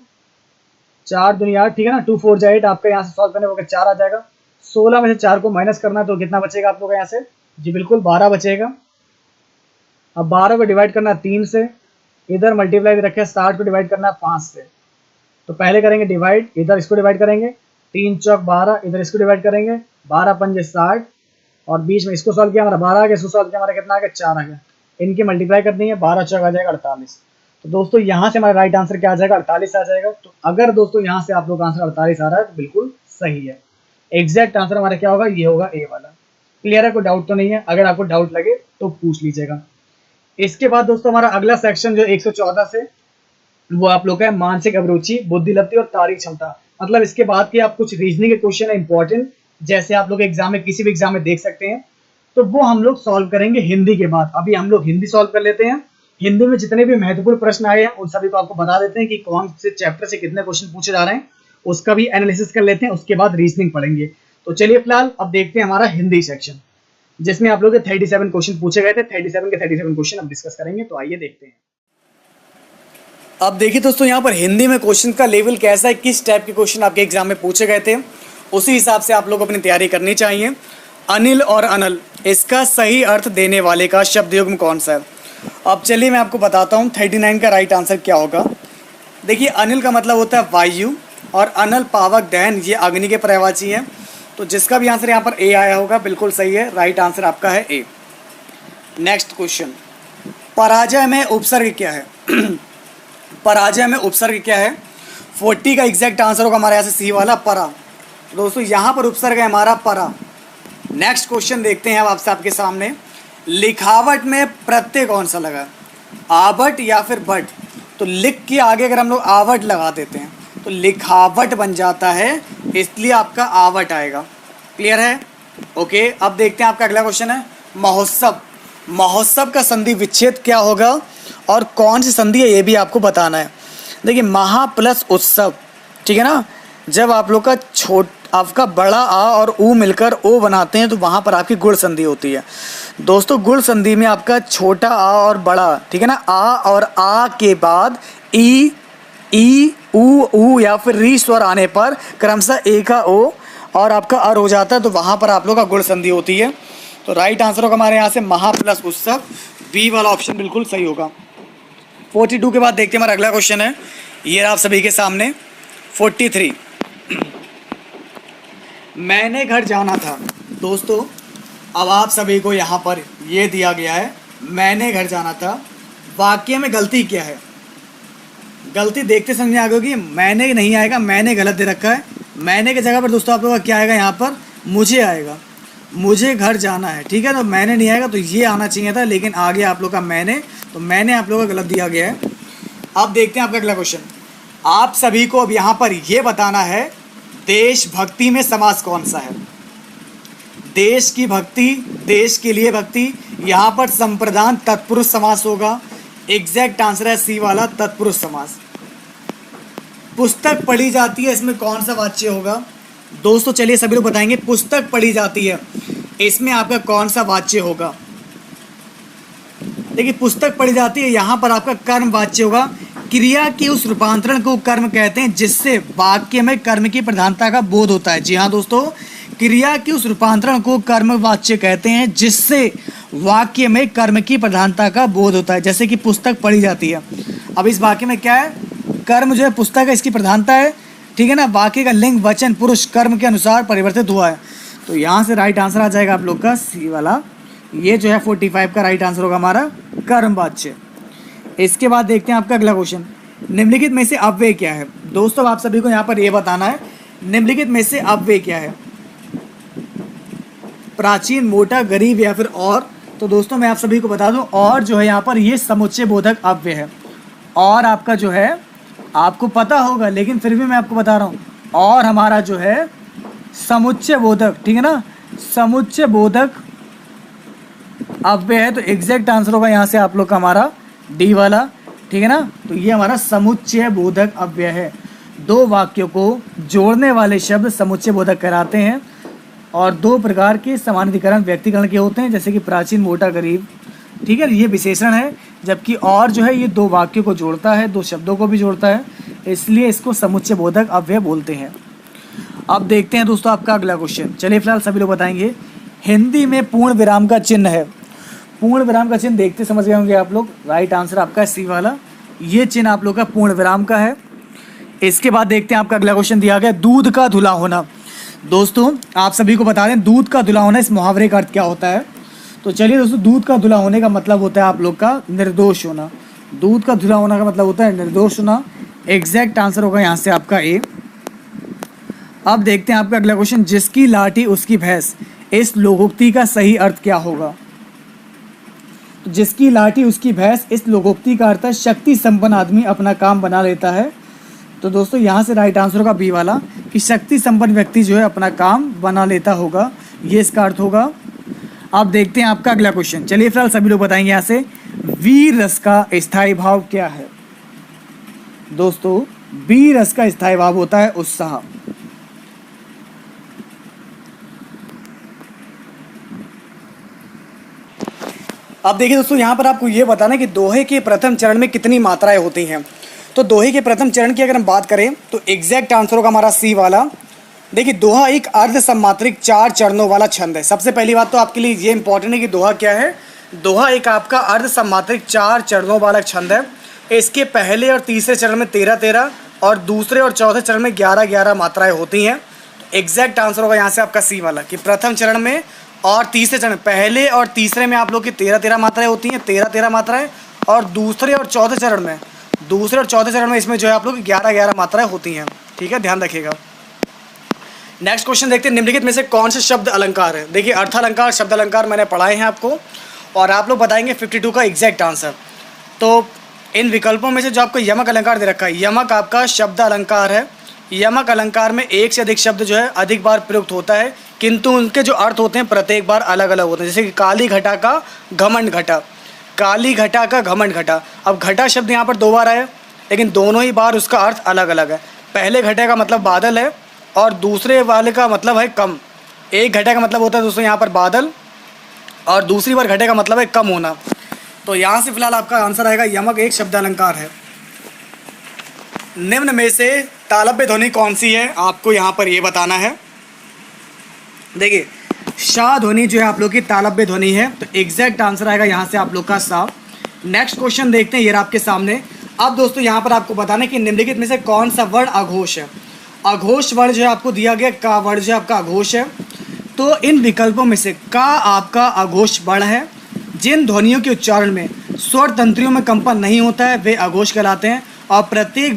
4 दूनी 8, ठीक है ना। 2 4 जा 8, आपका यहाँ से सॉल्व करने होगा 4 आ जाएगा। 16 में से 4 को माइनस करना है, तो कितना बचेगा आप लोग यहाँ से? जी बिल्कुल 12 बचेगा। अब 12 को डिवाइड करना है 3 से, इधर मल्टीप्लाई रखे 60 को डिवाइड करना है 5 से। तो पहले करेंगे डिवाइड, इधर इसको डिवाइड करेंगे 3 चौक 12, इधर इसको डिवाइड करेंगे 12 पंजे 60, और बीच में इसको सॉल्व किया हमारा 12 आ गया, इसको सॉल्व किया हमारा कितना आ गया? 4 आ गया। इनकी मल्टीप्लाई कर देंगे, 12 चौक आ जाएगा 48। तो दोस्तों यहाँ से हमारा राइट आंसर क्या आ जाएगा? 48 आ जाएगा। तो अगर दोस्तों यहाँ से आप लोग का आंसर 48 आ रहा है तो बिल्कुल सही है। एग्जैक्ट आंसर हमारा क्या होगा? ये होगा ए वाला। क्लियर है? कोई डाउट तो नहीं है? अगर आपको डाउट लगे तो पूछ लीजिएगा। इसके बाद दोस्तों हमारा अगला सेक्शन जो 114 से वो आप लोग का है मानसिक अभिरुचि, बुद्धिलब्धि और तार्किक क्षमता। मतलब इसके बाद के आप कुछ रीजनिंग के क्वेश्चन है इंपॉर्टेंट, जैसे आप लोग एग्जाम में किसी भी एग्जाम में देख सकते हैं, तो वो हम लोग सॉल्व करेंगे हिंदी के बाद। अभी हम लोग हिंदी सॉल्व कर लेते हैं। हिंदी में जितने भी महत्वपूर्ण प्रश्न आए हैं उन सभी को आपको बता देते हैं कि कौन से चैप्टर से कितने क्वेश्चन पूछे जा रहे हैं, उसका भी एनालिसिस कर लेते हैं। उसके बाद रीजनिंग पढ़ेंगे। तो चलिए फिलहाल अब देखते हैं हमारा हिंदी सेक्शन, जिसमें आप लोग के 37 क्वेश्चन पूछे गए थे। 37 के 37 क्वेश्चन अब डिस्कस करेंगे। तो आइए देखते हैं। अब देखिए दोस्तों, यहाँ पर हिंदी में क्वेश्चन का लेवल कैसा है, किस टाइप के क्वेश्चन आपके एग्जाम में पूछे गए थे, उसी हिसाब से आप लोग अपनी तैयारी करनी चाहिए। अनिल और अनल, इसका सही अर्थ देने वाले का शब्द युग्म कौन सा है? अब चलिए मैं आपको बताता हूँ 39 का राइट आंसर क्या होगा। देखिए अनिल का मतलब होता है वायु, और अनल पावक दहन, ये अग्नि के पर्यायवाची है। तो जिसका भी आंसर यहाँ पर ए आया होगा बिल्कुल सही है। राइट आंसर आपका है ए। नेक्स्ट क्वेश्चन, पराजय में उपसर्ग क्या है? पराजय में उपसर्ग क्या है? 40 का एग्जैक्ट आंसर होगा हमारे यहाँ से सी वाला, परा। तो दोस्तों यहाँ पर उपसर्ग है हमारा परा। नेक्स्ट क्वेश्चन देखते हैं अब आपसे आपके सामने, लिखावट में प्रत्यय कौन सा लगा? आवट या फिर बट? तो लिख के आगे अगर हम लोग आवट लगा देते हैं तो लिखावट बन जाता है, इसलिए आपका आवट आएगा। क्लियर है? ओके। अब देखते हैं आपका अगला क्वेश्चन है, महोत्सव। महोत्सव का संधि विच्छेद क्या होगा और कौन सी संधि है ये भी आपको बताना है। देखिए महा प्लस उत्सव, ठीक है ना, जब आप लोग का आपका बड़ा आ और ऊ मिलकर ओ बनाते हैं तो वहाँ पर आपकी गुण संधि होती है। दोस्तों गुण संधि में आपका छोटा आ और बड़ा, ठीक है ना, आ और आ के बाद ई ऊ या फिर री स्वर आने पर क्रमशः ए का ओ और आपका अर हो जाता है, तो वहाँ पर आप लोग का गुण संधि होती है। तो राइट आंसर होगा हमारे यहाँ से महा प्लस उत्सव, बी वाला ऑप्शन बिल्कुल सही होगा। 42 के बाद देखते हैं हमारा अगला क्वेश्चन है, ये आप सभी के सामने 43। मैंने घर जाना था। दोस्तों अब आप सभी को यहाँ पर ये दिया गया है, मैंने घर जाना था, वाक्य में गलती क्या है? गलती देखते समझ आ गई, मैंने नहीं आएगा, मैंने गलत दे रखा है। मैंने की जगह पर दोस्तों आप लोगों का क्या आएगा, यहाँ पर मुझे आएगा, मुझे घर जाना है, ठीक है। तो मैंने नहीं आएगा तो ये आना चाहिए था, लेकिन आ गया आप लोग का मैंने, तो मैंने आप लोगों का गलत दिया गया है। अब देखते हैं आपका अगला क्वेश्चन। आप सभी को अब यहाँ पर ये बताना है देशभक्ति में समास कौन सा है। देश की भक्ति, देश के लिए भक्ति, यहाँ पर संप्रदान तत्पुरुष समास होगा। एग्जैक्ट आंसर है सी वाला तत्पुरुष समास। पुस्तक पढ़ी जाती है, इसमें कौन सा वाच्य होगा? दोस्तों चलिए सभी लोग बताएंगे, पुस्तक पढ़ी जाती है, इसमें आपका कौन सा वाच्य होगा? देखिए पुस्तक पढ़ी जाती है, यहाँ पर आपका कर्म वाच्य होगा। क्रिया के उस रूपांतरण को कर्म कहते हैं जिससे वाक्य में कर्म की प्रधानता का बोध होता है। जी हाँ दोस्तों, क्रिया के उस रूपांतरण को कर्म वाच्य कहते हैं जिससे वाक्य में कर्म की प्रधानता का बोध होता है। जैसे कि पुस्तक पढ़ी जाती है, अब इस वाक्य में क्या है, कर्म जो है पुस्तक है, इसकी प्रधानता है, ठीक है ना। वाक्य का लिंग वचन पुरुष कर्म के अनुसार परिवर्तित हुआ है, तो यहाँ से राइट आंसर आ जाएगा आप लोग का सी वाला। ये जो है 45 का राइट आंसर होगा हमारा कर्मवाच्य। इसके बाद देखते हैं आपका अगला क्वेश्चन, निम्नलिखित में से अव्यय क्या है? दोस्तों आप सभी को यहाँ पर ये बताना है निम्नलिखित में से अव्यय क्या है। प्राचीन, मोटा, गरीब या फिर और। तो दोस्तों मैं आप सभी को बता दूं, और जो है यहाँ पर ये समुच्चय बोधक अव्यय है। और आपका जो है आपको पता होगा, लेकिन फिर भी मैं आपको बता रहा हूँ, और हमारा जो है समुच्चय बोधक, ठीक है ना, समुच्चय बोधक अव्यय है। तो एग्जैक्ट आंसर होगा यहाँ से आप लोग का हमारा डी वाला, ठीक है ना। तो ये हमारा समुच्चय बोधक अव्यय है। दो वाक्यों को जोड़ने वाले शब्द समुच्चय बोधक कहलाते हैं, और दो प्रकार के समानाधिकरण व्यक्तिकरण के होते हैं, जैसे कि प्राचीन, मोटा, गरीब, ठीक है, ये विशेषण है। जबकि और जो है ये दो वाक्यों को जोड़ता है, दो शब्दों को भी जोड़ता है, इसलिए इसको समुच्चय बोधक अव्यय बोलते हैं। अब देखते हैं दोस्तों आपका अगला क्वेश्चन। चलिए फिलहाल सभी लोग बताएंगे, हिंदी में पूर्ण विराम का चिन्ह है। पूर्ण विराम का चिन्ह देखते समझ गए होंगे आप लोग, राइट आंसर आपका है सी वाला। ये चिन्ह आप लोग का पूर्ण विराम का है। इसके बाद देखते हैं आपका अगला क्वेश्चन दिया गया, दूध का धुला होना। दोस्तों आप सभी को बता दें, दूध का धुला होना, इस मुहावरे का अर्थ क्या होता है? तो चलिए दोस्तों, दूध का धुला होने का मतलब होता है आप लोग का निर्दोष होना। दूध का धुला होना का मतलब होता है निर्दोष होना। एग्जैक्ट आंसर होगा यहाँ से आपका ए। अब देखते हैं आपका अगला क्वेश्चन, जिसकी लाठी उसकी भैंस, इस लोकोक्ति का सही अर्थ क्या होगा? जिसकी लाठी उसकी भैंस, इस लोकोक्ति का अर्थ है शक्ति संपन्न आदमी अपना काम बना लेता है। तो दोस्तों यहाँ से राइट आंसर होगा बी वाला, कि शक्ति संपन्न व्यक्ति जो है अपना काम बना लेता होगा, ये इसका अर्थ होगा। अब देखते हैं आपका अगला क्वेश्चन। चलिए फिलहाल सभी लोग बताएंगे यहाँ से, वीर रस का स्थायी भाव क्या है? दोस्तों वीर रस का स्थायी भाव होता है उत्साह। अब देखिए दोस्तों, यहाँ पर आपको ये बताना है कि दोहे के प्रथम चरण में कितनी मात्राएं होती हैं। तो दोहे के प्रथम चरण की अगर हम बात करें तो एग्जैक्ट आंसर होगा हमारा सी वाला। देखिए दोहा एक अर्ध सम्मात्रिक 4 चरणों वाला छंद है। सबसे पहली बात तो आपके लिए ये इंपॉर्टेंट है कि दोहा क्या है। दोहा एक आपका अर्ध सम्मात्रिक 4 चरणों वाला छंद है। इसके पहले और तीसरे चरण में 13-13 और दूसरे और चौथे चरण में 11-11 मात्राएं होती हैं। एग्जैक्ट आंसर होगा यहाँ से आपका सी वाला, कि प्रथम चरण में और तीसरे चरण, पहले और तीसरे में आप लोग की 13-13 मात्राएं होती हैं, 13-13 मात्राएं, और दूसरे और चौथे चरण में इसमें जो है आप लोग 11-11 मात्राएं होती हैं। ठीक है, ध्यान रखिएगा। नेक्स्ट क्वेश्चन देखते हैं, निम्नलिखित में से कौन से शब्द अलंकार है? देखिए अर्थ अलंकार, शब्द अलंकार मैंने पढ़ाए हैं आपको, और आप लोग बताएंगे 52 का एग्जैक्ट आंसर। तो इन विकल्पों में से जो आपको यमक अलंकार दे रखा है, यमक आपका शब्द अलंकार है, यमक अलंकार में एक से अधिक शब्द जो है अधिक बार प्रयुक्त होता है, किंतु उनके जो अर्थ होते हैं प्रत्येक बार अलग अलग होते हैं। जैसे कि काली घटा का घमंड घटा, काली घटा का घमंड घटा। अब घटा शब्द यहाँ पर 2 बार आया, लेकिन दोनों ही बार उसका अर्थ अलग अलग है। पहले घटे का मतलब बादल है और दूसरे वाले का मतलब है कम। एक घटे का मतलब होता है दोस्तों यहाँ पर बादल, और दूसरी बार घटे का मतलब है कम होना। तो यहाँ से फिलहाल आपका आंसर आएगा यमक एक शब्द अलंकार है। निम्न में से तालव्य ध्वनि कौन सी है, आपको यहाँ पर ये बताना है। देखिए शाह ध्वनि जो है आप लोग की तालव्य ध्वनि है, तो एग्जैक्ट आंसर आएगा यहाँ से आप लोग का सा। नेक्स्ट क्वेश्चन देखते हैं, ये आपके सामने। अब दोस्तों यहाँ पर आपको बताना है कि निम्नलिखित में से कौन सा वर्ण अघोष है। अघोष वर्ण जो है आपको दिया गया, का वर्ण जो है आपका अघोष है। तो इन विकल्पों में से का आपका अघोष वर्ण है। जिन ध्वनियों के उच्चारण में स्वर तंत्रियों में कंपन नहीं होता है वे अघोष कहलाते हैं, और प्रत्येक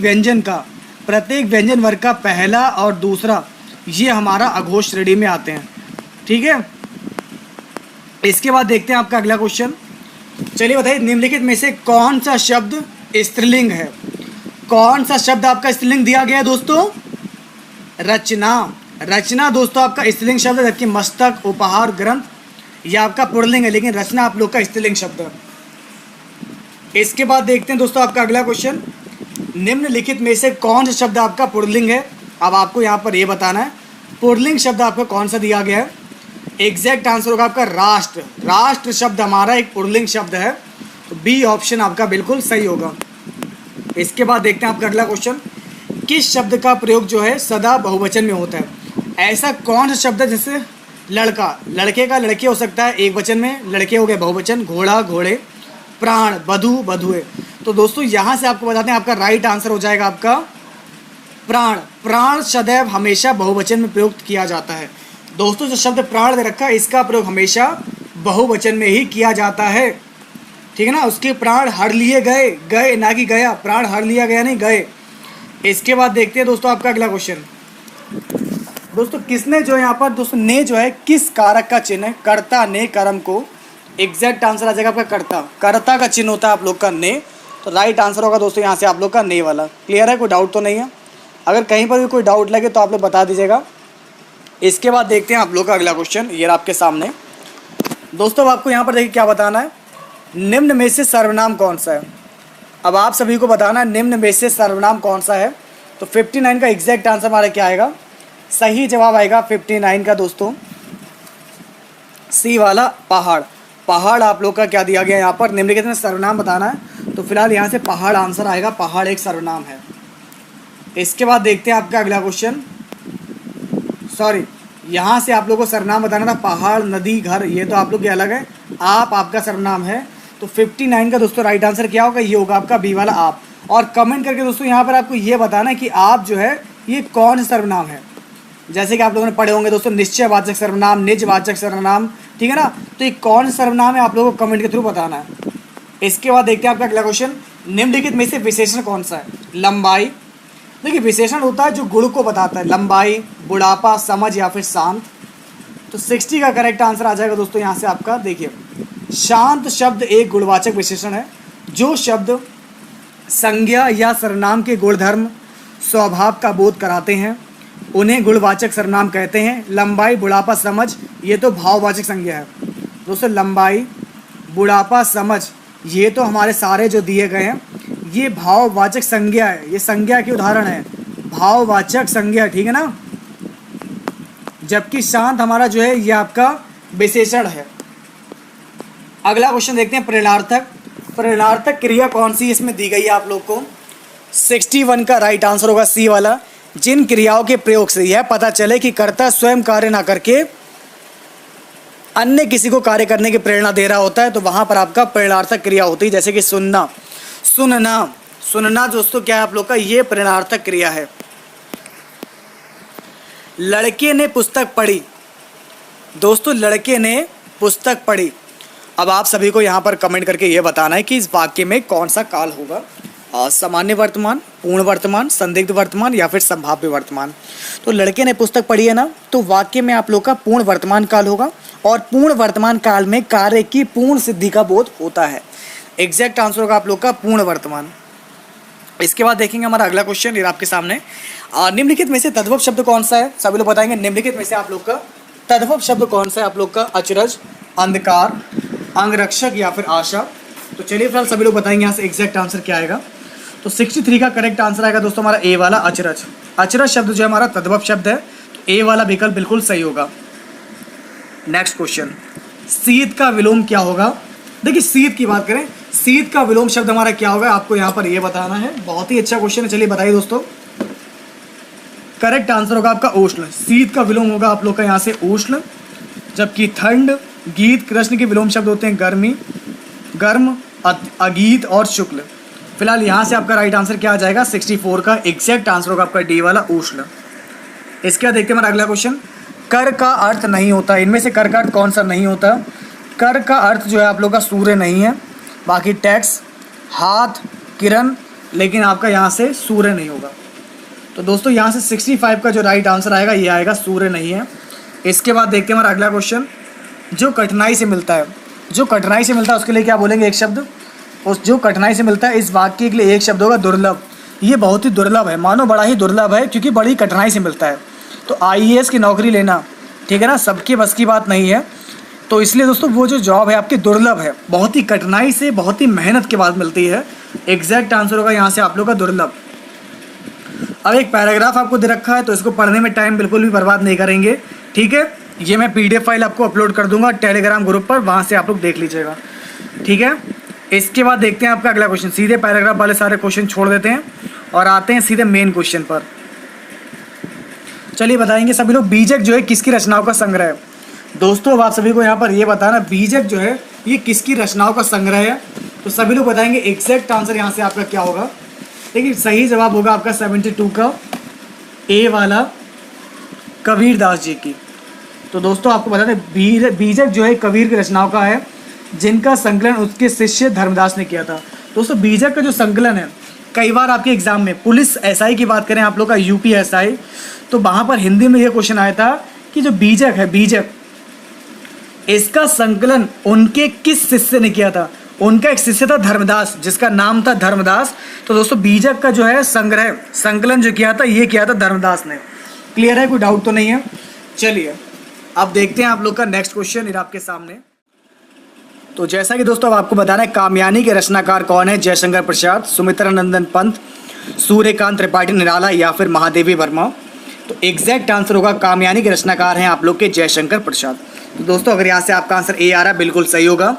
व्यंजन वर्ग का पहला और दूसरा ये हमारा अघोष श्रेणी में आते हैं। ठीक है, इसके बाद देखते हैं आपका अगला क्वेश्चन। चलिए बताइए, निम्नलिखित में से कौन सा शब्द स्त्रीलिंग है। कौन सा शब्द आपका स्त्रीलिंग दिया गया है दोस्तों? रचना। रचना दोस्तों आपका स्त्रीलिंग शब्द है, जबकि मस्तक, उपहार, ग्रंथ यह आपका पुल्लिंग है, लेकिन रचना आप लोग का स्त्रीलिंग शब्द है। इसके बाद देखते हैं दोस्तों आपका अगला क्वेश्चन। निम्नलिखित में से कौन सा शब्द आपका पुल्लिंग है। अब आपको यहाँ पर ये बताना है पुल्लिंग शब्द आपका कौन सा दिया गया है। एग्जैक्ट आंसर होगा आपका राष्ट्र। राष्ट्र शब्द हमारा एक पुल्लिंग शब्द है, तो बी ऑप्शन आपका बिल्कुल सही होगा। इसके बाद देखते हैं आपका अगला क्वेश्चन। किस शब्द का प्रयोग जो है सदा बहुवचन में होता है। ऐसा कौन सा शब्द है, जैसे लड़का, लड़के का लड़के हो सकता है एक वचन में, लड़के हो गए बहुवचन, घोड़ा घोड़े, प्राण बधु बधुए। तो दोस्तों यहाँ से आपको बताते हैं आपका राइट आंसर हो जाएगा आपका प्राण। प्राण सदैव हमेशा बहुवचन में प्रयुक्त किया जाता है। दोस्तों जो शब्द प्राण दे रखा है इसका प्रयोग हमेशा बहुवचन में ही किया जाता है। ठीक है ना, उसके प्राण हर लिए गए, गए ना कि गया, प्राण हर लिया गया नहीं, गए। इसके बाद देखते हैं दोस्तों आपका अगला क्वेश्चन। दोस्तों किसने जो यहाँ पर दोस्तों ने जो है किस कारक का चिन्ह है। कर्ता ने कर्म को। एग्जैक्ट आंसर आ जाएगा आपका कर्ता। कर्ता का चिन्ह होता है आप लोग का ने, तो राइट आंसर होगा दोस्तों यहाँ से आप लोग का ने वाला। क्लियर है, कोई डाउट तो नहीं है। अगर कहीं पर भी कोई डाउट लगे तो आप लोग बता दीजिएगा। इसके बाद देखते हैं आप लोग का अगला क्वेश्चन, ये आपके सामने। दोस्तों अब आपको यहाँ पर देखिए क्या बताना है, निम्न में से सर्वनाम कौन सा है। अब आप सभी को बताना है निम्न में से सर्वनाम कौन सा है। तो 59 का एग्जैक्ट आंसर हमारा क्या आएगा, सही जवाब आएगा 59 का दोस्तों सी वाला पहाड़। पहाड़ आप लोग का क्या दिया गया यहाँ पर, निम्नलिखित में सर्वनाम बताना है। तो फिलहाल यहाँ से पहाड़ आंसर आएगा, पहाड़ एक सर्वनाम है। इसके बाद देखते हैं आपका अगला क्वेश्चन। सॉरी, यहाँ से आप लोगों को सर्वनाम बताना था, पहाड़, नदी, घर, ये तो आप लोग के अलग है। आप आपका सर्वनाम है, तो 59 का दोस्तों राइट आंसर क्या होगा, ये होगा आपका बी वाला आप। और कमेंट करके दोस्तों यहाँ पर आपको ये बताना है कि आप जो है ये कौन सा सर्वनाम है। जैसे कि आप लोगों ने पढ़े होंगे दोस्तों निश्चयवाचक सर्वनाम, निजवाचक सर्वनाम, ठीक है ना। तो ये कौन सा सर्वनाम है आप लोगों को कमेंट के थ्रू बताना है। इसके बाद देखते हैं आपका अगला क्वेश्चन। निम्नलिखित में से विशेषण कौन सा है। लंबाई। देखिए विशेषण होता है जो गुण को बताता है, लंबाई, बुढ़ापा, समझ या फिर शांत। तो 60 का करेक्ट आंसर आ जाएगा दोस्तों यहाँ से आपका। देखिए शांत शब्द एक गुणवाचक विशेषण है। जो शब्द संज्ञा या सर्वनाम के गुणधर्म स्वभाव का बोध कराते हैं उन्हें गुणवाचक सर्वनाम कहते हैं। लंबाई, बुढ़ापा, समझ ये तो भाववाचक संज्ञा है दोस्तों। लंबाई, बुढ़ापा, समझ ये तो हमारे सारे जो दिए गए हैं ये भाववाचक संज्ञा है, ये संज्ञा के उदाहरण है, भाववाचक संज्ञा, ठीक है ना। जबकि शांत हमारा जो है ये आपका विशेषण है। अगला क्वेश्चन देखते हैं प्रेरणार्थक। प्रेरणार्थक क्रिया कौन सी इसमें दी गई है आप लोग को। 61 का राइट आंसर होगा सी वाला। जिन क्रियाओं के प्रयोग से यह पता चले कि कर्ता स्वयं कार्य ना करके अन्य किसी को कार्य करने की प्रेरणा दे रहा होता है तो वहां पर आपका प्रेरणार्थक क्रिया होती है। जैसे कि सुनना, सुनना, सुनना दोस्तों क्या है आप लोग का, ये प्रेरणार्थक क्रिया है। लड़के ने पुस्तक पढ़ी। दोस्तों लड़के ने पुस्तक पढ़ी। अब आप सभी को यहाँ पर कमेंट करके ये बताना है कि इस वाक्य में कौन सा काल होगा, सामान्य वर्तमान, पूर्ण वर्तमान, संदिग्ध वर्तमान या फिर संभाव्य वर्तमान। तो लड़के ने पुस्तक पढ़ी है ना, तो वाक्य में आप लोग का पूर्ण वर्तमान काल होगा और पूर्ण वर्तमान काल में कार्य की पूर्ण सिद्धि का बोध होता है। एग्जैक्ट आंसर होगा आप लोग का पूर्ण वर्तमान। इसके बाद देखेंगे हमारा अगला क्वेश्चन, ये आपके सामने। निम्नलिखित में से तद्भव शब्द कौन सा है, सभी लोग बताएंगे। निम्नलिखित में से आप लोग का तद्भव शब्द कौन सा है आप लोग का? अचरज, अंधकार, अंगरक्षक या फिर आशा। तो चलिए फिलहाल सभी लोग बताएंगे यहाँ से एग्जैक्ट आंसर क्या आएगा। तो 63 का करेक्ट आंसर आएगा दोस्तों हमारा ए वाला, अचरज। अचरज शब्द जो है हमारा तद्भव शब्द है, तो ए वाला विकल्प बिल्कुल सही होगा। नेक्स्ट क्वेश्चन, शीत का विलोम क्या होगा? देखिए शीत की बात करें, शीत का विलोम शब्द हमारा क्या होगा, आपको यहाँ पर ये बताना है। बहुत ही अच्छा क्वेश्चन है, चलिए बताइए दोस्तों। करेक्ट आंसर होगा आपका उष्ण। शीत का विलोम होगा आप लोग का यहाँ से उष्ण, जबकि ठंड, गीत, कृष्ण के विलोम शब्द होते हैं गर्मी, गर्म, अगीत और शुक्ल। फिलहाल यहाँ से आपका राइट आंसर क्या आ जाएगा? 64 का एग्जैक्ट आंसर होगा आपका डी वाला, उष्ण। इसके बाद देखते हैं हमारा अगला क्वेश्चन। कर का अर्थ नहीं होता, इनमें से कर का अर्थ कौन सा नहीं होता? कर का अर्थ जो है आप लोग का सूर्य नहीं है, बाकी टैक्स, हाथ, किरण, लेकिन आपका यहाँ से सूर्य नहीं होगा। तो दोस्तों यहाँ से 65 का जो राइट आंसर आएगा ये आएगा, सूर्य नहीं है। इसके बाद देखते हैं हमारा अगला क्वेश्चन। जो कठिनाई से मिलता है, जो कठिनाई से मिलता है उसके लिए क्या बोलेंगे? एक शब्द। उस जो कठिनाई से मिलता है, इस वाक्य के लिए एक शब्द होगा दुर्लभ। ये बहुत ही दुर्लभ है, मानो बड़ा ही दुर्लभ है, क्योंकि बड़ी कठिनाई से मिलता है। तो IAS की नौकरी लेना, ठीक है ना, सबके बस की बात नहीं है। तो इसलिए दोस्तों वो जो जॉब है आपकी दुर्लभ है, बहुत ही कठिनाई से, बहुत ही मेहनत के बाद मिलती है। एग्जैक्ट आंसर होगा यहाँ से आप लोग का दुर्लभ। अब एक पैराग्राफ आपको दे रखा है, तो इसको पढ़ने में टाइम बिल्कुल भी बर्बाद नहीं करेंगे, ठीक है। ये मैं PDF फाइल आपको अपलोड कर दूंगा टेलीग्राम ग्रुप पर, वहाँ से आप लोग देख लीजिएगा, ठीक है। इसके बाद देखते हैं आपका अगला क्वेश्चन। सीधे पैराग्राफ वाले सारे क्वेश्चन छोड़ देते हैं और आते हैं सीधे मेन क्वेश्चन पर। चलिए बताएंगे सभी लोग, बीजक जो है किसकी रचनाओं का संग्रह है? दोस्तों अब आप सभी को यहाँ पर ये बताना, बीजक जो है ये किसकी रचनाओं का संग्रह है? तो सभी लोग बताएंगे एग्जैक्ट आंसर यहाँ से आपका क्या होगा। देखिए सही जवाब होगा आपका 72 का ए वाला, कबीर दास जी की। तो दोस्तों आपको बता दें बीजक जो है कबीर की रचनाओं का है, जिनका संकलन उसके शिष्य धर्मदास ने किया था। दोस्तों बीजक का जो संकलन है, कई बार आपके एग्जाम में पुलिस SI की बात करें आप लोग का, UP SI, तो वहाँ पर हिंदी में ये क्वेश्चन आया था कि जो बीजक है, बीजक, इसका संकलन उनके किस शिष्य ने किया था? उनका एक शिष्य था धर्मदास, जिसका नाम था धर्मदास। तो दोस्तों बीजक का जो है संग्रह, संकलन जो किया था, ये किया था धर्मदास ने। क्लियर है, कोई डाउट तो नहीं है? चलिए अब देखते हैं आप लोग का नेक्स्ट क्वेश्चन इधर आपके सामने। तो जैसा कि दोस्तों अब आपको बताना है, कामयानी के रचनाकार कौन है? जयशंकर प्रसाद, सुमित्रानंदन पंत, सूर्यकांत त्रिपाठी निराला या फिर महादेवी वर्मा। तो एग्जैक्ट आंसर होगा कामयानी के रचनाकार हैं आप लोग के जयशंकर प्रसाद। तो दोस्तों अगर यहाँ से आपका आंसर ए आ रहा है, बिल्कुल सही होगा।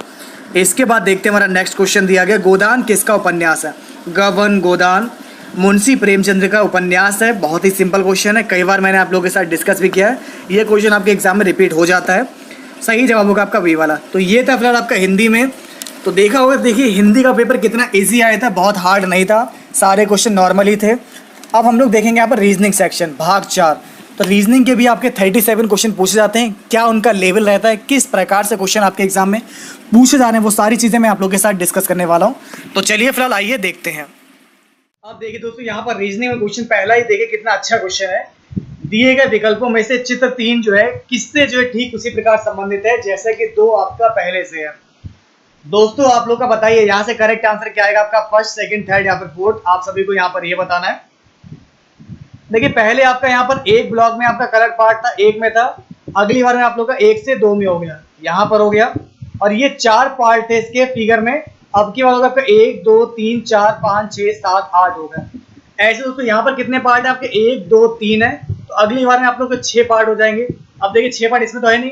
इसके बाद देखते हैं हमारा नेक्स्ट क्वेश्चन दिया गया, गोदान किसका उपन्यास है? गबन गोदान मुंशी प्रेमचंद्र का उपन्यास है। बहुत ही सिंपल क्वेश्चन है, कई बार मैंने आप लोगों के साथ डिस्कस भी किया है, ये क्वेश्चन आपके एग्जाम में रिपीट हो जाता है। सही जवाब होगा आपका बी वाला। तो ये था फिलहाल आपका हिंदी में। तो देखा होगा, देखिए हिंदी का पेपर कितना ईजी आया था, बहुत हार्ड नहीं था, सारे क्वेश्चन नॉर्मल ही थे। अब हम लोग देखेंगे यहाँ पर रीजनिंग सेक्शन भाग 4। तो रीजनिंग के भी आपके 37 क्वेश्चन पूछे जाते हैं, क्या उनका लेवल रहता है, किस प्रकार से क्वेश्चन आपके एग्जाम में पूछे जा रहे हैं, वो सारी चीज़ें मैं आप लोगों के साथ डिस्कस करने वाला हूँ। तो चलिए फिलहाल आइए देखते हैं। अब देखिए दोस्तों यहाँ पर रीजनिंग में क्वेश्चन पहला ही देखिए कितना अच्छा क्वेश्चन है। दिए गए विकल्पों में से चित्र 3 जो है किससे जो है ठीक उसी प्रकार संबंधित है जैसे कि 2 आपका पहले से है। दोस्तों आप लोग का बताइए यहाँ से करेक्ट आंसर क्या आएगा आपका? फर्स्ट, सेकंड, थर्ड या फिर फोर्थ? आप सभी को यहाँ पर ये बताना है। देखिए पहले आपका यहाँ पर एक ब्लॉक में आपका कलर पार्ट था, 1 में था, अगली बार में आप लोग का 1 से 2 में हो गया, यहाँ पर हो गया, और ये 4 पार्ट थे इसके फिगर में। अब की बार होगा आपका 1 2 3 4 5 6 7 8 हो गया। ऐसे दोस्तों यहाँ पर कितने पार्ट है आपके? 1 2 3 है, तो अगली बार में आप लोग के 6 पार्ट हो जाएंगे। अब देखिए 6 पार्ट इसमें तो है नहीं,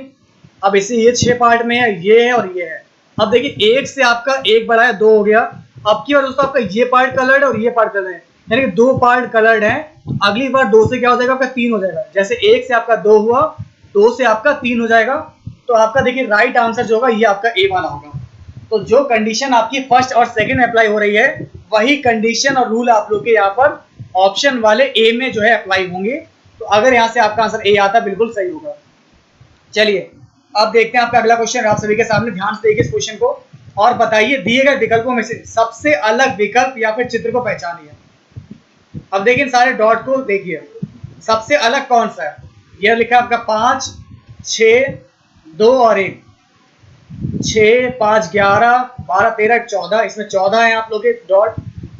अब इससे ये 6 पार्ट में है, ये है और ये है। अब देखिए 1 से आपका 1 बढ़ा है, 2 हो गया। अब की बार दोस्तों आपका ये पार्ट कलर्ड है और ये पार्ट कलर्ड है, यानी कि 2 पार्ट कलर्ड है। अगली बार 2 से क्या हो जाएगा आपका? 3 हो जाएगा। जैसे 1 से आपका 2 हुआ, 2 से आपका 3 हो जाएगा। तो आपका देखिए राइट आंसर जो होगा ये आपका ए वाला होगा। तो जो कंडीशन आपकी फर्स्ट और सेकंड अप्लाई हो रही है, वही कंडीशन और रूल आप लोग के यहाँ पर ऑप्शन वाले ए में जो है अप्लाई होंगे। तो अगर यहाँ से आपका आंसर ए आता बिल्कुल सही होगा। चलिए अब देखते हैं आपका अगला क्वेश्चन आप सभी के सामने। ध्यान से देखिए इस क्वेश्चन को और बताइए दिए गए विकल्पों में से सबसे अलग विकल्प या फिर चित्र को पहचानिए। अब देखिए सारे डॉट को देखिए, सबसे अलग कौन सा है? यह लिखा है आपका 5 6 2 और 1, 6 5 11 12 13 14, इसमें 14 है आप लोग के डॉट,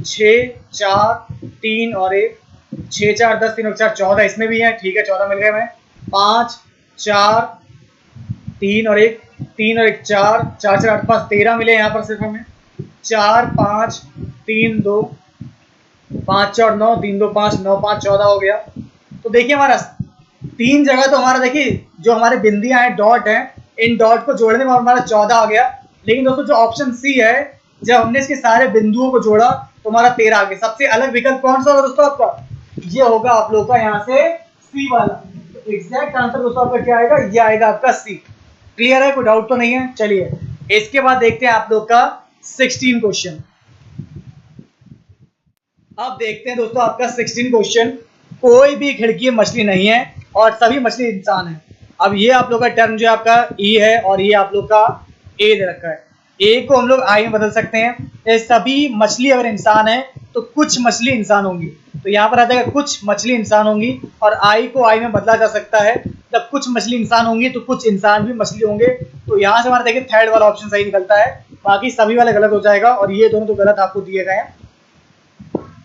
6 4 3 और 1, 6 4 10 3 और 4 14, इसमें भी है, ठीक है 14 मिल गए हमें। 5 4 3 और 1, 3 और 1 4, 4 4 8 5 13 मिले यहाँ पर सिर्फ हमें। 4 5 3 2, 5 4 9, 3 2 5, 9 5 14 हो गया। तो देखिए हमारा 3 जगह तो हमारा देखिए जो हमारे बिंदियां हैं, डॉट हैं, इन डॉट को जोड़ने में हमारा 14 आ गया। लेकिन दोस्तों जो ऑप्शन सी है, जब हमने इसके सारे बिंदुओं को जोड़ा तो हमारा 13 आ गया। सबसे अलग विकल्प कौन सा होगा दोस्तों आपका? ये होगा आप लोग का यहाँ से सी वाला। तो एग्जैक्ट आंसर दोस्तों आपका क्या आएगा? ये आएगा आपका सी। क्लियर है? कोई डाउट तो नहीं है? चलिए इसके बाद देखते हैं आप लोग का 16 क्वेश्चन। अब देखते हैं दोस्तों आपका 16 क्वेश्चन। कोई भी खिड़की मछली नहीं है और सभी मछली इंसान है। अब ये आप लोग का टर्म जो आपका ई है और ये आप लोग का ए दे रखा है। ए को हम लोग आई में बदल सकते हैं। ये सभी मछली अगर इंसान है तो कुछ मछली इंसान होंगी, तो यहाँ पर आ जाएगा कुछ मछली इंसान होंगी, और आई को आई में बदला जा सकता है। जब कुछ मछली इंसान होंगी तो कुछ इंसान भी मछली होंगे। तो यहाँ से हमारा देखिए थर्ड वाला ऑप्शन सही निकलता है, बाकी सभी वाले गलत हो जाएगा, और ये दोनों तो गलत आपको दिए गए हैं।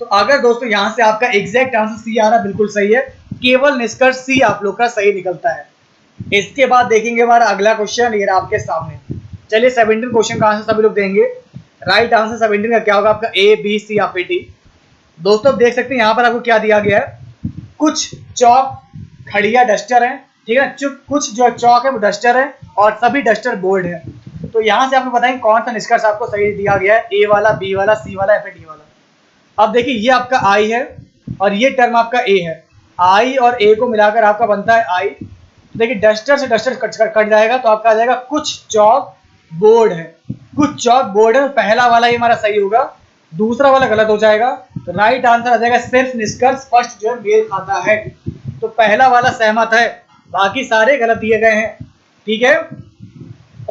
तो अगर दोस्तों यहाँ से आपका एग्जैक्ट आंसर सी आ रहा बिल्कुल सही है, केवल निष्कर्ष सी आप लोग का सही निकलता है। इसके बाद देखेंगे हमारा अगला क्वेश्चन, ये आपके सामने। चलिए 17 क्वेश्चन का आंसर सभी लोग देंगे। राइट आंसर 17 का क्या होगा आपका? ए बी सी या फिर डी। दोस्तों देख सकते हैं यहाँ पर आपको क्या दिया गया है। कुछ चौक खड़िया डस्टर है, ठीक है, कुछ जो चौक है वो डस्टर है और सभी डस्टर बोर्ड है। तो यहाँ से आपको बताएंगे कौन सा निष्कर्ष आपको सही दिया गया है, ए वाला, बी वाला, सी वाला या फिर डी वाला। अब देखिए ये आपका आई है और ये टर्म आपका ए है। आई और ए को मिलाकर आपका बनता है आई। तो देखिए डस्टर से डस्टर कट जाएगा तो आपका आ जाएगा कुछ चौक बोर्ड है। कुछ चौक बोर्ड है, तो पहला वाला ही हमारा सही होगा, दूसरा वाला गलत हो जाएगा। तो राइट आंसर आ जाएगा सिर्फ निष्कर्ष फर्स्ट जो है मेल खाता है। तो पहला वाला सहमत है, बाकी सारे गलत दिए गए हैं, ठीक है।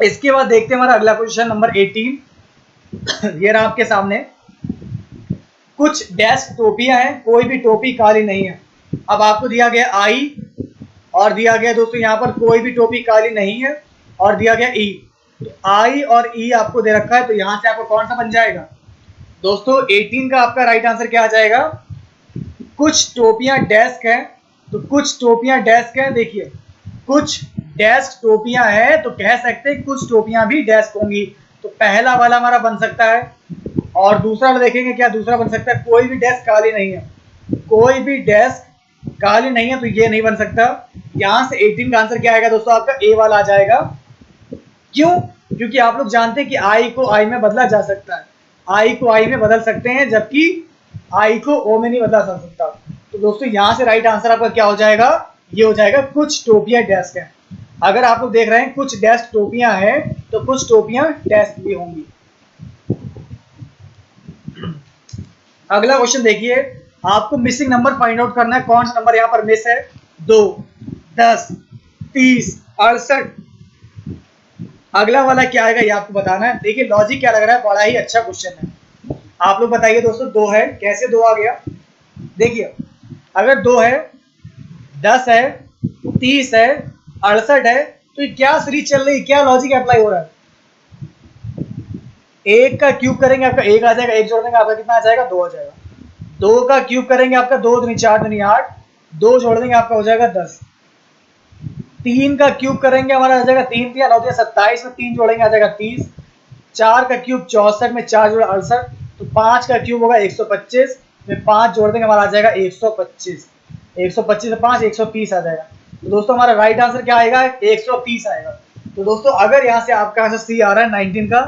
इसके बाद देखते हैं हमारा अगला क्वेश्चन नंबर 18। ये रहा आपके सामने। कुछ डैश टोपियां हैं, कोई भी टोपी काली नहीं है। अब आपको दिया गया आई और दिया गया दोस्तों यहाँ पर कोई भी टोपी काली नहीं है और दिया गया ई। तो आई और ई आपको दे रखा है, तो यहाँ से आपको कौन सा बन जाएगा दोस्तों? 18 का आपका राइट आंसर क्या आ जाएगा? कुछ टोपियां डेस्क है, तो कुछ टोपियां डेस्क है। देखिए कुछ डेस्क टोपियां है तो कह सकते हैं कुछ टोपियां भी डेस्क होंगी। तो पहला वाला हमारा बन सकता है, और दूसरा वाला देखेंगे क्या दूसरा बन सकता है? कोई भी डेस्क काली नहीं है, कोई भी डेस्क काली नहीं है, तो ये नहीं बन सकता। यहाँ से 18 का आंसर क्या आएगा दोस्तों? आपका ए वाला आ जाएगा। क्यों? क्योंकि आप लोग जानते हैं कि आई को आई में बदला जा सकता है, आई को आई में बदल सकते हैं, जबकि आई को ओ में नहीं बदला जा सकता। तो दोस्तों यहाँ से राइट आंसर आपका क्या हो जाएगा? ये हो जाएगा कुछ टोपियां डेस्क है। अगर आप लोग देख रहे हैं कुछ डेस्क टोपियां हैं तो कुछ टोपियां डेस्क भी होंगी। अगला क्वेश्चन देखिए, आपको मिसिंग नंबर फाइंड आउट करना है। कौन सा नंबर यहाँ पर मिस है? 2, 10, 30, 68। अगला वाला क्या आएगा ये आपको बताना है। देखिए लॉजिक क्या लग रहा है, बड़ा ही अच्छा क्वेश्चन है। आप लोग बताइए दोस्तों, 2 है, कैसे 2 आ गया? देखिए अगर 2 है, 10 है, 30 है, 68 है, तो ये क्या सीरीज चल रही है, क्या लॉजिक अप्लाई हो रहा है? एक का क्यूब करेंगे आपका 1 आ जाएगा, 1 जोड़ देंगे आपका कितना आ जाएगा? 2 आ जाएगा। 2 का क्यूब करेंगे आपका 2 दूनी 4 दूनी 8, 2 जोड़ देंगे आपका हो जाएगा 10। 3 का क्यूब करेंगे हमारा आ जाएगा 3 3 9 27 में 3 जोड़ेंगे आ जाएगा 30। 4 का क्यूब 64 में 4 जोड़ा 68, तो 5 का क्यूब होगा 125 में 5 जोड़ देंगे हमारा आ जाएगा 125। 125 से 5 130 आ जाएगा। तो दोस्तों हमारा राइट आंसर क्या आएगा? 130 आएगा। तो दोस्तों अगर यहाँ से आपका आंसर सी आ रहा है 19 का,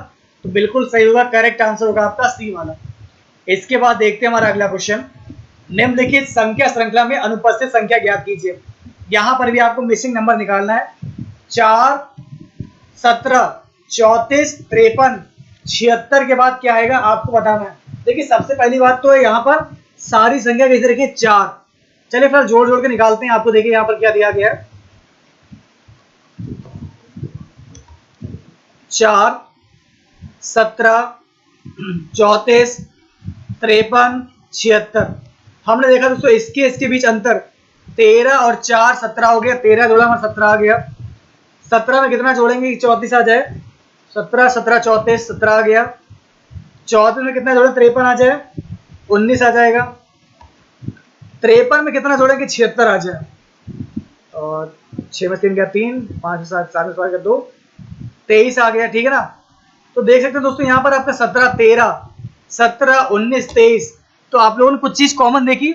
तो बिल्कुल सही होगा, करेक्ट आंसर होगा आपका सी वाला। इसके बाद देखते हैं हमारा अगला क्वेश्चन। निम्नलिखित संख्या श्रृंखला में अनुपस्थित संख्या ज्ञात कीजिए। यहां पर भी आपको मिसिंग नंबर निकालना है। 4, 17, 34, 53, 76 के बाद क्या आएगा आपको बताना है। देखिए सबसे पहली बात तो है यहाँ पर सारी संख्या कैसे रखिए 4। चलिए फिर जोड़ जोड़ के निकालते हैं। आपको देखिए यहाँ पर क्या दिया गया है, 4, 17, 34, 53, 76। हमने देखा दोस्तों इसके बीच अंतर 13 और 4 17 हो गया। 13 जोड़ा हमारा 17 आ गया। 17 में कितना जोड़ेंगे 34 आ जाए? 17 17 34 17 आ गया। 34 में कितना जोड़े 53 आ जाए? 19 आ जाएगा। 53 में कितना जोड़ेंगे, 76 आ जाए, और 6 में 3 गया 3, 5 में 7, 7 में 5 गया 2, 23 आ गया, ठीक है ना। तो देख सकते हैं दोस्तों यहाँ पर आपका 17, 13, 17, 19, 23, तो आप लोगों ने कुछ चीज कॉमन देखी,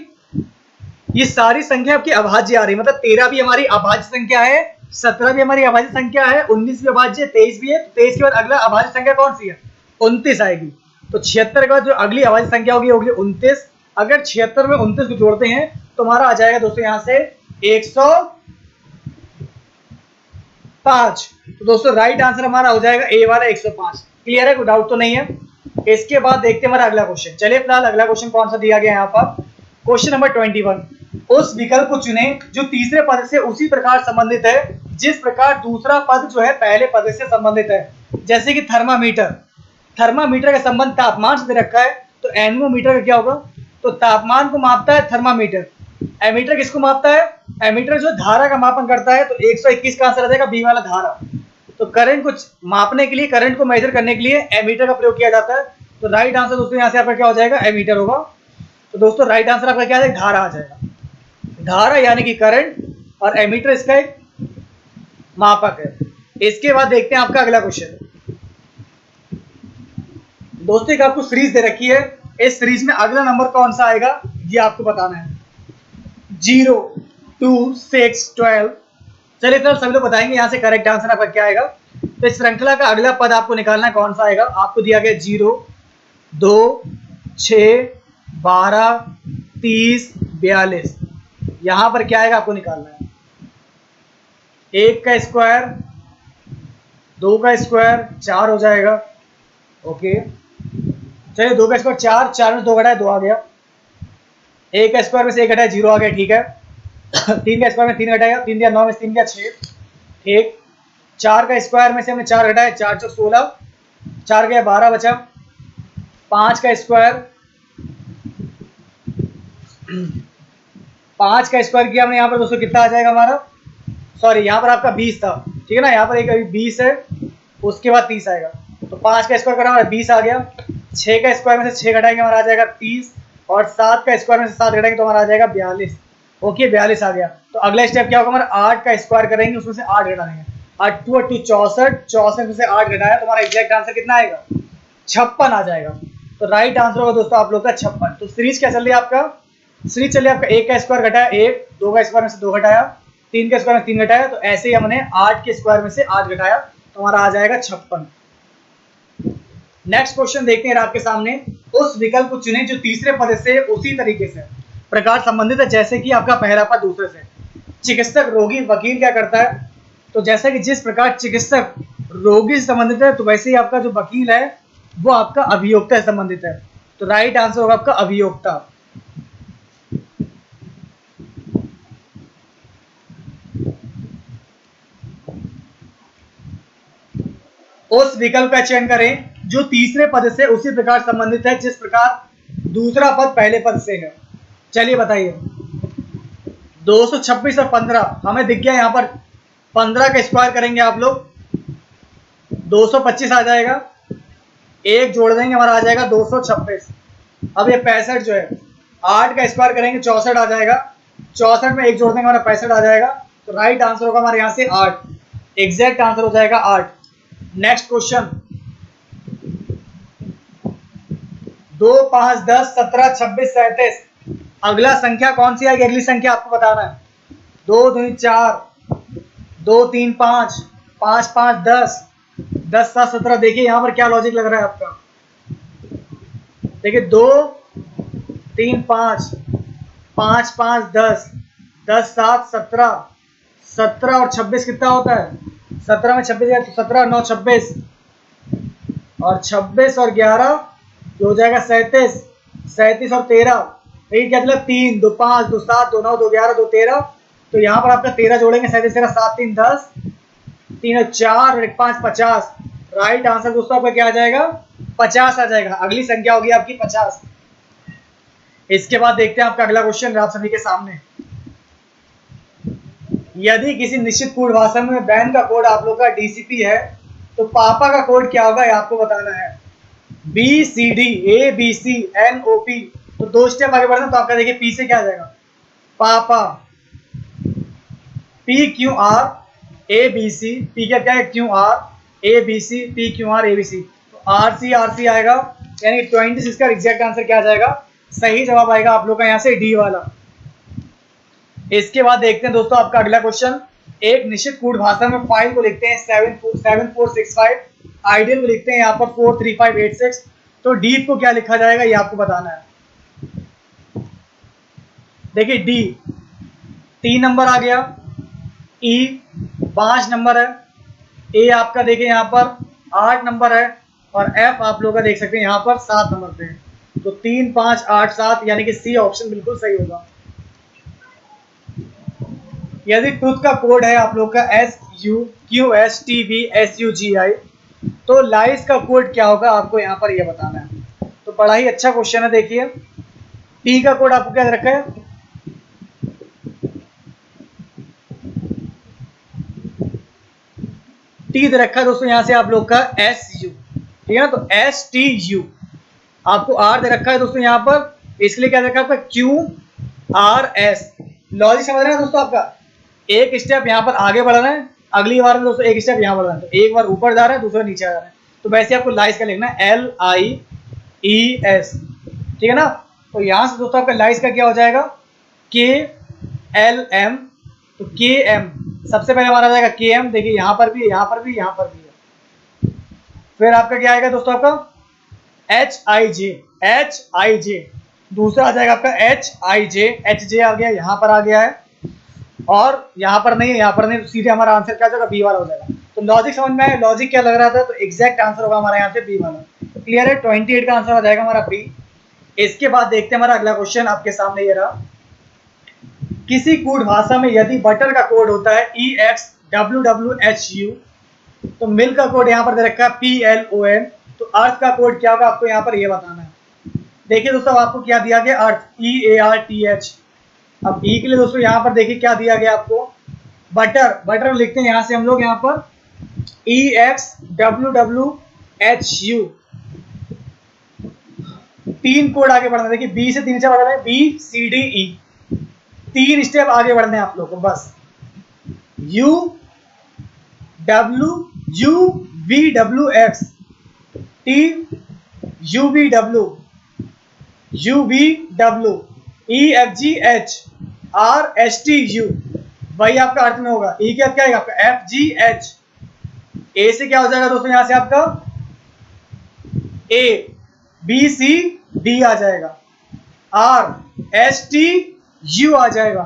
ये सारी संख्या आपकी अभाज्य आ रही, मतलब 13 भी हमारी अभाज्य संख्या है, 17 भी हमारी अभाज्य संख्या है, 19 भी अभाज्य, 23 भी है। 23 के बाद अगला अभाज्य संख्या कौन सी है, 29 आएगी। तो 76 के बाद जो अगली अभाज्य संख्या होगी 29। अगर 76 में 29 को जोड़ते हैं तो हमारा आ जाएगा दोस्तों यहाँ से 105। तो दोस्तों राइट आंसर हमारा हो जाएगा ए वाला 105। क्लियर है, कोई डाउट तो नहीं है। इसके बाद देखते हैं हमारा अगला क्वेश्चन। चलिए फिलहाल अगला क्वेश्चन कौन सा दिया गया यहाँ पर, क्वेश्चन नंबर 21। उस विकल्प को चुने जो तीसरे पद से उसी प्रकार संबंधित है जिस प्रकार दूसरा पद जो है पहले पद से संबंधित है। जैसे कि थर्मामीटर, थर्मामीटर का संबंध तापमान से दे रखा है, तो एनेमोमीटर का क्या होगा, तो तापमान को मापता है थर्मामीटर। एमीटर किसको मापता है, एमीटर जो धारा का मापन करता है। तो 121 का आंसर आ जाएगा बी वाला धारा। तो करंट को मापने के लिए, करंट को मेजर करने के लिए एमीटर का प्रयोग किया जाता है। तो राइट आंसर दोस्तों यहाँ से आपका क्या हो जाएगा, एमीटर होगा। तो दोस्तों राइट आंसर आपका क्या आ जाएगा, धारा आ जाएगा। धारा यानी कि करंट, और एमीटर इसका एक मापक है। इसके बाद देखते हैं आपका अगला क्वेश्चन। दोस्तों एक आपको सीरीज दे रखी है, इस सीरीज में अगला नंबर कौन सा आएगा ये आपको बताना है। 0, 2, 6, 12। चलिए सर सभी लोग बताएंगे यहाँ से करेक्ट आंसर आपका क्या आएगा। तो इस श्रृंखला का अगला पद आपको निकालना है, कौन सा आएगा। आपको दिया गया 0, 2, 6, 12, 30, 42। यहां पर क्या आएगा आपको निकालना है। 1 का स्क्वायर, 2 का स्क्वायर 4 हो जाएगा। ओके चलिए 2 का स्क्वायर 4, 4 में 2 घटाया 2 आ गया। 1 का स्क्वायर में से 1 घटाया 0 आ गया, ठीक है। 3 का स्क्वायर में 3 घटाया, 3 दिया 9 में से 3 दिया 6, ठीक। 4 का स्क्वायर में से हमने 4 घटाया, 4 चौक 16, 4 गया 12 बचा। 5 का स्क्वायर, 5 का स्क्वायर किया हमने, यहाँ पर दोस्तों कितना आ जाएगा हमारा, सॉरी यहाँ पर आपका 20 था, ठीक है ना। यहाँ पर एक अभी 20 है, उसके बाद 30 आएगा। तो 5 का स्क्वायर करा हमारा 20 आ गया। 6 का स्क्वायर में से 6 घटाएंगे हमारा आ जाएगा 30, और 7 का स्क्वायर में से 7 घटाएंगे तो हमारा आ जाएगा 42। ओके 42 आ गया। तो अगला स्टेप क्या होगा हमारा, 8 का स्क्वायर करेंगे, उसमें से 8 घटा देंगे। 8 2 64, 64 में से 8 घटाया तो हमारा एग्जैक्ट आंसर कितना आएगा, 56 आ जाएगा। तो राइट आंसर होगा दोस्तों आप लोग का 56। तो सीरीज क्या चल रही है आपका, सीरीज चलिए आपका 1 का स्क्वायर घटाया 1, 2 का स्क्वायर में से 2 घटाया, 3 का स्क्वायर में 3 घटाया। तो ऐसे ही हमने 8 के स्क्वायर में से 8 घटाया तो हमारा आ जाएगा 56। नेक्स्ट क्वेश्चन देखते हैं आपके सामने। उस विकल्प को चुनें जो तीसरे पद से उसी तरीके से प्रकार संबंधित है जैसे कि आपका पहला पद दूसरे से। चिकित्सक, रोगी, वकील क्या करता है, तो जैसे कि जिस प्रकार चिकित्सक रोगी से संबंधित है तो वैसे ही आपका जो वकील है वो आपका अभियोक्ता से संबंधित है। तो राइट आंसर होगा आपका अभियोक्ता। उस विकल्प का चयन करें जो तीसरे पद से उसी प्रकार संबंधित है जिस प्रकार दूसरा पद पहले पद से है। चलिए बताइए। 226 और 15 हमें दिख गया, यहाँ पर 15 का स्क्वायर करेंगे आप लोग 225 आ जाएगा। एक जोड़ देंगे हमारा आ जाएगा 226। अब ये 65 जो है 8 का स्क्वायर करेंगे 64 आ जाएगा। 64 में एक जोड़ देंगे हमारा 65 आ जाएगा। तो राइट आंसर होगा हमारे यहाँ से 8, एग्जैक्ट आंसर हो जाएगा 8। Next question. 2, 5, 10, 17, 26, 37 अगला संख्या कौन सी आएगी, अगली संख्या आपको बताना है। 2 2 4, 2 3 5, 5 5 10, 10 7 17। देखिए यहाँ पर क्या लॉजिक लग रहा है आपका। देखिए 2 3 5, 5 5 10, 10 7 17, 17 और 26 कितना होता है, 17 में 26 है तो 17 9 26, और 26 और 11 जो हो जाएगा 37, 37 और 13। ये क्या मतलब 3 2 5 2 7 2 9 2 11 2 13। तो यहाँ पर आपका 13 जोड़ेंगे 37 13 7 3 10, 3 और 4 और 1 5 50। राइट आंसर दोस्तों आपका क्या आ जाएगा, 50 आ जाएगा। अगली संख्या होगी आपकी 50। इसके बाद देखते हैं आपका अगला क्वेश्चन आप सभी के सामने। यदि किसी निश्चित कोड भाषा में बहन का कोड आप लोग का DCP है तो पापा का कोड क्या होगा ये आपको बताना है। BCD ABC NOP तो 2 स्टेप आगे बढ़ना, तो आपका देखिए पी से क्या आ जाएगा, पापा, P Q R A B C, P क्या क्या है, Q R A B C, P Q R A B C, तो आर सी आएगा, यानी 26 का एग्जैक्ट आंसर क्या आ जाएगा, सही जवाब आएगा आप लोग का यहाँ से डी वाला। इसके बाद देखते हैं दोस्तों आपका अगला क्वेश्चन। एक निश्चित कूट भाषा में फाइल को लिखते हैं 7465, आइडियल को लिखते हैं यहाँ पर 43586, तो डीप को क्या लिखा जाएगा ये आपको बताना है। देखिए डी 3 नंबर आ गया, ई 5 नंबर है, ए आपका देखिए यहाँ पर 8 नंबर है, और एफ आप लोग का देख सकते हैं यहाँ पर 7 नंबर पे है। तो 3 5 8 7 यानी कि सी ऑप्शन बिल्कुल सही होगा। यदि ट्रुथ का कोड है आप लोग का SUQSTVSUGI, तो लाइस का कोड क्या होगा आपको यहाँ पर यह बताना है। तो बड़ा ही अच्छा क्वेश्चन है। देखिए टी का कोड आपको क्या रखा है, टी दे रखा है दोस्तों यहाँ से आप लोग का SU, ठीक है ना, तो STU। आपको आर दे रखा है दोस्तों यहाँ पर, इसलिए क्या रखा है आपका QRS। लॉजिक समझ रहे हैं दोस्तों, आपका एक स्टेप यहाँ पर आगे बढ़ रहा है, अगली बार में दोस्तों एक स्टेप यहाँ बढ़ रहा है, तो एक बार ऊपर जा रहा है, दूसरा नीचे आ रहा है, तो वैसे आपको लाइस का लिखना है LIES, ठीक है ना। तो यहाँ से दोस्तों आपका लाइस का क्या हो जाएगा, KLM, तो KM सबसे पहले हमारा आ जाएगा KM, देखिए यहाँ पर भी, यहाँ पर भी, यहाँ पर भी है। फिर आपका क्या आएगा दोस्तों आपका HIJ, दूसरा आ जाएगा आपका HIJ आ गया, यहाँ पर आ गया है, और यहाँ पर नहीं है, यहाँ पर नहीं, तो सीधे हमारा आंसर क्या हो जाएगा, बी वाला हो जाएगा। तो लॉजिक समझ में आया, लॉजिक क्या लग रहा था, तो एग्जैक्ट आंसर होगा हमारा यहाँ से बी वाला। क्लियर है, 28 का आंसर आ जाएगा हमारा बी। इसके बाद देखते हैं हमारा अगला क्वेश्चन आपके सामने ये रहा। किसी कूट भाषा में यदि बटर का कोड होता है EXWWHU, तो मिल्क का कोड यहाँ पर दे रखा है PLON, तो अर्थ का कोड क्या होगा आपको यहाँ पर ये बताना है। देखिए दोस्तों आपको क्या दिया गया, अर्थ EARTH। अब ई के लिए दोस्तों यहाँ पर देखिए क्या दिया गया आपको, बटर लिखते हैं यहाँ से हम लोग यहाँ पर EXWWHU। 3 कोड आगे बढ़ना है, देखिए बी से 3 स्टेप बढ़ना है, BCDE, 3 स्टेप आगे बढ़ने हैं आप लोग को बस। UWVWX, TUVW, EFGH, RSTU, वही आपका अर्थ में होगा। ई क्या है आपका FGH। ए से क्या हो जाएगा दोस्तों यहाँ से आपका ABCD आ जाएगा, RSTU आ जाएगा।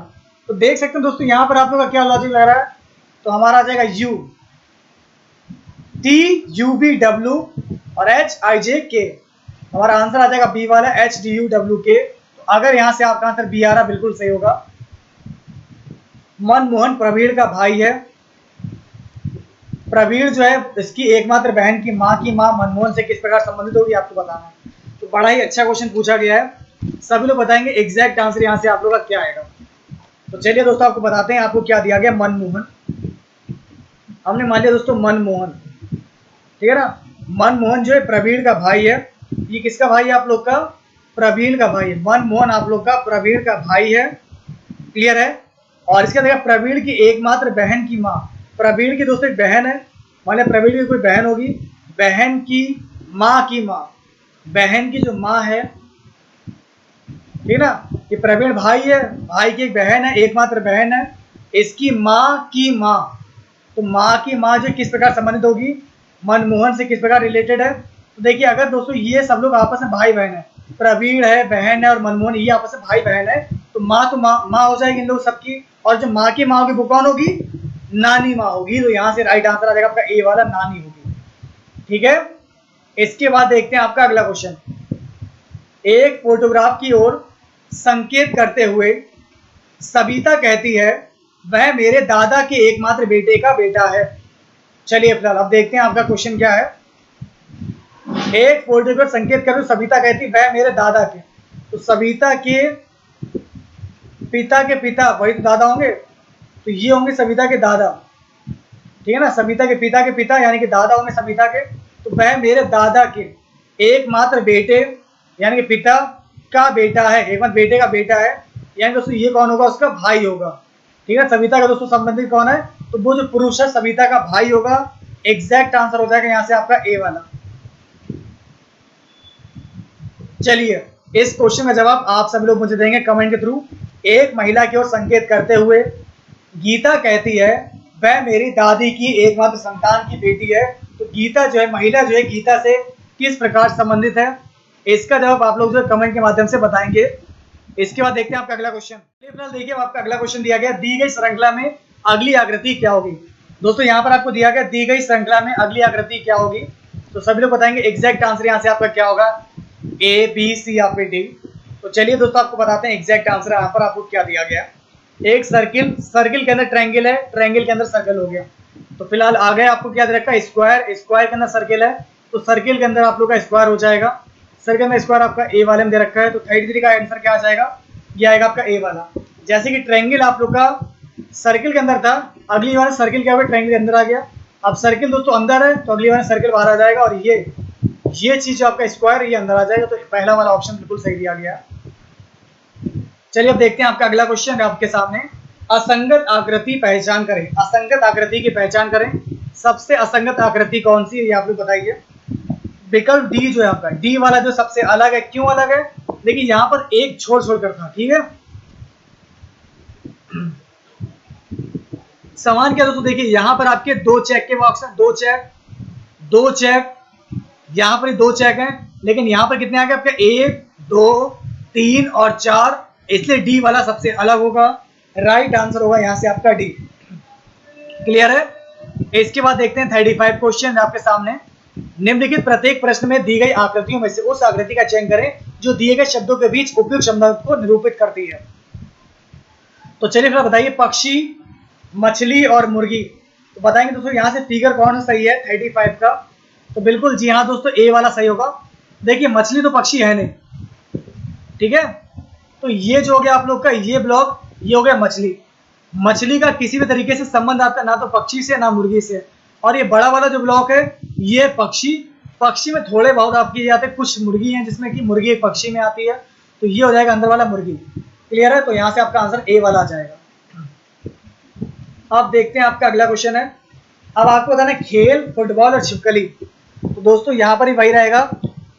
तो देख सकते हैं दोस्तों यहाँ पर आप लोग का क्या लॉजिक लग रहा है, तो हमारा आ जाएगा U, TUVW और HIJK, हमारा आंसर आ जाएगा बी वाला HDUWK। तो अगर यहाँ से आपका आंसर बी आ रहा बिल्कुल सही होगा। मनमोहन प्रवीण का भाई है, प्रवीण जो है इसकी एकमात्र बहन की माँ मनमोहन से किस प्रकार संबंधित होगी आपको बताना है। तो बड़ा ही अच्छा क्वेश्चन पूछा गया है, सभी लोग बताएंगे एग्जैक्ट आंसर यहाँ से आप लोग का क्या आएगा। तो चलिए दोस्तों आपको बताते हैं आपको क्या दिया गया, मनमोहन। हमने मान लिया दोस्तों मनमोहन, ठीक है ना। मनमोहन जो है प्रवीण का भाई है, ये किसका भाई है आप लोग का, प्रवीण का भाई है। मनमोहन आप लोग का प्रवीण का भाई है, क्लियर है। और इसके अंदर प्रवीण की एकमात्र बहन की माँ, प्रवीण की दोस्तों एक बहन है, मान लिया प्रवीण की कोई बहन होगी, बहन की माँ, बहन की जो माँ है, ठीक ना, ये प्रवीण भाई है, भाई की एक बहन है, एकमात्र बहन है, इसकी माँ की माँ, तो माँ की माँ जो किस प्रकार संबंधित होगी, मनमोहन से किस प्रकार रिलेटेड है। तो देखिए अगर दोस्तों ये सब लोग आपस में भाई बहन है, प्रवीण है, बहन है और मनमोहन ये आपस में भाई बहन है, तो माँ तो माँ हो जाएगी इन लोग सबकी, और जो माँ की माँ होगी वो कौन होगी, नानी माँ होगी। तो यहाँ से राइट आंसर आ जाएगा आपका ए वाला, नानी होगी, ठीक है। इसके बाद देखते हैं आपका अगला क्वेश्चन। एक फोटोग्राफ की ओर संकेत करते हुए सविता कहती है वह मेरे दादा के एकमात्र बेटे का बेटा है। चलिए फिलहाल अब देखते हैं आपका क्वेश्चन क्या है। एक फोटो पर संकेत कर सविता कहती वह मेरे दादा के, तो सविता के पिता वही तो दादा होंगे, तो ये होंगे सविता के दादा, ठीक है ना। सविता के पिता यानी कि दादा होंगे सविता के, तो वह मेरे दादा के एकमात्र बेटे यानी कि पिता का बेटा है, हेमंत बेटे का बेटा है, यानी दोस्तों ये कौन होगा, उसका भाई होगा। ठीक है, सविता का दोस्तों संबंधित कौन है, तो वो जो पुरुष है सविता का भाई होगा। एग्जैक्ट आंसर हो जाएगा यहाँ से आपका ए वाला। चलिए इस क्वेश्चन का जवाब आप सभी लोग मुझे देंगे कमेंट के थ्रू। एक महिला की ओर संकेत करते हुए गीता कहती है वह मेरी दादी की एकमात्र संतान की बेटी है। तो गीता जो है, महिला जो है, गीता से किस प्रकार संबंधित है, इसका जवाब आप लोग जो है कमेंट के माध्यम से बताएंगे। इसके बाद देखते हैं आपका अगला क्वेश्चन। फिलहाल देखिए आपका अगला क्वेश्चन दिया गया, दी गई श्रृंखला में अगली आकृति क्या होगी। दोस्तों यहाँ पर आपको दिया गया दी गई श्रृंखला में अगली आकृति क्या होगी, तो सभी लोग बताएंगे एग्जैक्ट आंसर यहाँ से आपका क्या होगा, ए बी सी या फिर डी। तो चलिए दोस्तों आपको बताते हैं एग्जैक्ट आंसर यहाँ पर आपको क्या दिया गया। एक सर्किल, सर्किल के अंदर ट्रायंगल है, ट्रायंगल के अंदर सर्कल हो गया। तो फिलहाल आ गया आपको क्या दे रखा है, स्क्वायर, स्क्वायर के अंदर सर्किल है, तो सर्किल के अंदर आप लोग का स्क्वायर हो जाएगा। सर्किल में स्क्वायर आपका ए वाले में दे रखा है, तो 33 का आंसर क्या आ जाएगा, ये आएगा आपका ए वाला। जैसे कि ट्रायंगल आप लोग का सर्किल के अंदर था, अगली बार सर्किल क्या होगा, ट्रायंगल के अंदर आ गया। अब सर्किल दोस्तों अंदर है, तो अगली बार सर्किल बाहर आ जाएगा, और ये चीज जो आपका स्क्वायर ये अंदर आ जाएगा। तो पहला वाला ऑप्शन बिल्कुल सही दिया गया। चलिए अब देखते हैं आपका अगला क्वेश्चन आपके सामने। असंगत आकृति पहचान करें, असंगत आकृति की पहचान करें। सबसे असंगत आकृति कौन सी है, ये आप लोग बताइए। विकल्प डी जो है आपका, डी वाला जो सबसे अलग है, क्यों अलग है, देखिए यहाँ पर एक छोड़ कर था। ठीक है, समान क्या दोस्तों, देखिए यहाँ पर आपके दो चेक के बॉक्स हैं, दो चेक, यहाँ पर दो चेक हैं, लेकिन यहाँ पर कितने आ गए आपके, 1 2 3 और 4, इसलिए डी वाला सबसे अलग होगा। राइट आंसर होगा यहाँ से आपका डी। क्लियर है। इसके बाद देखते हैं 35 क्वेश्चन आपके सामने। निम्नलिखित प्रत्येक प्रश्न में दी गई आकृतियों में से उस आकृति का चयन करें जो दिए गए शब्दों के बीच उपयुक्त शब्द को निरूपित करती है। तो चलिए फिर बताइए, पक्षी, मछली और मुर्गी। तो बताएंगे दोस्तों यहाँ से फिगर कौन सा सही है 35 का, तो बिल्कुल जी हाँ दोस्तों ए वाला सही होगा। देखिए मछली तो पक्षी है नहीं, ठीक है, तो ये जो हो गया आप लोग का ये ब्लॉक, ये हो गया मछली। मछली का किसी भी तरीके से संबंध आता है ना तो पक्षी से ना मुर्गी से। और ये बड़ा वाला जो ब्लॉक है ये पक्षी, पक्षी में थोड़े बहुत आप किए जाते हैं, कुछ मुर्गी हैं जिसमें कि मुर्गी एक पक्षी में आती है, तो ये हो जाएगा अंदर वाला मुर्गी। क्लियर है, तो यहाँ से आपका आंसर ए वाला आ जाएगा। अब देखते हैं आपका अगला क्वेश्चन है। अब आपको बताना है खेल, फुटबॉल और छिपकली। तो दोस्तों यहाँ पर ही वही रहेगा,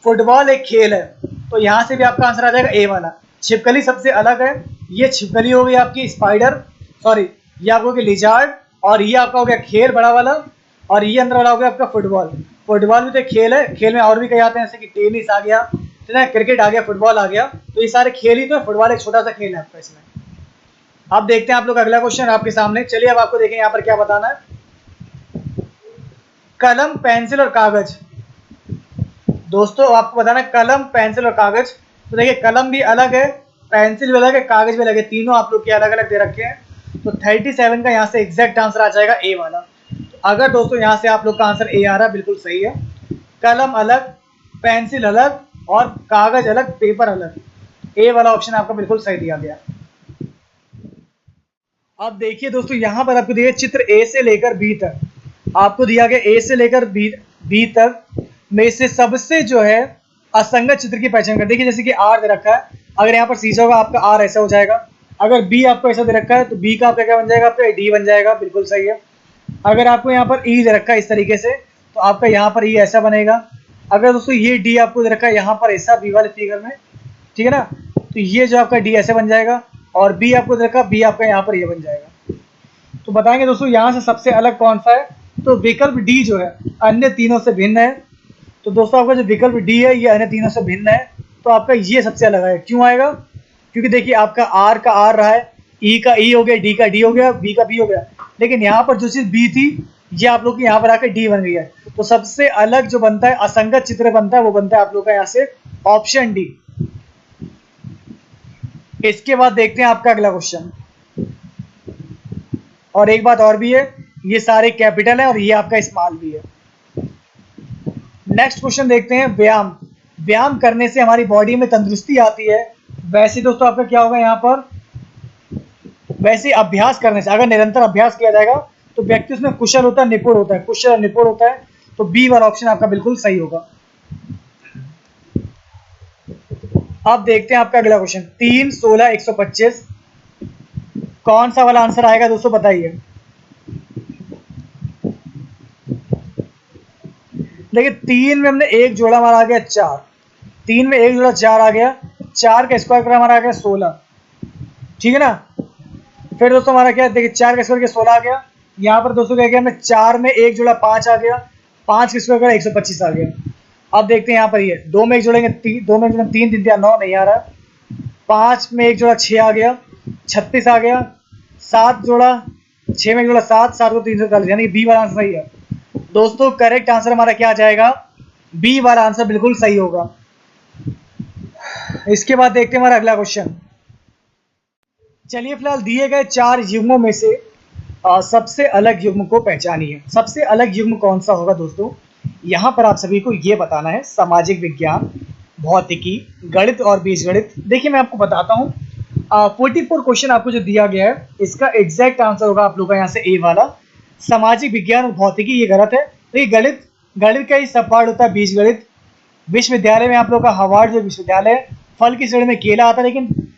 फुटबॉल एक खेल है, तो यहाँ से भी आपका आंसर आ जाएगा ए वाला। छिपकली सबसे अलग है, ये छिपकली हो गई आपकी स्पाइडर, सॉरी ये आपको लिजार्ड, और ये आपका हो गया खेल बड़ा वाला, और ये अंदर वाला हो गया आपका फुटबॉल। फुटबॉल भी तो खेल है, खेल में और भी कई आते हैं जैसे कि टेनिस आ गया, क्रिकेट आ गया, फुटबॉल आ गया, तो ये सारे खेल ही तो है, फुटबॉल एक छोटा सा खेल है आपका इसमें। अब देखते हैं आप लोग अगला क्वेश्चन आपके सामने। चलिए अब आपको देखें यहाँ पर क्या बताना है। कलम, पेंसिल और कागज। दोस्तों आपको बताना है कलम, पेंसिल और कागज। तो देखिए कलम भी अलग है, पेंसिल भी अलग है, कागज भी अलग है, तीनों आप लोग के अलग अलग दे रखे हैं। तो 37 का यहाँ से एग्जैक्ट आंसर आ जाएगा ए वाला। तो अगर दोस्तों यहाँ से आप लोग का आंसर ए आ रहा है, बिल्कुल सही है। कलम अलग, पेंसिल अलग और कागज अलग, पेपर अलग, ए वाला ऑप्शन आपका बिल्कुल सही दिया गया। अब देखिए दोस्तों यहाँ पर आपको दिया चित्र ए से लेकर बी तक, आपको दिया गया ए से लेकर बी तक में से सबसे जो है असंगत चित्र की पहचान कर। देखिए जैसे कि आर दे रखा है, अगर यहाँ पर सी होगा आपका आर ऐसा हो जाएगा, अगर बी आपको ऐसा दे रखा है तो बी का आपका क्या बन जाएगा, आपका डी बन जाएगा, बिल्कुल सही है। अगर आपको यहाँ पर ई दे रखा है इस तरीके से तो आपका यहाँ पर ई ऐसा बनेगा। अगर दोस्तों ये डी आपको दे रखा है यहाँ पर ऐसा बी वाले फिगर में, ठीक है ना, तो ये जो आपका डी ऐसे बन जाएगा, और बी आपको दे रखा बी आपका यहाँ पर ये बन जाएगा। तो बताएंगे दोस्तों यहाँ से सबसे अलग कौन सा है, तो विकल्प डी जो है अन्य तीनों से भिन्न है। तो दोस्तों आपका जो विकल्प डी है ये अन्य तीनों से भिन्न है, तो आपका ये सबसे अलग है। क्यों आएगा, क्योंकि देखिए आपका आर का आर रहा है, ई का ई हो गया, डी का डी हो गया, बी का बी हो गया, लेकिन यहाँ पर जो चीज बी थी ये आप लोग की यहाँ पर आकर डी बन गई है। तो सबसे अलग जो बनता है, असंगत चित्र बनता है, वो बनता है आप लोग का यहाँ से ऑप्शन डी। इसके बाद देखते हैं आपका अगला क्वेश्चन। और एक बात और भी है, ये सारे कैपिटल है और ये आपका स्मॉल भी है। नेक्स्ट क्वेश्चन देखते हैं, व्यायाम। व्यायाम करने से हमारी बॉडी में तंदुरुस्ती आती है। वैसे दोस्तों आपका क्या होगा यहाँ पर, वैसे अभ्यास करने से, अगर निरंतर अभ्यास किया जाएगा तो व्यक्ति उसमें कुशल होता है, निपुण होता है, कुशल और निपुण होता है। तो बी वाला ऑप्शन आपका बिल्कुल सही होगा। अब देखते हैं आपका अगला क्वेश्चन, 3, 16, 125 कौन सा वाला आंसर आएगा दोस्तों बताइए। देखिए 3 में हमने एक जोड़ा हमारा आ गया 4, 3 में एक जोड़ा 4 आ गया, 4 का स्क्वायर कर हमारा आ गया 16, ठीक है ना। फिर दोस्तों हमारा क्या है, देखिए 4 का स्क्वायर के 16 आ गया। यहाँ पर दोस्तों क्या गया हमें 4 में एक जोड़ा 5 आ गया, 5 का स्क्वायर कर 125 आ गया। अब देखते हैं यहाँ पर ये 2 में एक जोड़ेंगे 2 में एक जोड़ेंगे 3 3 9 नहीं आ रहा, 5 में एक जोड़ा 6 आ गया, 36 आ गया, 7 जोड़ा 6 में एक जोड़ा 7, 7 को 340, यानी बी वाला आंसर सही है दोस्तों। करेक्ट आंसर हमारा क्या आ जाएगा, बी वाला आंसर बिल्कुल सही होगा। इसके बाद देखते हैं हमारा अगला क्वेश्चन। चलिए फिलहाल दिए गए 4 युग्मों में से सबसे अलग युग्म को पहचानिए। सबसे अलग युग्म कौन सा होगा दोस्तों, यहाँ पर आप सभी को ये बताना है। सामाजिक विज्ञान, भौतिकी, गणित और बीजगणित। देखिए मैं आपको बताता हूँ, 44 क्वेश्चन आपको जो दिया गया है इसका एग्जैक्ट आंसर होगा आप लोग का यहाँ से ए वाला। सामाजिक विज्ञान और भौतिकी ये गलत है। तो ये गणित का ही सब पार्ट होता है बीजगणित। विश्वविद्यालय में आप लोग का हार्वर्ड जो विश्वविद्यालय है, फल की श्रेणी में केला आता है, लेकिन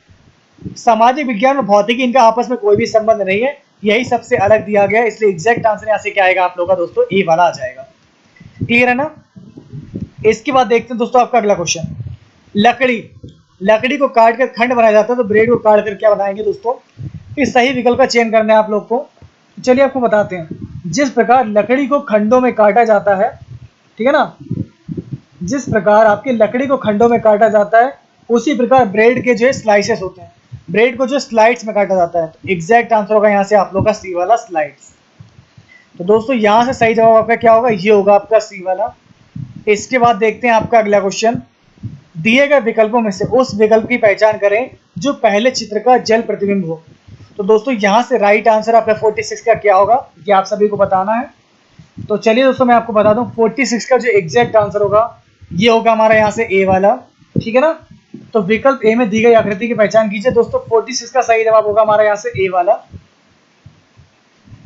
सामाजिक विज्ञान और भौतिकी इनका आपस में कोई भी संबंध नहीं है, यही सबसे अलग दिया गया है। इसलिए एग्जैक्ट आंसर यहाँ से क्या आएगा आप लोगों का दोस्तों, ए वाला आ जाएगा। क्लियर है ना। इसके बाद देखते हैं दोस्तों आपका अगला क्वेश्चन। लकड़ी को काट कर खंड बनाया जाता है, तो ब्रेड को काट कर क्या बनाएंगे दोस्तों। इस सही विकल्प का चयन करना है आप लोग को। चलिए आपको बताते हैं, जिस प्रकार लकड़ी को खंडों में काटा जाता है, ठीक है ना, जिस प्रकार आपकी लकड़ी को खंडों में काटा जाता है उसी प्रकार ब्रेड के जो है स्लाइसेस होते हैं, ब्रेड को जो स्लाइड्स में काटा जाता है। तो एग्जैक्ट आंसर होगा यहाँ से आप लोग का सी वाला, स्लाइड्स। तो दोस्तों यहाँ से सही जवाब आपका क्या होगा, ये होगा आपका सी वाला। इसके बाद देखते हैं आपका अगला क्वेश्चन। दिए गए विकल्पों में से उस विकल्प की पहचान करें जो पहले चित्र का जल प्रतिबिंब हो। तो दोस्तों यहाँ से राइट आंसर आपका 46 का क्या होगा, ये आप सभी को बताना है। तो चलिए दोस्तों मैं आपको बता दूं, 46 का जो एग्जैक्ट आंसर होगा ये होगा हमारा यहाँ से ए वाला, ठीक है ना। तो विकल्प ए में दी गई आकृति की पहचान कीजिए। दोस्तों 46 का सही जवाब होगा हमारा यहाँ से ए वाला।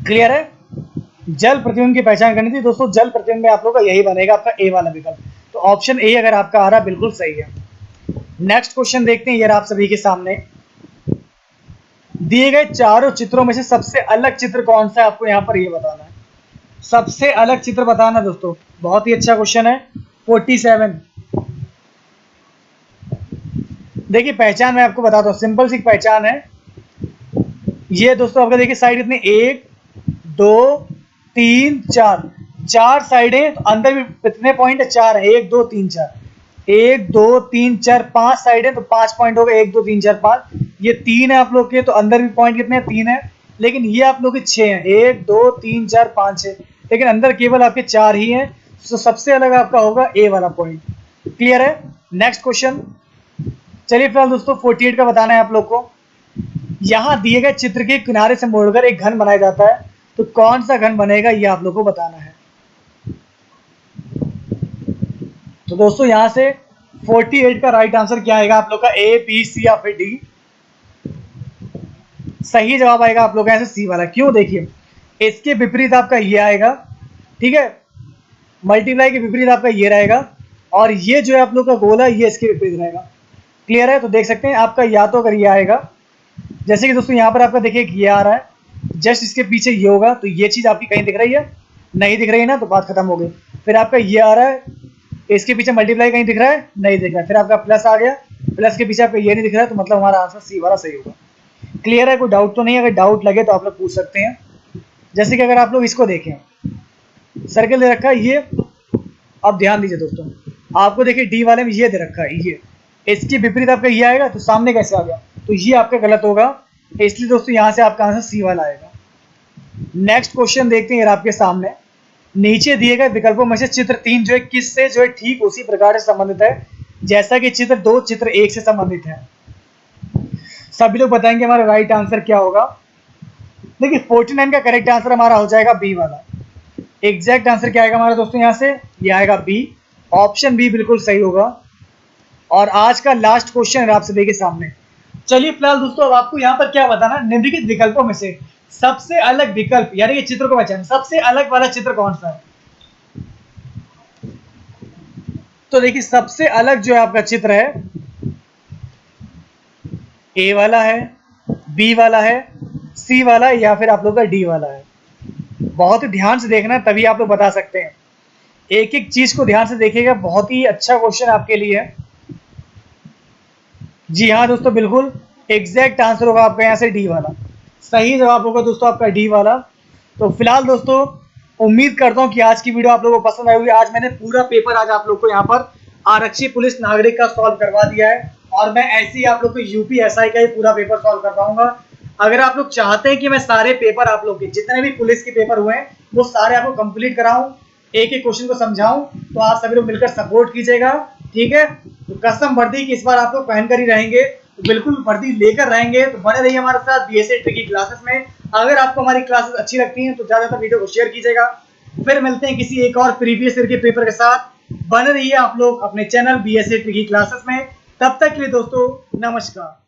क्लियर है। जल प्रतिबिंब की पहचान करनी थी दोस्तों, जल प्रतिबिंब में आप लोग का यही बनेगा आपका ए वाला विकल्प। तो ऑप्शन ए अगर आपका आ रहा बिल्कुल सही है। नेक्स्ट क्वेश्चन देखते हैं, ये आप सभी के सामने। दिए गए चारों चित्रों में से सबसे अलग चित्र कौन सा है, आपको यहाँ पर ये बताना है। सबसे अलग चित्र बताना दोस्तों, बहुत ही अच्छा क्वेश्चन है। 47। देखिए पहचान मैं आपको बताता हूँ, सिंपल सी पहचान है ये दोस्तों। आपका देखिए साइड इतनी 1 2 3 4, 4 साइडें, तो अंदर भी कितने पॉइंट है, 4 है। 1 2 3 4, 1 2 3 4 5 साइडें, तो 5 पॉइंट हो गए। 1 2 3 4 5, ये 3 है आप लोग के, तो अंदर भी पॉइंट कितने हैं, 3 है। लेकिन ये आप लोग के 6 हैं, 1 2 3 4 5 6, लेकिन अंदर केवल आपके 4 ही हैं। तो सबसे अलग आपका होगा ए वाला पॉइंट। क्लियर है। Next question. चलिए फिलहाल दोस्तों 48 का बताना है आप लोग को। यहाँ दिए गए चित्र के किनारे से मोड़कर एक घन बनाया जाता है, तो कौन सा घन बनेगा ये आप लोग को बताना है। तो दोस्तों यहाँ से 48 का राइट आंसर क्या आएगा आप लोग का, ए बी सी या फिर डी। सही जवाब आएगा आप लोग का यहाँ से सी वाला। क्यों, देखिए इसके विपरीत आपका ये आएगा, ठीक है, मल्टीप्लाई के विपरीत आपका ये रहेगा, और ये जो है आप लोग का गोला ये इसके विपरीत रहेगा। क्लियर है। तो देख सकते हैं आपका या तो अगर ये आएगा, जैसे कि दोस्तों यहाँ पर आपका देखिए ये आ रहा है, जस्ट इसके पीछे ये होगा, तो ये चीज आपकी कहीं दिख रही है, नहीं दिख रही है ना, तो बात खत्म हो गई। फिर आपका ये आ रहा है, इसके पीछे मल्टीप्लाई कहीं दिख रहा है, नहीं दिख रहा है। फिर आपका प्लस आ गया, प्लस के पीछे आपका ये नहीं दिख रहा है, तो मतलब हमारा आंसर सी वाला सही होगा। क्लियर है, कोई डाउट तो नहीं। अगर डाउट लगे तो आप लोग पूछ सकते हैं। जैसे कि अगर आप लोग इसको देखें, सर्कल दे रखा है ये, अब ध्यान दीजिए दोस्तों, आपको देखिए डी वाले में ये दे रखा है, ये इसके विपरीत आपका ये आएगा, तो सामने कैसे आ गया, तो ये आपका गलत होगा। इसलिए दोस्तों यहाँ से आपका आंसर सी वाला आएगा। नेक्स्ट क्वेश्चन देखते हैं आपके सामने। नीचे दिए गए विकल्पों में से चित्र 3 जो है किससे जो है ठीक उसी प्रकार से संबंधित है जैसा कि चित्र 2 चित्र 1 से संबंधित है। सभी लोग बताएंगे हमारा राइट आंसर क्या होगा। देखिए 49 का करेक्ट आंसर हमारा हो जाएगा बी वाला। एग्जैक्ट आंसर क्या आएगा हमारा दोस्तों, यहाँ से ये आएगा बी। ऑप्शन बी बिल्कुल सही होगा। और आज का लास्ट क्वेश्चन है आप सभी के सामने। चलिए फिलहाल दोस्तों अब आपको यहाँ पर क्या बताना, निम्नलिखित विकल्पों में से सबसे अलग विकल्प, यानी कि चित्र को पहचान, सबसे अलग वाला चित्र कौन सा है। तो देखिए सबसे अलग जो है आपका चित्र है ए वाला है, बी वाला है, सी वाला है या फिर आप लोग का डी वाला है। बहुत ही ध्यान से देखना तभी आप लोग बता सकते हैं। एक एक चीज को ध्यान से देखिएगा, बहुत ही अच्छा क्वेश्चन आपके लिए है। जी हाँ दोस्तों, बिल्कुल एग्जैक्ट आंसर होगा आपका यहाँ से डी वाला। सही जवाब होगा दोस्तों आपका डी वाला। तो फिलहाल दोस्तों उम्मीद करता हूँ कि आज की वीडियो आप लोगों को पसंद आई होगी। आज मैंने पूरा पेपर आज आप लोग को यहाँ पर आरक्षी पुलिस नागरिक का सॉल्व करवा दिया है और मैं ऐसे ही आप लोग को यूपीएसआई का ही पूरा पेपर सॉल्व करवाऊंगा। अगर आप लोग चाहते हैं कि मैं सारे पेपर आप लोग के जितने भी पुलिस के पेपर हुए हैं वो सारे आपको कंप्लीट कराऊं, एक एक क्वेश्चन को समझाऊं, तो आप सभी लोग मिलकर सपोर्ट कीजिएगा, ठीक है। तो कसम वर्दी की इस बार आप लोग पहन कर ही रहेंगे, तो बिल्कुल वर्दी लेकर रहेंगे। तो बने रहिए हमारे साथ बीएसए ट्रिकी क्लासेस में। अगर आपको हमारी क्लासेस अच्छी लगती हैं तो ज्यादातर वीडियो को शेयर कीजिएगा। फिर मिलते हैं किसी एक और प्रीवियस ईयर के पेपर के साथ। बने रहिए आप लोग अपने चैनल बीएसए ट्रिकी क्लासेस में। तब तक के लिए दोस्तों नमस्कार।